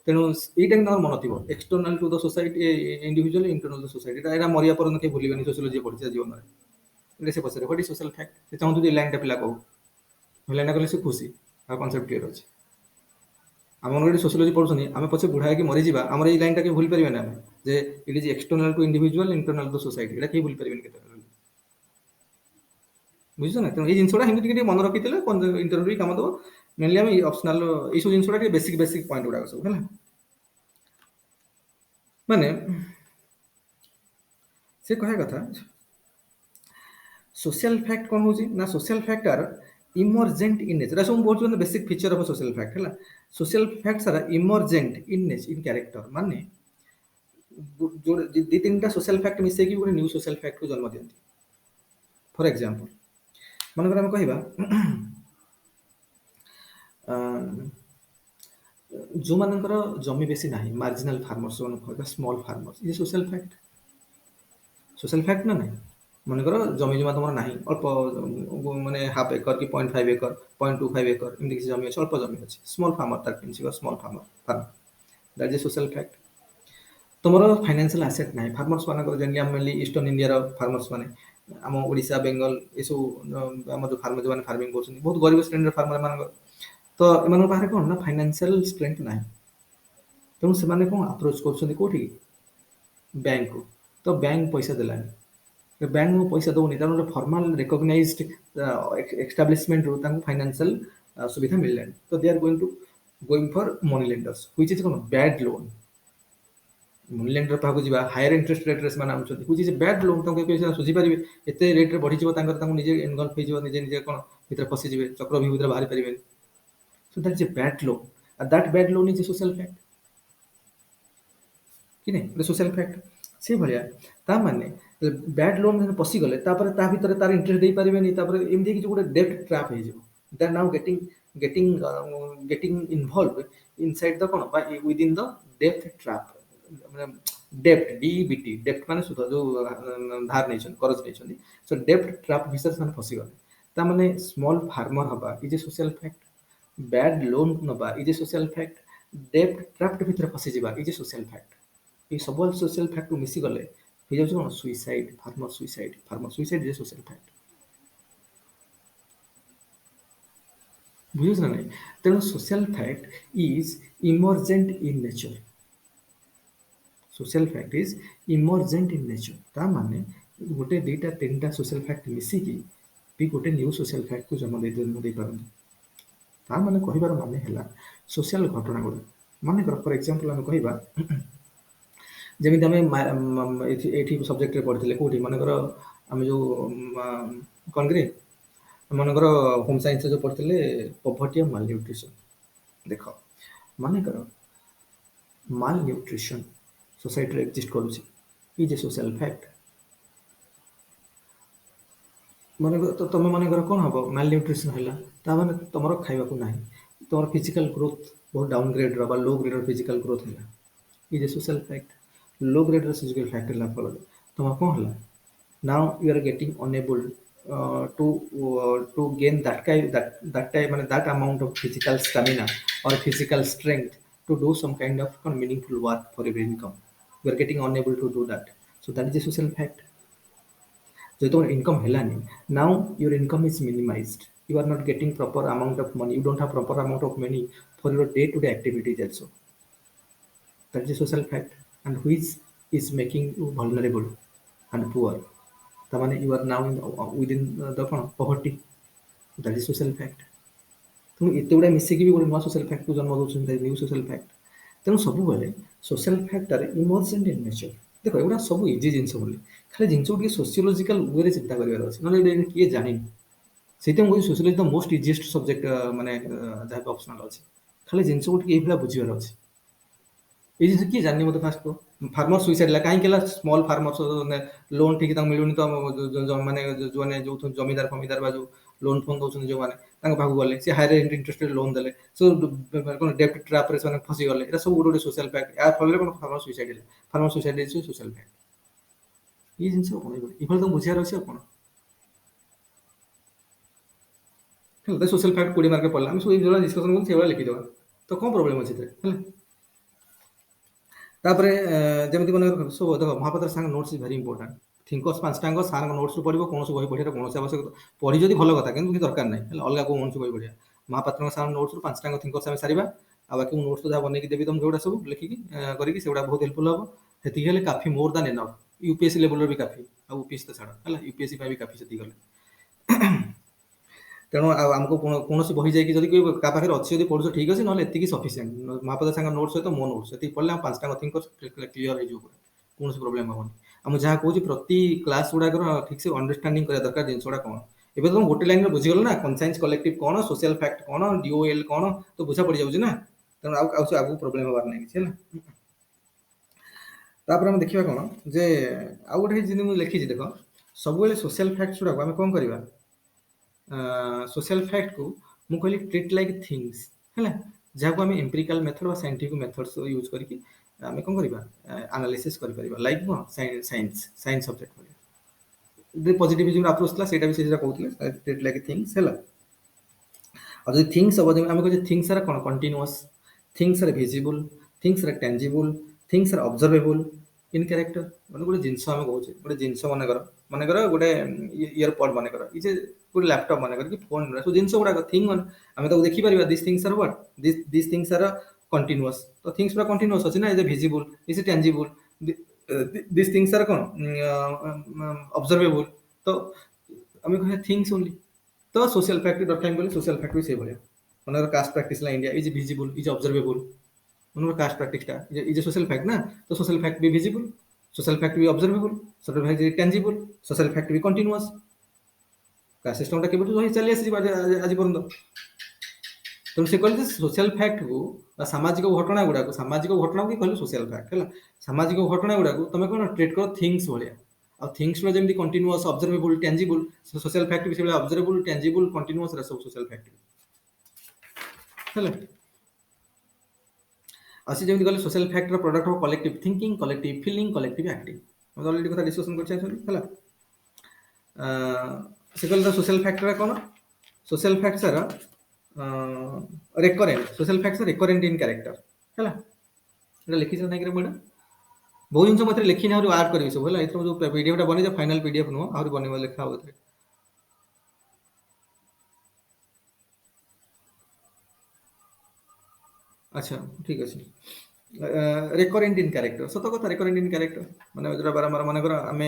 ତେଣୁ ଏଇଟା କିନ୍ତୁ ଆମର ମନ ଥିବ external to the society individual internal to society ଏଇଟା ମରିବା ପର୍ଯ୍ୟନ୍ତ କେହି ଭୁଲିବେନି ସୋସିଓଲୋଜି ପଢିছে ଜୀବନରେ ଏଇଟା ସେ ପଚାରେ ହ୍ୱାଟ ଇଜ ସୋସିଆଲ ଫ୍ୟାକ୍ଟ ସେ ଚାହୁଁଛନ୍ତି ଏ ଲାଇନଟା ପିଲା କହୁ ଲାଇନଟା କହିଲେ ସେ ଖୁସି ଆଉ କନସେପ୍ଟ କ୍ଲିୟର ଅଛି आम ये सोशियोलॉजी पढ़ुनी आम पचे बुढ़ा होगी मरीजा आम ये लाइन टा भूल पारे ना जे it is external to individual internal to society ये भूल पारे बुझुछ ना तेणु ये जिनसा हिंदी मन रखी इंटरव्यू कम दब मेनली आम ऑप्शनल ये सब जिनसा बेसिक बेसिक पॉइंट गुड़ाक सब है माने से कह कथा सोशल फैक्ट कौन होची ना social fact are emergent in nature सब बहुत basic feature of social fact है social facts are emergent in nature in character माने जो दी तीन सोशल फैक्ट मिसे गोटे न्यू सोशल फैक्ट को जन्म दियंती फॉर एग्जांपल मानकर आम कहवा जो मानकर जमी बेसी ना मार्जिनाल फार्मर्स स्मॉल फार्मर्स ये सोशल फैक्ट ना नहीं मनकर जमी जमा तुम ना अल्प माने हाफ एकर कि 0.5 एकर 0.25 एकर एमती किसी जमी अच्छे अल्प जमी अच्छे स्मॉल फार्मर तार small farm that is social fact तुम फाइनेंशियल एसेट ना फार्मर्स मान मेनली ईस्टर्न इंडिया फार्मर्स मैंने आम ओडिशा बेंगल ये सब आम जो फार्मर जो फार्मिंग कर बहुत गरीब श्रेणी फार्मर मान तो एम पाखे कौन ना फाइनेंशियल स्ट्रेंथ ना तेणु से कौन अप्रोच करोटी बैंक को तो बैंक पैसा देलानी बैंक को पैसा दौनी तार फॉर्मल रिकॉग्नाइज्ड एस्टाब्लिशमेंट रू फाइनेंशियल सुविधा मिललानी तो they are going for money lenders which is कौन बैड लोन मनी लेंडर पाक जी हायर इंटरेस्ट रेट से व्हिच इज बैड लोन पैसा सुझी पारे एत रेट बढ़ी निजे इनगल्फ हो निजे निजे कौन भीतर फसीजे चक्रव्यूह भीतर बाहरी पारे सो that is a bad loan and that bad loan is a social fact कि नहीं सोशल फैक्ट से भाया ता माने बैड लोन पसी गले तापर ता भीतर तार इंटरेस्ट दे पारिबेनी तापर एमदी कि गोटे डेब्ट ट्रैप हे जो they are now getting involve inside the कोन बाय विद इन द डेब्ट ट्रैप माने डेब्ट डीबीटी डेब्ट माने सुध जो धार नै छन कर्ज नै छन सो डेब्ट ट्रैप भीतर सन फसी गले ता माने स्मॉल फार्मर हबा is a social fact bad loan नबा इज ए सोशल फैक्ट डेब्ट ट्रैप भीतर फसी जिबा इज ए सोशल फैक्ट ये सब सोशल फैक्ट को मिसी गले हो जाउछ कोन suicide farmer suicide is social fact बुझुछ ना नहीं तेणु social fact is emergent in nature social fact is emergent in nature ता माने गोटे दुईटा तीनटा सोशल फैक्ट मिसी की भी गोटे न्यू सोशल फैक्ट को जन्म दे पारंती ता माने कहिबार माने हला सोशल घटना गुडा माने कर फॉर एग्जांपल हम कहिबा जमी आम ये सब्जेक्ट पढ़ते कौटी मनकर आम जो कौन कि मनकर होम साइंस जो पढ़ते पॉवर्टी और माल न्यूट्रिशन देख मनकर माल न्यूट्रिशन सोसाइटी एक्जिस्ट करुच्ची ए सोशल फैक्ट मन तो तुम मनकर कौन हम माल न्यूट्रिशन है तुम खावा को ना तुम फिजिकल ग्रोथ बहुत डाउनग्रेड रो लो ग्रेड फिजिकल ग्रोथ है ये social fact low grade physical fact है फल तुम कौन है now you are getting unable to gain that amount of physical stamina और physical strength to do some kind of meaningful work for your income you are getting unable to do that so that is a social fact जो तुम income है now your income is minimised you are not getting proper amount of money you don't have proper amount of money for your day to day activities also that is a social fact and which is making you vulnerable and poor the mean you are now within the poverty that is social fact तुम एते गुडा मिसे की भी गोटे नुआ social fact को जन्म दउछन new social fact तेणु सब बेले social fact are emergent in nature देखो एगुड़ा सब इजी जिनस बोली खाली जिनस को सोशियोलॉजिकल वे चिंता करिवार अछि नले किए जानि से sociology the most easiest subject माने जहाँ ऑप्शनल अच्छे खाली जिनस को ये बुझार अच्छे ये जिन किए जानी मतलब फास्ट को फार्मर सुइसाइड कहीं स्मॉल फार्मर्स लोन ठीक मिलूनी तो माने जो जमीदार फमीदार बा जो लोन फोन दौरान जो मैंने पाक गले सी हायर इंटरेस्ट लोन देले सो डेब्ट ट्रैप रे से फसी गले ये सब गोटे सोशल फैक्ट या फल farmer suicide is social fact ये जिन ये तुम बुझार अच्छे कौन सोशल फैक्ट 20 मार्क पढ़ला सब जो डिस्कसन कर से लिखिदेवा तो कौन प्रोब्लेम अच्छे तापर जमी मन सब देख Mahapatra sir notes is very important thinkers 5टांग सार नोट्स पढ़ो कौन बही पढ़िया कौन आवश्यक पढ़ी जब भल कथा कि दरकार ना अलग कौन बही पढ़िया महापात्र सार नोट्स 5टांग थिंकर्स आम सारा आ बाकी नोट्स तो जहाँ बनेकी देवी तुमको एगुड़ा सब लिखिकी करिकी सेगुड़ा बहुत हेल्पफुल हम सेतिकी हेले काफी मोर दान एनफ यूपीएससी लेवल भी काफी आ यूपीएससी तो छाड़ है यूपीएससी भी काफी सेतिकी गले तेणु आमको कौन बही जाए जब क्या पाखे अच्छी जब पढ़ुଛ ठीक अच्छे ना ये सफिसीयंट महापदा सागर नोट सहित मो नोट से पढ़ले पांचटा नथिंग क्लीयर हो कौन प्रोब्लेम हेनी आम जहाँ कहूँ प्रति क्लास गुड़ाक ठीक से अंडरस्टांडिंग करा दरकार जिन गुड़ा कौन एवं तुम गोटे लाइन बुझीगल ना कनसाइंस कलेक्टिव कौन सोशल फैक्ट कौन डीओएल कौन तो बुझा पड़ जाऊँ ना तेणु आगू प्रोब्लेम हबार नहीं किसी तापर आम देखा कौन जे आउ गोटे जिन लिखी देख सब सोशल फैक्ट गुड़ाक आम कौन करवा सोशल फैक्ट को मु कहली ट्रीट लाइक थिंग्स है जहाँ आम एम्पिरिकल मेथड व साइंटिफिक मेथड्स यूज करके आम कौन करवा एनालिसिस कर लाइक कौन science science subject positivism approach था सेटा भी से कहते ट्रीट लाइक थिंग्स है और जो थिंग्स हम आम कहे थिंग्स आर कौन continuous things are visible things are tangible things are observable in character मैंने गोटे जिनस आम कहे गोटे जिनस मनकर गोटे इयरपड मनकर ये गोटे लैपटॉप मनकर कि फोन सब जिनस गुड़ाक थिंग आम देखिपर this things are what this things are continuous तो थिंग्स पूरा कंटिन्यूअस अच्छे ना is visible is tangible this things are कौन ऑब्जर्वेबल तो आम कहे थिंग्स ओनली तो सोशल फैक्ट दरकार बोले सोशल फैक्ट भी से भाया मनकर caste practice India is visible is observable मनकर caste practice is social fact ना तो सोशल फैक्ट भी विजिबल सोशल फैक्ट भी ऑब्जर्वेबल सोशल फैक्ट भी टेंजिबल सोशल फैक्ट भी कंटिन्यूअस कास्ट सिस्टमटा केबे चली आसी आज पर्यंत तेणु से कहले सोशल फैक्ट को सामाजिक घटना गुड़ाक सामाजिक घटना को कहले सोशल फैक्ट है सामाजिक घटना गुड़ाक तुम कौन ट्रीट कर थिंग्स भाया आ थिंग्स जमी continuous observable tangible social fact भी ऑब्जर्वेबल टेंजिबल कंटिन्यूअस सब सोशल फैक्ट है अच्छे जमी कहले social fact product of collective thinking collective feeling collective acting हम ऑलरेडी कथा डिस्कशन कर से कहले सोशल फैक्टर कौन social facts are recurrent social facts are recurrent in character है लिखी ना मैडम बहुत जिन मत लिखी ना आड करी सब है जो पीडीएफ बने फाइनल पीडीएफ नुह आ बन लिखा हो अच्छा ठीक अच्छे रेकरेंट इन कैरेक्टर सत कथा रेकरेंट इन कैरेक्टर माने जो बारंबार मनकर आम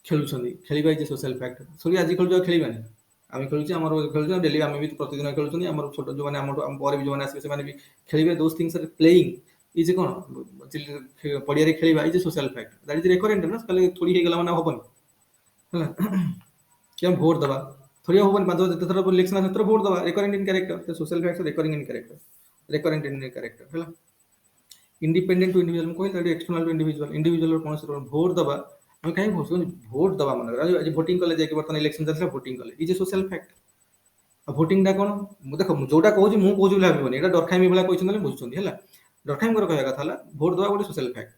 खेलुं खेल सोशल फैक्ट सॉरी आज खेल खेलवानी आम खेलुचे आम खेलुचे डेली आम भी प्रतिदिन खेलुँ आम छोट जो मैंने जो आसवे से भी खेलेंगे those things are playing is कौन पड़िया खेलवा is social fact that is recurrent ना कल थोड़ी हो गला मैंने हेनी है कि भोट दवा थोड़ी हेनी पाँच जिते थर इलेक्शन से भोट दवा recurrent in character social fact recurring in character recurrent in character है इंडिपेंडेंट टू इंडिविजुअल कहते एक्सटर्नल टू इंडिविजुअल इंडिविजुअल कौन भोट दवा हम कहीं भोट दवा मन आज भोटिंग कले जाए बर्तमान इलेक्शन चलता भोटिंग कले इज सोशल फैक्ट भोटिंग कौन देख जोटा कहूँ मुझे भावन यहाँ डरखामी भाई कहते बुझुं है डरखामी कहवा कथा भोट दवा गोटे सोशल फैक्ट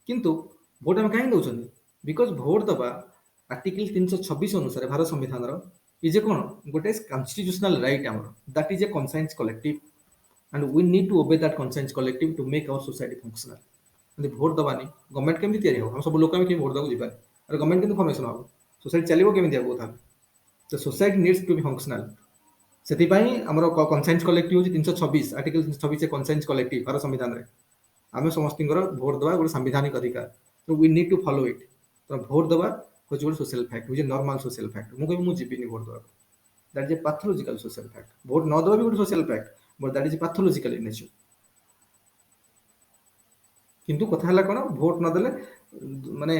किंतु भोट आम कहीं दौरान बिकज भोट दवा आर्टिकल 326 अनुसार भारत संविधान इज ए कौन गोटे कन्स्टिट्यूशनल राइट आम that is a conscience collective and we need to obey that conscience collective to make our society functional भोट दवानी गवर्नमेंट केमी तैयारी हम सब लोक भोट देवाक जाए अरे गवर्नमेंट के फॉर्मेशन हम सोसाइटी चलो केमी कथा तो society needs to be functional से आमर कनसाइंस कलेक्टिव हूँ 326 आर्टिकल 326 कनसाइंस कलेक्टिव भारत संविधान में आम समस्त भोट दवा गोटे संवैधानिक अधिकार तो we need to follow it तो भोट दवा हूँ गोटे सोशल फैक्ट हूँ नॉर्मल सोशल फैक्ट मुझे मुझे जीविनी भोट दवा that is a pathological social fact भोट न दवा भी गोटे social fact but that is pathological in nature किंतु कथा है कौन भोट नदेले माने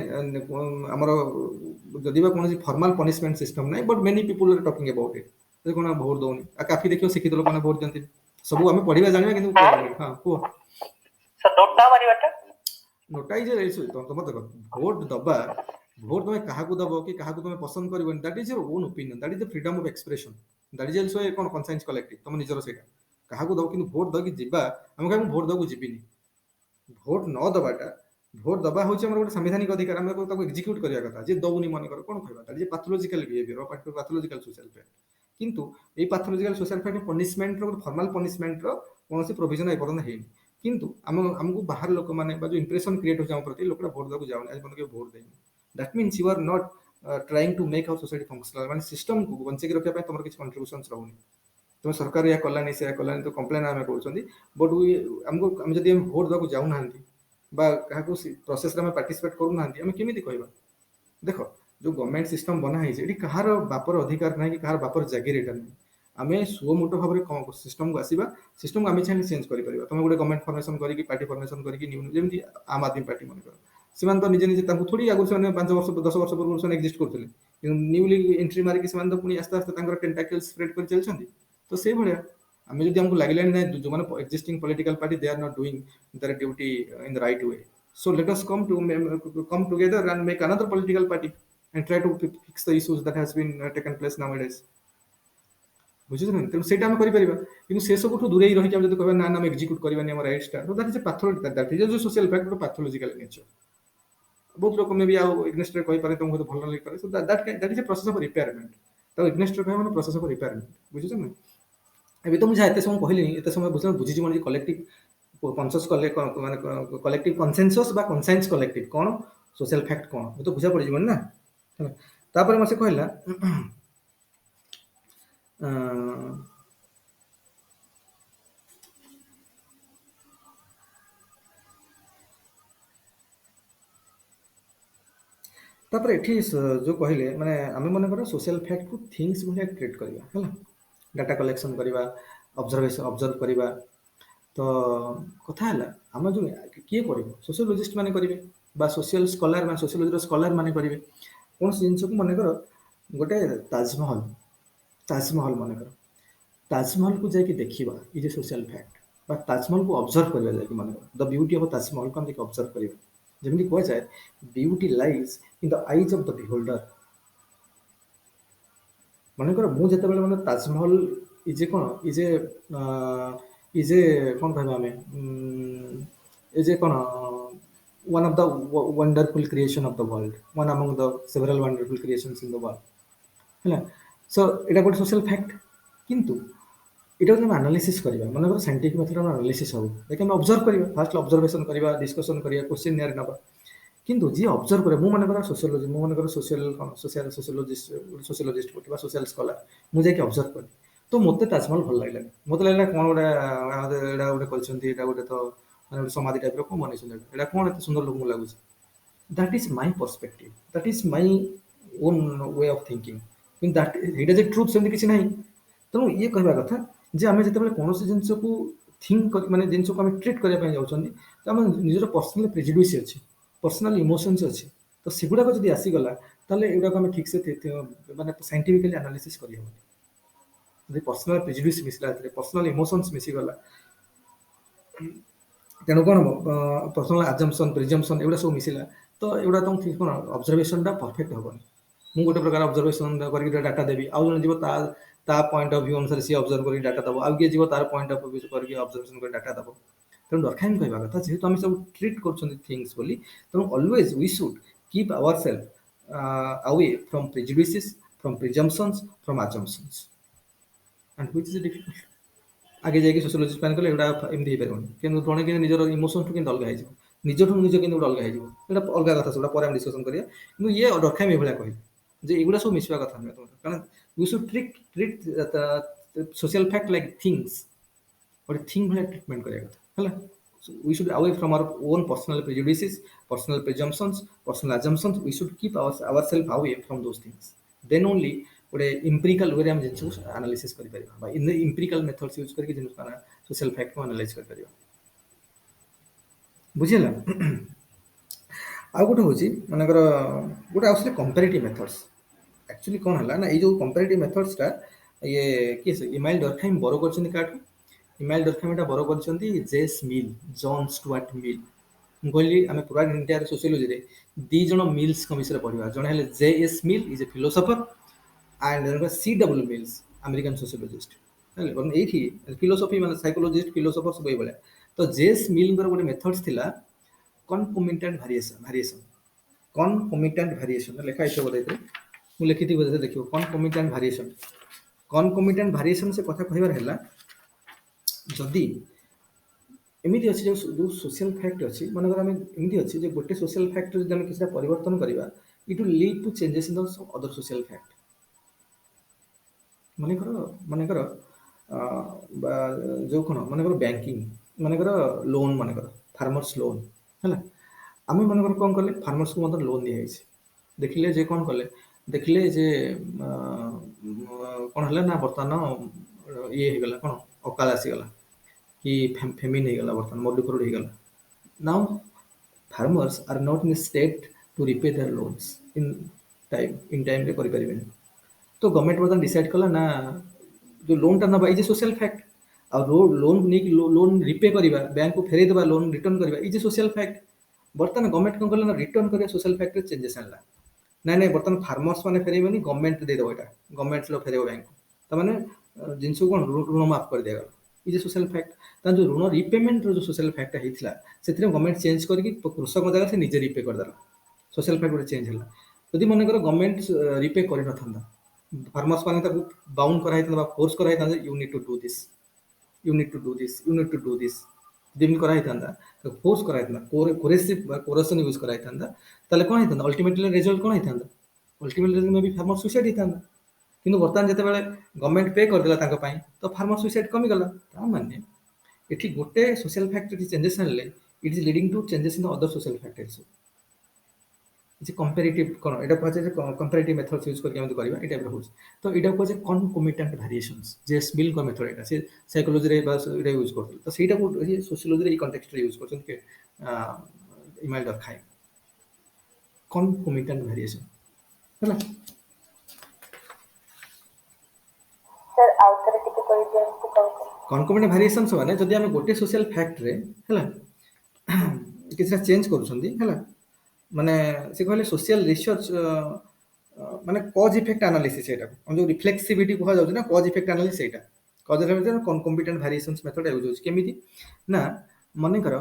आमर जदि कौन फॉर्मल पनिशमेंट सिस्टम ना but many people are talking about it कौन भोट दौनी काफी देखिए शिक्षित लोक भोट दिखती सब आम पढ़ा जाना कि हाँ कह नोटा इज तुम देख भोट दबा भोट तुम क्या दब कि तुम पसंद कर that is your own opinion that is the freedom of expression that is also कौन कनसाइंस कलेक्टिव तुम निजर से क्या दब कि भोट दबी जीवा आम क्या भोट दबू जीविनी भोट न दबाटा भोट दबा हूँ गोटे संवैधानिक अधिकार आम एक्जिक्यूट करवा कथा जे दौनी मन कर कौन कहवा pathological behaviour pathological social fact किंतु ये pathological social fact punishment formal punishment कौन प्रोविजन एपर्तन है किंतु आमको बाहर लोक मैंने जो इंप्रेशन क्रिएट हो प्रति लोक भोट देवाक जाऊनी आज बंद भोट देनी that means you are not trying to make our society functional माने सिस्टम को बंचे रखा तुम किसी कंट्रीब्यूशन रोनी तुम सरकार या कलानी से कलानी तो कंप्लेन आम कर बट आमको आम जब भोट देवाक जाऊना क्या प्रोसेस पार्टिसिपेट करूना आम केमी कहवा देख जो गवर्नमेंट सिस्टम बना है कहार बापर अधिकार ना कि कहार बापर जागिर एटा नहीं आम सुमोटो भाव में सिस्टम को आसवा सिस्टम को आम चाहिए चेंज कर तुम गोटे गवर्नमेंट फर्मेसन करके पार्टी फर्मेसन करके आम आदमी पार्टी मन कर से तो निजे निजे थोड़ी आगुरी से 5 वर्ष 10 वर्ष पूर्व से एक्जिस्ट करते न्यूली एंट्री मारिक तो पुणी आस्ते आस्ते टेंटाकल स्प्रेड कर चलते तो से भाया आम जब आमको लगे ना जो मैंने existing political party they are not doing their duty in the right way so let us come together and make another political party and try to fix the issues that has been taken place nowadays ବୁଝୁଛ ନା ତେଣୁ ସେଇଟା ଆମେ କରିପାରିବା କିନ୍ତୁ ସେ ସବୁଠୁ ଦୂରେଇ ରହିକି ଆମେ ଯଦି କହିବା ନା ଆମେ ଏକ୍ଜିକ୍ୟୁଟ କରିବାନି ଆମ ରାଇଟ୍ସଟା ତ that is A pathology that is a social fact ଗୋଟେ ପାଥୋଲୋଜିକାଲ ନେଚର ବହୁତ ଲୋକ ମେ ବି ଆଉ ଇଗ୍ନେଷ୍ଟରେ କହିପାରେ ତମକୁ ବହୁତ ଭଲ ଲାଗିପାରେ so that is a process of repayment ତାକୁ ଇଗ୍ନେଷ୍ଟରେ କହିବା ମାନେ ପ୍ରୋସେସ ଅଫ ରିପେୟାରମେଣ୍ଟ ବୁଝୁଛ ନା ଏବେ ତ ମୁଁ ଯାହା ଏତେ ସମୟ କହିଲିନି ଏତେ ସମୟ ବୁଝିଛି ମାନେ କଲେକ୍ଟିଭ କନସସ୍ କଲେ ମାନେ କଲେକ୍ଟିଭ କନସେନସସ୍ ବା କନସାଇନ୍ସ କଲେକ୍ଟିଭ କ'ଣ ସୋସିଆଲ ଫ୍ୟାକ୍ଟ କ'ଣ ମୁଁ ତ ବୁଝା ପଡ଼ିଯିବନି ନା ତାପରେ ମୋତେ କହିଲା तापर एठी जो कहले माने आमे मन कर सोशल फैक्ट को थिंग्स भलिया ट्रीट करबा हला डाटा कलेक्शन करबा ऑब्जर्व करबा तो कथा हला हम जो किए करबो सोशियोलॉजिस्ट माने करिवे बा सोशल स्कॉलर माने सोशियोलॉजी रो स्कॉलर माने करिवे कोन जिंस को मन कर गोटे ताजमहल मन कर ताजमहल को जाके देखिबा ई जे सोशल फैक्ट बा ताजमहल को ऑब्जर्व करबा जाके मन कर द ब्यूटी ऑफ ताजमहल को हम जाके ऑब्जर्व करबा जेमनी कह जाए beauty lies in the eyes of the beholder मन कर मु जते बेले मन ताजमहल इजे कोन इजे कोन कहबा हमें इजे कोन one of the wonderful creation of the world one among the several wonderful creations in the world हैला सो एटा गोटे सोशल फैक्ट किंतु एटा हम एनालिसिस करबा मन कर साइंटिफिक मेथड हम एनालिसिस हो लेकिन हम ऑब्जर्व करबा फर्स्ट ऑब्जर्वेशन करबा डिस्कशन करबा क्वेश्चन नियर नबा किंतु जी ऑब्जर्व करे मु मन कर सोशियोलॉजी मु मन कर सोशियोलॉजिस्ट कोटिबा सोशल स्कॉलर मु जे के ऑब्जर्व कर तो मते ताजमहल भल लागला मते लागला कोन गोटे एडा गोटे करछंती एडा गोटे तो माने समाधि टाइप रो को बनेछन एडा कोन एते सुंदर लोक मु लागुछ that is my perspective that is my own way of thinking in that it is a truth same किछि नाही तेणु ये कहवा कथा जे आमे जते बेले कोनोसी जिंस को थिंक माने जिंस को आमे ट्रीट करबा पय जाउछंती त आमे निजर पर्सनल प्रेजुडिस अछि पर्सनल इमोशंस अछि तो सेगुडा को जदी आसी गला ताले एडा को आमे ठीक से माने साइंटिफिकली एनालिसिस करि हम जे पर्सनल प्रेजुडिस मिसला पर्सनल इमोशंस मिसी गला तेणु कौन पर्सनल अजम्पशन प्रिजम्पशन एगुड़ा सब मिसिला तो एगुड़ा तुम ठीक कौन ऑब्जर्वेशन टा परफेक्ट हेनी मुझे गोटे प्रकार ऑब्जर्वेशन करके डाटा देवी आउ जन जीव ता पॉइंट ऑफ व्यू अनुसार सी ऑब्जर्व करके डाटा दबो आउ किए जीव तार पॉइंट ऑफ व्यू करके ऑब्जर्वेशन कर डाटा दबो तेणु दरकार कहवा कथा जेहेतु आम सब ट्रीट कर थिंग्स बोली तेणु always we should keep our self away from prejudices from presumptions from assumptions and which is difficult आगे जाके सोशियोलॉजी प्लान कले एडा एमदी हेबरनी किंतु जणे कि निजर इमोशन ठु किंतु अलग हे जिवो निजठु निज किंतु अलग हे जिवो एडा अलग कथा सबडा पर हम डिस्कशन करिया किंतु ये रखा मे भला कहि जे एगुडा सब मिसवा कथा न तो कारण we should treat social fact like things और थिंग भला ट्रीटमेंट करिया कथा हला we should away from our own personal prejudices personal presumptions personal assumptions we should keep ourselves away from those things then only गोटे empirical वे हम जिनस analysis करि परिबा बा इन empirical methods use करके जिनस का सोशल फैक्ट को एनालाइज कर परिबा बुझिला आ गोटे होची मानकर गोटे आउसले कंपैरेटिव मेथड्स एक्चुअली कोन हला ना ए जो कंपैरेटिव मेथड्स ता ये के इमाइल डॉर्कहाइम बरो करछन काट इमाइल डॉर्कहाइम ता बरो करछन जेस मिल जॉन स्टुअर्ट मिल गोली हमें पूरा इंडिया सोशियोलॉजी रे दी जण मिल्स के विषय पढिबा जण हले JS mill is a philosopher and there was C.W. Mills, American sociologist. मतलब एक ही फिलोसॉफी मतलब साइकोलॉजिस्ट फिलोसोफर सब बोले तो जेस मिल कर गोटे मेथड्स थिला कॉन्कोमिटेंट वेरिएशन कॉन्कोमिटेंट वेरिएशन लिखा है बोले मु लिखिथि बोले देखियो कॉन्कोमिटेंट वेरिएशन से कथा कहबार हैला जदी एमिति अछि जो सोशल फैक्ट अछि मानकर हम एमिति अछि जे गोटे सोशल फैक्ट जदी हम किछटा परिवर्तन करिवा it will lead to changes in the other social fact मन कर বা ଯେଉଁ କ'ଣ ମନେକର ବ୍ୟାଙ୍କିଂ ମନେକର ଲୋନ୍ ମନେକର ଫାର୍ମର୍ସ ଲୋନ୍ ହେଲା ଆମେ ମନେକର କ'ଣ କଲେ ଫାର୍ମର୍ସକୁ ମଧ୍ୟ ଲୋନ୍ ଦିଆହେଇଛି ଦେଖିଲେ ଯେ କ'ଣ କଲେ ଦେଖିଲେ ଯେ କ'ଣ ହେଲା ନା ବର୍ତ୍ତମାନ ଇଏ ହେଇଗଲା କ'ଣ ଅକାଳ ଆସିଗଲା କି ଫେମିନ୍ ହେଇଗଲା ବର୍ତ୍ତମାନ ମରୁଡ଼ି ହେଇଗଲା ନାଉ farmers are not in a state to repay their loans in time ରେ କରିପାରିବେନି ତ ଗଭର୍ଣ୍ଣମେଣ୍ଟ ବର୍ତ୍ତମାନ ଡିସାଇଡ୍ କଲା ନା ଯେଉଁ ଲୋନ୍ଟା ନେବା ଇଜ୍ ଏ ସୋସିଆଲ ଫ୍ୟାକ୍ଟ ଆଉ ଲୋନ୍ ନେଇକି ଲୋନ୍ ରିପେ କରିବା ବ୍ୟାଙ୍କକୁ ଫେରେଇ ଦେବା ଲୋନ୍ ରିଟର୍ନ କରିବା ଇଜ୍ ଏ ସୋସିଆଲ ଫ୍ୟାକ୍ଟ ବର୍ତ୍ତମାନ ଗଭର୍ଣ୍ଣମେଣ୍ଟ କ'ଣ କଲା ନା ରିଟର୍ନ କରିବା ସୋସିଆଲ ଫ୍ୟାକ୍ଟରେ ଚେଞ୍ଜେସ୍ ଆଣିଲା ନାଇଁ ବର୍ତ୍ତମାନ ଫାର୍ମର୍ସ ମାନେ ଫେରେଇବେନି ଗଭର୍ଣ୍ଣମେଣ୍ଟ ଦେଇଦେବ ଏଇଟା ଗଭର୍ଣ୍ଣମେଣ୍ଟ ଫେରେଇବ ବ୍ୟାଙ୍କକୁ ତାମାନେ ଜିନିଷକୁ କ'ଣ ଋଣ ମାଫ କରିଦିଆଗଲା ଇଜ୍ ଏ ସୋସିଆଲ ଫ୍ୟାକ୍ଟ ତାର ଯେଉଁ ଋଣ ରିପେମେଣ୍ଟର ଯେଉଁ ସୋସିଆଲ ଫ୍ୟାକ୍ଟଟା ହେଇଥିଲା ସେଥିରେ ଗଭର୍ଣ୍ଣମେଣ୍ଟ ଚେଞ୍ଜ କରିକି କୃଷକ ଜାଗାରେ ସେ ନିଜେ ରିପେ କରିଦେଲା ସୋସିଆଲ ଫ୍ୟାକ୍ଟ ଗୋଟେ ଚେଞ୍ଜ ହେଲା ଯଦି ମନେକର ଗଭର୍ଣ୍ଣମେଣ୍ଟ ରିପେ କରିନଥାନ୍ତା ଫାର୍ମର୍ସ ମାନେ ତାକୁ ବାଉଣ୍ଡ କରାହେଇଥାନ୍ତା ବା ଫୋର୍ସ କରାହେଇଥାନ୍ତା you need to do this you need to do this you need to do this ଯେମିତି କରାହେଇଥାନ୍ତା ତାକୁ ଫୋର୍ସ କରାହେଇଥାନ୍ତା କୋରେସିଭ ବା କୋରେସନ୍ ୟୁଜ୍ କରାହେଇଥାନ୍ତା ତାହେଲେ କ'ଣ ହେଇଥାନ୍ତା ଅଲ୍ଟିମେଟଲି ରେଜଲ୍ଟ କ'ଣ ହେଇଥାନ୍ତା ଅଲ୍ଟିମେଟଲି ରେଜଲ୍ଟ ମେ ବି ଫାର୍ମର ସୁଇସାଇଡ୍ ହେଇଥାନ୍ତା କିନ୍ତୁ ବର୍ତ୍ତମାନ ଯେତେବେଳେ ଗଭର୍ଣ୍ଣମେଣ୍ଟ ପେ କରିଦେଲା ତାଙ୍କ ପାଇଁ ତ ଫାର୍ମର ସୁଇସାଇଡ୍ କମିଗଲା ତା ମାନେ ଏଠି ଗୋଟେ ସୋସିଆଲ ଫ୍ୟାକ୍ଟର ଚେଞ୍ଜେସ୍ ଆଣିଲେ it is leading to changes in the other social factors କିଛି କମ୍ପାରିଟିଭ୍ କ'ଣ ଏଇଟା କୁହାଯାଏ ଯେ କମ୍ପାରିଟିଭ୍ ମେଥଡ୍ସ ୟୁଜ୍ କରିକି ଏମିତି କରିବା ଏଇଟା ହେଉଛି ତ ଏଇଟା କୁହାଯାଏ କନକୋମିଟାଣ୍ଟ ଭେରିଏସନ୍ସ ଯେ ସ୍ମିଲ୍ଙ୍କ ମେଥଡ୍ ଏଇଟା ସେ ସାଇକୋଲୋଜିରେ ବା ଏଇଟା ୟୁଜ୍ କରୁଥିଲେ ତ ସେଇଟାକୁ ସୋସିଓଲୋଜିରେ ଏଇ କଣ୍ଟେକ୍ସଟରେ ୟୁଜ୍ କରୁଛନ୍ତି ଇମାଇଲ ଡରଖାଇମ କନକୋମିଟାଣ୍ଟ ଭେରିଏସନ୍ ହେଲା ସାର୍ ଆଉ ଥରେ ଟିକେ କହିଦିଅନ୍ତୁ କ'ଣ କ'ଣ କନକୋମିଟାଣ୍ଟ ଭେରିଏସନ୍ସ ମାନେ ଯଦି ଆମେ ଗୋଟେ ସୋସିଆଲ ଫ୍ୟାକ୍ଟରେ ହେଲା କିଛିଟା ଚେଞ୍ଜ କରୁଛନ୍ତି ହେଲା ମାନେ ସେ କହିଲେ ସୋସିଆଲ ରିସର୍ଚ୍ଚ ମାନେ କଜ୍ ଇଫେକ୍ଟ ଆନାଲିସିସ୍ ସେଇଟାକୁ ଆମ ଯେଉଁ ରିଫ୍ଲେକ୍ସିଭିଟି କୁହାଯାଉଛି ନା କଜ୍ ଇଫେକ୍ଟ ଆନାଲିସିସ୍ ସେଇଟା କଜ୍ ଇଫେକ୍ଟ କନକୋମିଟାଣ୍ଟ ଭେରିଏସନ୍ସ ମେଥଡ୍ ୟୁଜ୍ ହେଉଛି କେମିତି ନା ମନେକର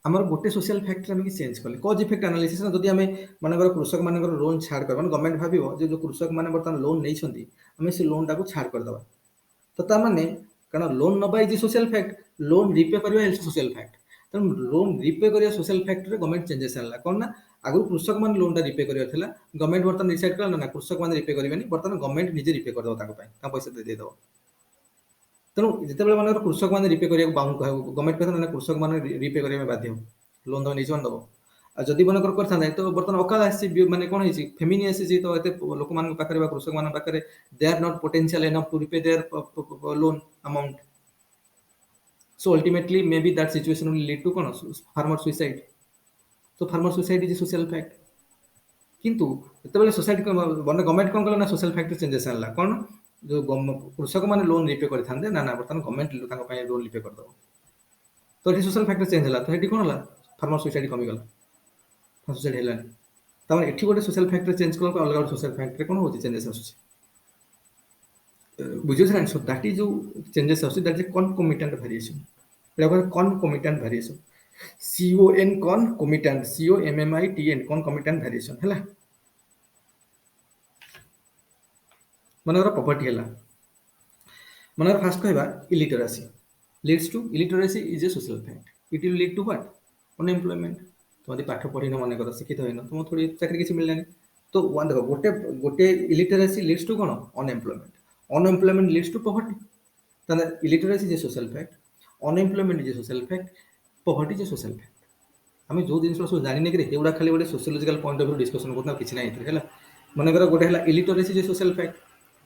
ଆମର ଗୋଟେ ସୋସିଆଲ ଫ୍ୟାକ୍ଟର ଆମେ କି ଚେଞ୍ଜ କଲେ କଜ୍ ଇଫେକ୍ଟ ଆନାଲିସିସ୍ ନା ଯଦି ଆମେ ମନେକର କୃଷକମାନଙ୍କର ଲୋନ୍ ଛାଡ଼ କରିବା ମାନେ ଗଭର୍ଣ୍ଣମେଣ୍ଟ ଭାବିବ ଯେ ଯେଉଁ କୃଷକମାନେ ବର୍ତ୍ତମାନ ଲୋନ୍ ନେଇଛନ୍ତି ଆମେ ସେ ଲୋନ୍ଟାକୁ ଛାଡ଼ କରିଦେବା ତ ତାମାନେ କାରଣ ଲୋନ୍ ନେବା is social fact loan repay କରିବା ଇଜ୍ ସୋସିଆଲ ଫ୍ୟାକ୍ଟ ତେଣୁ ଲୋନ୍ ରିପେ କରିବା ସୋସିଆଲ ଫ୍ୟାକ୍ଟରେ ଗଭର୍ଣ୍ଣମେଣ୍ଟ ଚେଞ୍ଜେସ୍ ଆଣିଲା କ'ଣ ନା ଆଗରୁ କୃଷକମାନେ ଲୋନ୍ଟା ରିପେ କରିବାର ଥିଲା ଗଭର୍ଣ୍ଣମେଣ୍ଟ ବର୍ତ୍ତମାନ ଡିସାଇଡ୍ କଲା ନା କୃଷକମାନେ ରିପେ କରିବେନି ବର୍ତ୍ତମାନ ଗଭର୍ଣ୍ଣମେଣ୍ଟ ନିଜେ ରିପେ କରିଦେବ ତାଙ୍କ ପାଇଁ ତାଙ୍କ ପଇସା ଦେଇଦେବ ତେଣୁ ଯେତେବେଳେ ମନେକର କୃଷକମାନେ ରିପେ କରିବାକୁ ବାଉଣ୍ଡ କହିବ ଗଭର୍ଣ୍ଣମେଣ୍ଟ କହିଥାନ୍ତା ନା କୃଷକମାନେ ରିପେ କରିବା ବାଧ୍ୟ ଲୋନ୍ ଦେବ ନିଜେ ଦେବ ଆଉ ଯଦି ମନେକର କରିଥାନ୍ତେ ତ ବର୍ତ୍ତମାନ ଅକାଳ ଆସିଛି ମାନେ କ'ଣ ହେଇଛି ଫେମିନି ଆସିଛି ତ ଏତେ ଲୋକମାନଙ୍କ ପାଖରେ ବା କୃଷକମାନଙ୍କ ପାଖରେ they are not potential enough to repay their loan amount so ultimately maybe that situation will lead to କ'ଣ farmer suicide so farmer suicide is a social fact କିନ୍ତୁ ଯେତେବେଳେ ସୋସାଇଟି ଗଭର୍ଣ୍ଣମେଣ୍ଟ କ'ଣ କଲା ନା ସୋସିଆଲ ଫ୍ୟାକ୍ଟର ଚେଞ୍ଜେସ୍ ଆଣିଲା କ'ଣ ଯେଉଁ କୃଷକମାନେ ଲୋନ୍ ରିପେ କରିଥାନ୍ତେ ନା ବର୍ତ୍ତମାନ ଗଭର୍ଣ୍ଣମେଣ୍ଟ ତାଙ୍କ ପାଇଁ ଲୋନ୍ ରିପେ କରିଦେବ ତ ଏଠି ସୋସିଆଲ ଫ୍ୟାକ୍ଟର ଚେଞ୍ଜ ହେଲା ତ ଏଠି କ'ଣ ହେଲା ଫାର୍ମର ସୁଇସାଇଡ୍ କମିଗଲା ସୁଇସାଇଡ୍ ହେଲାନି ତାମାନେ ଏଠି ଗୋଟେ ସୋସିଆଲ ଫ୍ୟାକ୍ଟର ଚେଞ୍ଜ କଲା ଅଲଗା ଗୋଟେ ସୋସିଆଲ ଫ୍ୟାକ୍ଟରରେ କ'ଣ ହେଉଛି ଚେଞ୍ଜେସ୍ ଆସୁଛି ବୁଝିପାରୁଛ ନା ସୋ ଦ୍ୟାଟ୍ ଇଜ୍ ଯେଉଁ ଚେଞ୍ଜେସ୍ ଆସୁଛି ଦ୍ୟାଟ୍ ଇଜ୍ କନକୋମିଟାଣ୍ଟ ଭେରିଏସନ୍ ଏଇଟା କହିଲେ କନକୋମିଟାଣ୍ଟ ଭେରିଏସନ୍ CON କନକୋମିଟାଣ୍ଟ COMMITN କନକୋମିଟାଣ୍ଟ ଭେରିଏସନ୍ ହେଲା ମନେକର ପ୍ରପର୍ଟି ହେଲା ମନେକର ଫାଷ୍ଟ କହିବା ଇଲିଟରାସି leads to illiteracy is a social fact it will lead to what unemployment ତୁମ ଯଦି ପାଠ ପଢ଼ିନ ମନେକର ଶିକ୍ଷିତ ହେଇନ ତୁମକୁ ଥୋଡ଼ି ଚାକିରି କିଛି ମିଳିଲାନି ତ ଦେଖ ଗୋଟେ illiteracy leads to କ'ଣ unemployment leads to poverty ତାହେଲେ illiteracy is a social fact unemployment is a social fact poverty is a social fact ଆମେ ଯେଉଁ ଜିନିଷ ସବୁ ଜାଣିନେ କି ଏଗୁଡ଼ା ଖାଲି ଗୋଟେ sociological point of view discussion କରୁଛୁ ଆଉ କିଛି ନାହିଁ ଏଥିରେ ହେଲା ମନେକର ଗୋଟେ ହେଲା illiteracy is a social fact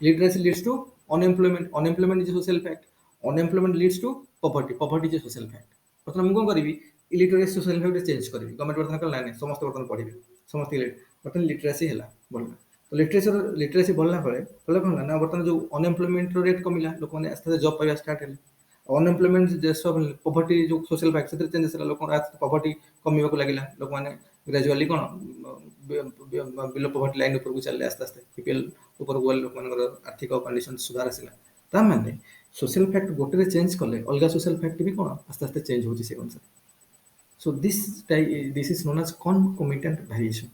illiteracy leads to unemployment is a social fact unemployment leads to poverty is a social fact ବର୍ତ୍ତମାନ ମୁଁ କ'ଣ କରିବି illiteracy social fact ଚେଞ୍ଜ କରିବି ଗଭର୍ଣ୍ଣମେଣ୍ଟ ବର୍ତ୍ତମାନ କହିଲା ନାହିଁ ସମସ୍ତେ ବର୍ତ୍ତମାନ ପଢ଼ିବେ ସମସ୍ତେ ବର୍ତ୍ତମାନ ଲିଟରାସି ହେଲା ବଢ଼ିଲା ତ ଲିଟରାସି ବଢ଼ିଲା ପରେ କ'ଣ ହେଲା ନା ବର୍ତ୍ତମାନ ଯେଉଁ ଅନଏମ୍ପ୍ଲୟମେଣ୍ଟର ରେଟ୍ କମିଲା ଲୋକମାନେ ଆସ୍ତେ ଆସ୍ତେ ଜବ୍ ପାଇବା ଷ୍ଟାର୍ଟ ହେଲେ ଅନଏମ୍ପ୍ଲୟମେଣ୍ଟ ପଭର୍ଟି ଯେଉଁ ସୋସିଆଲ ଫ୍ୟାକ୍ଟ ସେଥିରେ ଚେଞ୍ଜେସ୍ ହେଲା ଲୋକଙ୍କର ପଭର୍ଟି କମିବାକୁ ଲାଗିଲା ଲୋକମାନେ ଗ୍ରାଜୁଆଲି କ'ଣ ବିଲୋ ପଭର୍ଟି ଲାଇନ୍ ଉପରକୁ ଚାଲିଲେ ଆସ୍ତେ ଆସ୍ତେ BPL ଉପରକୁ ଗଲେ ଲୋକମାନଙ୍କର ଆର୍ଥିକ କଣ୍ଡିସନ୍ ସୁଧାର ଆସିଲା ତା ମାନେ ସୋସିଆଲ ଫ୍ୟାକ୍ଟ ଗୋଟେରେ ଚେଞ୍ଜ କଲେ ଅଲଗା ସୋସିଆଲ ଫ୍ୟାକ୍ଟ ବି କ'ଣ ଆସ୍ତେ ଆସ୍ତେ ଚେଞ୍ଜ ହେଉଛି ସେ ଅନୁସାରେ so this is known as concomitant variation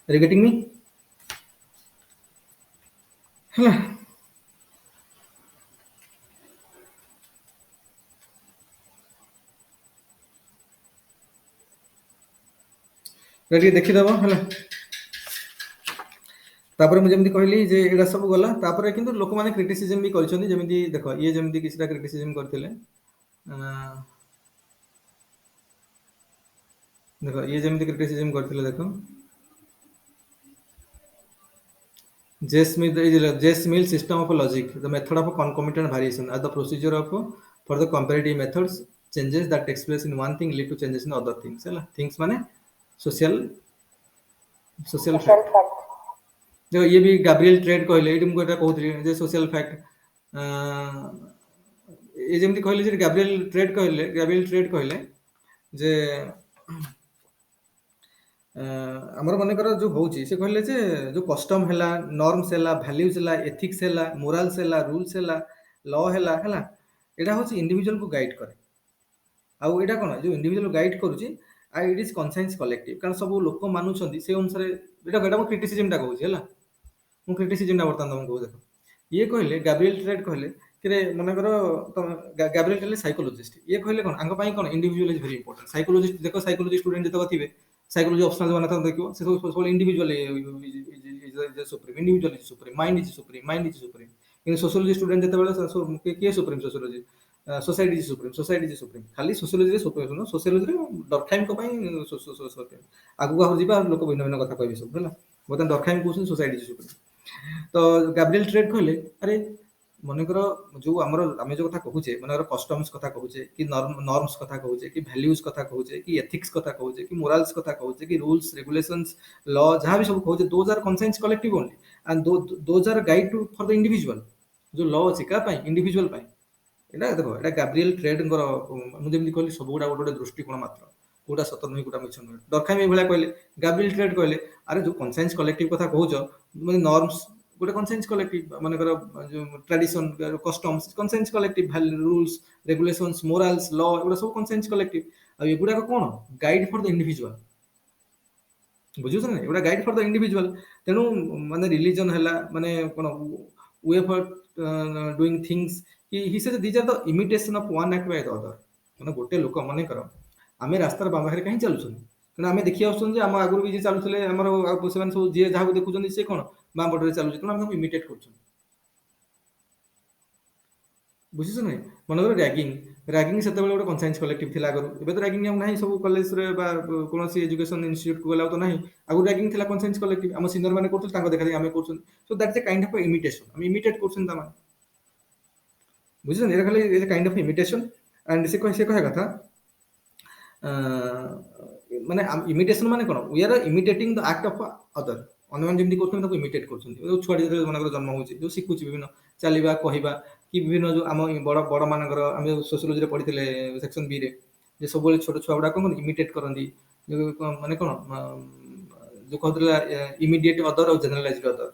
are you getting me ହେଲା ଟିକେ ଦେଖିଦେବ ହେଲା तापर मुझे जमी कहली जे एटा सब गला तापर किंतु लोक माने क्रिटिसिज्म भी करछन्ती जेमिति देखो ये जेमिति किछटा क्रिटिसिज्म करथिले देखो ये जेमिति क्रिटिसिज्म करथिले देखो J-Mill system of logic, the method of concomitant variation are the procedure of for the comparative methods changes that takes place in one thing lead to changes in other things. है ना? Things माने social social fact. fact. जो ये भी Gabriel Tarde कहले eighty मुझे कहूली जे social fact ये जेमती कहले जे गैब्रिएल ट्रेड कहले जे आमर मनकर जो होची से कहले जे जो कस्टम हैला नॉर्म्स हैला वैल्यूज हैला एथिक्स हैला मोरल्स हैला रूल्स हैला लॉ हैला हैला एटा होची इंडिविजुअल को गाइड करे आ एटा कोन जो इंडिविजुअल गाइड करूची आ इट इज कॉन्शियस कलेक्टिव कारण सब लोक मानुछंती से अनुसार एटा मो क्रिटिसिज्म टा कहूची हैला मो क्रिटिसिज्म टा बर्तन तुमको कहू देखो ये कहले गैब्रिएल ट्रेड कहले कि मनकर गैब्रिएल कहले साइकोलॉजिस्ट ये कहले कोन आंग पई कोन individual is very important psychologist देखो साइकोलॉजी स्टूडेंट जतो थिबे साइकोलॉजी ऑप्शनल बना था देखियो से सब individual is supreme individual is supreme mind is supreme in sociology student जते बेले के supreme sociology society is supreme खाली सोशियोलॉजी रे सुप्रीम नो सोशियोलॉजी रे दरखाइम को पई सुप्रीम आगु आगु जीबा लोक भिन्न भिन्न कथा कहबे सब होला बतन दरखाइम को सोसाइटी इज सुप्रीम तो गैब्रिएल ट्रेड कहले अरे मनकर जो आमर आमे जो कथा कहूचे मनकर कस्टम्स कथा कहूचे कि नॉर्म्स कथा कहूचे कि वैल्यूज कथा कहूचे कि एथिक्स कथा कहूचे कि मोरल्स कथा कहूचे कि रूल्स रेगुलेशंस लॉ जहां भी सब कहूचे those are conscious collective only and those are guide to for the individual जो लॉ अछि का पई इंडिविजुअल पई एटा देखो एटा गैब्रिएल ट्रेड मु जेमि कहली सब गुडा गोटे दृष्टिकोण मात्र कोटा सत नुई कोटा मिछ नुई दरखाम ए भला कहले गैब्रिएल ट्रेड कहले अरे जो कॉन्शियस कलेक्टिव कथा कहूचो माने नॉर्म्स गोटे कॉन्शियस कलेक्टिव मानकर जो tradition customs conscious collective rules regulations morals law एगुडा सब कॉन्शियस कलेक्टिव आ एगुडा कोन गाइड फॉर द इंडिविजुअल बुझुछ ना एगुडा गाइड फॉर द इंडिविजुअल तेनु माने रिलीजन हैला माने कोन way for doing things he says these are the imitation of one act by the other माने गोटे लोक माने करो आमे रास्तार बाबाहरे कहीं चलुछन कारण आमे देखि आउछन जे हम आगुर भी जे चालुथले हमर सेवन सब जे जहां देखुछन से कोन बाम पटरे चालुछ तेणु आमे इमिटेट करछन बुझिछ नै मनगर रैगिंग सेते बेले गोटे कॉन्शियस कलेक्टिव थिला करू एबे तो रैगिंग हम नाही सब कॉलेज रे बा कोनोसी एजुकेशन इंस्टीट्यूट को गलाउ तो नाही आगु रैगिंग थिला कॉन्शियस कलेक्टिव हम सीनियर माने करथु तांको देखा दे आमे करछन so that's a kind of imitation हम इमिटेट करछन ता माने बुझिछ नै एरा खाली is a kind of imitation and से कहे कथा माने इमिटेशन माने कोन we are imitating the act of other अन्यमान जेमती करछन ताको इमिटेट करछन जो छुआ जे मनकर जन्म होछि जो सिखुछि विभिन्न चलिबा कहिबा कि विभिन्न जो आम बड़ बड़ मानकर आम सोशियोलॉजी रे पढ़िथिले सेक्शन बी रे जे सब बेले छोट छुआ गुडा कोन इमिटेट करंदी जो माने कोन जो कहतला इमीडिएट अदर और जनरलाइज्ड अदर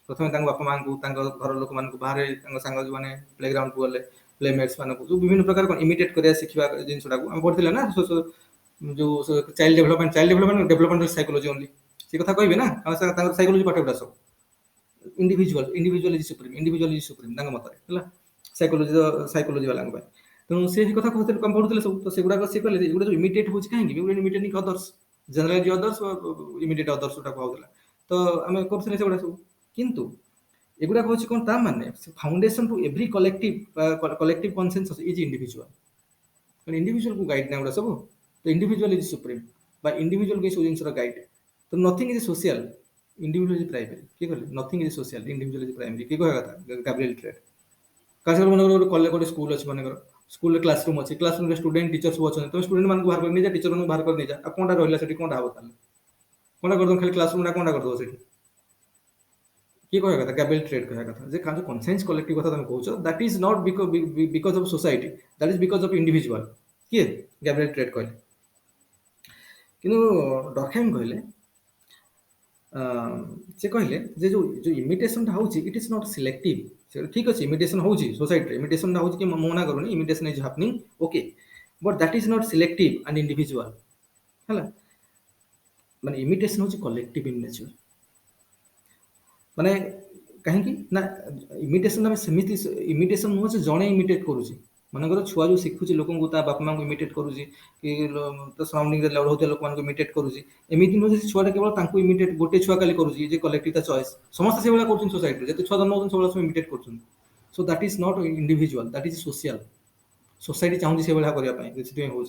प्रथम तांग बापा मान को तांग घर लोक मान को बाहर तांग संग जो माने प्लेग्राउंड को गले प्लेमेट्स मान को जो विभिन्न प्रकार कोन इमिटेट करिया सिखिबा जिनसडा को हम पढ़िथिले ना जो child development psychology only say कथा कहबे ना तांग साइकोलॉजी पाठ गुडा सब इंडिविजुअल इज सुप्रीम तांग मतरे हला साइकोलॉजी वाला को तेणु से कथा कहते कम पढ़ुଥିଲେ सब तो सेगुडा से कहले एगुडा जो इमिटेट होछि काहे कि imitating others generalize others imitate others उटा कहउला तो हमें करथले सेगुडा सब किंतु एगुडा होछि कोन ता माने foundation to every collective consensus is individual कारण इंडिविजुअल को गाइड ना उडा सब तो इंडिविजुअल इज सुप्रीम बा इंडिविजुअल के सोजिंस रो गाइड तो nothing is social individual is primary के कहले nothing is social individual is primary के कहया था गैब्रिएल ट्रेड कासे मन कॉलेज गोटे स्कूल अछि मन स्कूल क्लासरूम अछि क्लासरूम रे स्टूडेंट टीचर्स सब अछि तो स्टूडेंट मान को बाहर कर नि जा टीचर मान बाहर कर नि जा आ कोनटा रहला सेठी कोनटा हबो ताले कोनटा कर दो खाली क्लासरूम ना कोनटा कर दो सेठी की कहया कथा गैब्रिएल ट्रेड कहया कथा जे काजो कॉन्शियस कलेक्टिव कथा तुम कहउछो that is not because of society that is because of individual के गैब्रिएल ट्रेड कहले किनु डॉकहम कहले से कहले जे जो इमिटेशन होउची इट इज नॉट सिलेक्टिव से ठीक अछि इमिटेशन होउची सोसाइटी रे इमिटेशन होउची कि मना करूनी imitation is happening okay but that is not selective and individual हला माने इमिटेशन होउची कलेक्टिव इन नेचर माने काहे कि ना इमिटेशन में समिति इमिटेशन नो से जणे इमिटेट करूची मनकर छुआ जो शिखुची लोक बापा माँ को इमिटेट करुँची कि सराउंडिंग रहूया लोक मान इमिटेट करुँची एमती नुहे से छुआटा केवल इमिटेट गोटे छुआ खाली करुँची जे कलेक्टिव चॉइस समस्त से भाया कर सोसाइटी जिते छुआ जन्म होती सब इमिटेट कर सो that is not individual that is social society चाहूँ से भाया करने हूँ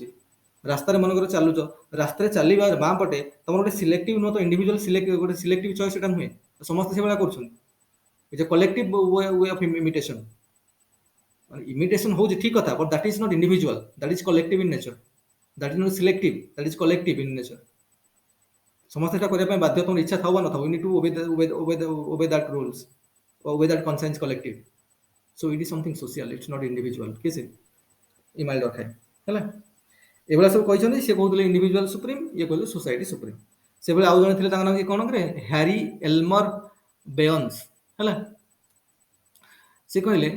रास्तार मनकर चलुच रास्तार चलवा बाँ पटे तुम गोटे सिलेक्टिव नुह तो इंडिविजुअल गोटे सिलेक्टिव चॉइस नुहे समस्त से भाया कर collective way of imitation imitation हो ठीक कथा but that is not individual that is collective in nature that is not selective that is collective in nature समस्त करने बाध्य तुम इच्छा था ना you need to obey that rules obey that conscience collective so it is something social it's not individual किसी इमाइल रखाए है एभा सब कहते सी कहते इंडिविजुअल सुप्रीम ये कहते सोसाइटी सुप्रीम से भाई आउ जन थे नाम कौन करे हैरी एल्मर बेयन्स है सी कहले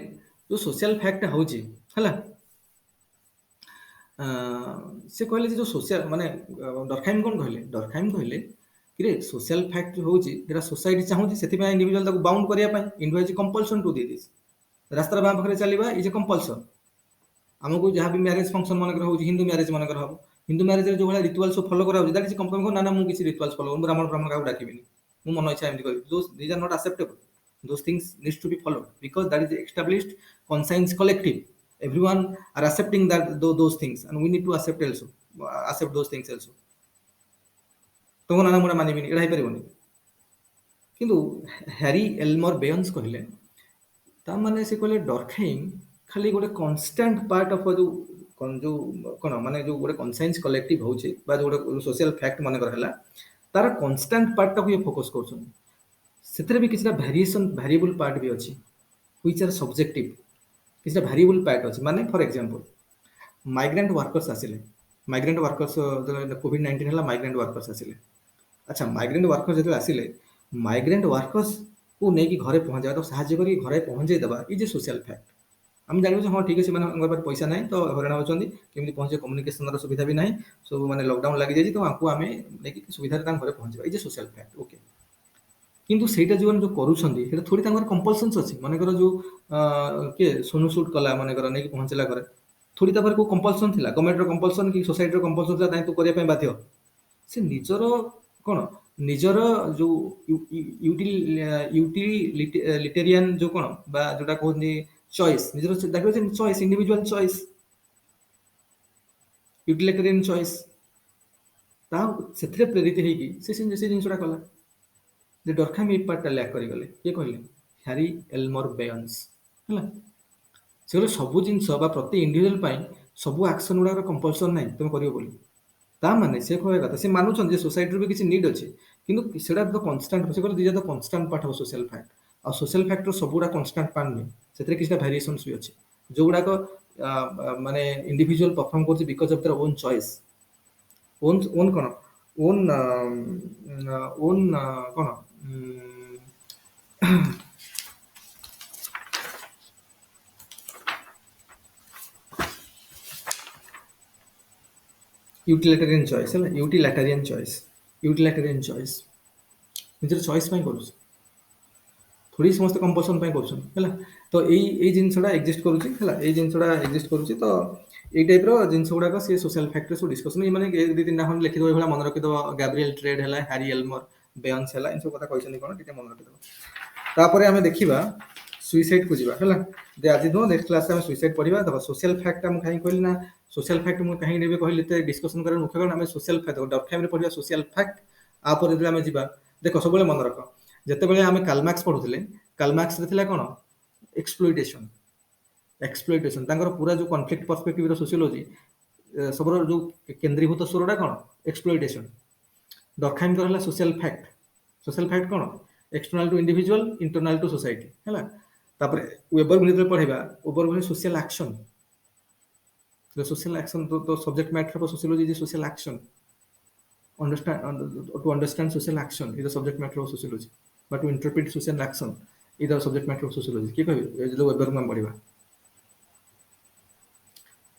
जो सोशल फैक्ट हूँ है से कहले जो सोशल माने डरखाइम कौन कहले डरखाइम कहले कि सोशल फैक्ट हूँ सोसाइटी चाहूँ से इंडिविजुअल बाउंड करने India is compulsion to the this रास्तार बाँ पाखे चलवा इज ए कंपल्सन आमको जहाँ भी मैरेज फंक्शन मनकर हो हिंदू मैरेज मनकर हम हिंदू मैरेज जो भाई रिचुअल्स फॉलो करा दैट इज कंपल्सन ना मुझे किसी रिचुअल्स फॉलो ब्राह्मण ब्राह्मण क्या डाकिबिनी मो मन इच्छा एमती करी these are not acceptable those things needs to be followed because that is established conscience collective everyone are accepting that those things and we need to accept also accept those things also तुम ना मुझे मानिबिनी एटा होइपरिबनी किंतु Harry Elmer बेयन्स कहले ता माने से कहले Durkheim खाली गोटे कन्स्टांट पार्ट ऑफ जो कौन माने जो गोटे कॉन्साइंस कलेक्टिव होचे बा जो गोटे सोशल फैक्ट मन करहला तार कन्स्टांट पार्ट टाको ये फोकस करछन सेतरे भी किछटा वेरिएबल पार्ट भी अछि व्हिच आर सब्जेक्टिव किछटा वेरिएबल पार्ट अछि माने फॉर एग्जांपल माइग्रेंट वर्कर्स आसिले माइग्रेंट वर्कर्स कोविड-19 हला माइग्रेंट वर्कर्स आसिले अच्छा माइग्रेंट वर्कर्स जते आसिले माइग्रेंट वर्कर्स को नहीं कि घरे पहुंचा तो साहाଯ୍य करी घरे पहुंचे देबा इज ए सोशल फैक्ट हम जानू हाँ ठीक है पैसा ना तो हरण होती केमी पहुंचे कम्युनिकेशन सुविधा भी ना सब मैंने लॉकडाउन लगी जाए तो आपको आम सुविधा घर पहुंचा is a social fact okay किंतु सेटा जो जो करूँ थोड़ी कंपल्सन्स अच्छी मनकर जो किए सोनू सुट कला मनकर नहीं पहुंचला घरे थोड़ी को कंपल्सन थी गवर्नमेंट कंपल्सन कि सोसाइटी कंपल्सन था तो करने बाध्य से निजर कौन निजर जो यूटिलिटेरियन जो कौन जोटा कहते चॉइस निजर choice individual choice utilitarian choice से प्रेरित होगी से जिनसा कला जे डरखाइम ये पार्टा लैक करगले किए कहले हैरी एल्मर बेयन्स है से सब जिन प्रति इंडिविजुअल सब एक्शन गुड़ा कंपल्सन ना तुम कर बोली माने से कह कथा से मानुछन जे सोसाइटी भी किसी नीड अच्छे किंतु सेटा तो कांस्टेंट से कहले this the constant part of social fact आ सोशल फैक्टर सब गुड़ा कांस्टेंट पार्ट नहीं से किसी वेरिएशंस भी अच्छे जो गुड़ाक माने इंडिविजुअल परफॉर्म करछि because of their own choice own कौन ओन कौन यूटिलिटेरियन चॉइस है यूटिलिटेरियन चॉइस निजर चॉइस करूँ थोड़ी समस्त कंपल्सन कर तो यही जिनसा एक्जिस्ट करुँची जिनसा एक्जिस्ट करुँची तो ये टाइप जिनस गुड़ाक सी सोशल फैक्टर सब डिस्कसन ये मैंने दु तीन खंड लिखिदेव ये मन रखिदेव गैब्रिएल ट्रेड है हैरी एल्मर बेयन्स है इन सब कथा कहते कौन टे मन रखिदेव तापर आम देखा सुइसाइड को जावा है आज नुह नेक्स्ट क्लास में सुइसाइड पढ़ा देखो सोशल फैक्ट मुझे कहीं कहली ना सोशल फैक्ट मुझे कहीं नहीं कहली डिस्कसन कर मुख्य कारण आम सोशल फैक्ट डरखाइम पढ़ा सोशल फैक्ट आपर जो आम जा देख सब मन रख जिते आम कालमार्क्स पढ़ुले कालमार्क्स कौन एक्सप्लोइटेशन पूरा जो कॉन्फ्लिक्ट पर्सपेक्टिव सोशियोलॉजी सब जो केंद्रीभूत स्वरटा कौन एक्सप्लोइटेशन डरखाइम है सोशल फैक्ट कौन external to individual internal to society है तापर वेबर पढ़ेगा ओवर सोशल एक्शन तो subject matter of sociology is social action to understand social action is the subject matter of sociology but to interpret social action is the subject matter of sociology कि कहबे जो weber में पढ़िबा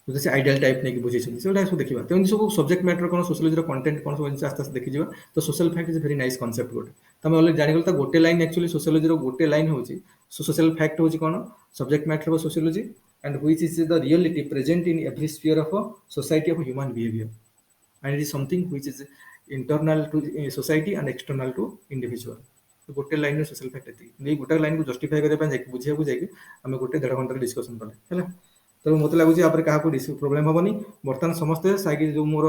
जैसे ideal type नहीं कि बुझी छै सेटा सब देखिबा तेन सब सब्जेक्ट मैटर कोन सोशियोलॉजी रो कंटेंट कोन सब आस्ते आस्ते देखि जिबा तो social fact is very nice concept गोटे तमे ऑलरेडी जानि गल त गोटे लाइन एक्चुअली सोशियोलॉजी रो गोटे लाइन होची सोशल फैक्ट होची कोन subject matter of sociology and which is the reality present in every sphere of a society of human behavior, and it is something which is internal to society and external to individual. तो गोटे line social fact एति नै गोटे line को justify करबा पय जाय बुझिया को जाय आमे गोटे 1.5 घंटा डिस्कशन करले हैला। तो मते लागु जे आपरे काहा को प्रॉब्लम हबनी बर्तमान समस्त साइड जो मोर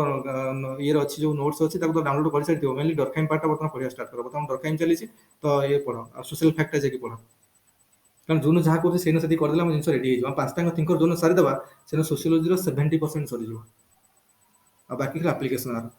ये अछि जो नोट्स अछि ताको तो डाउनलोड कर साइड दियो मेनली डरखाइम पार्ट बर्तमान पढिया स्टार्ट करो बर्तमान डरखाइम चली छी तो ये पढो आ सोशल फैक्ट जे कि पढो कारण जोन जहाँ कर सेन से करदेला जिन रेडी हो पांचटा थिंकर जोन सारी देवा सेन सोशियोलॉजी 70% सरी आ बाकी एप्लिकेशन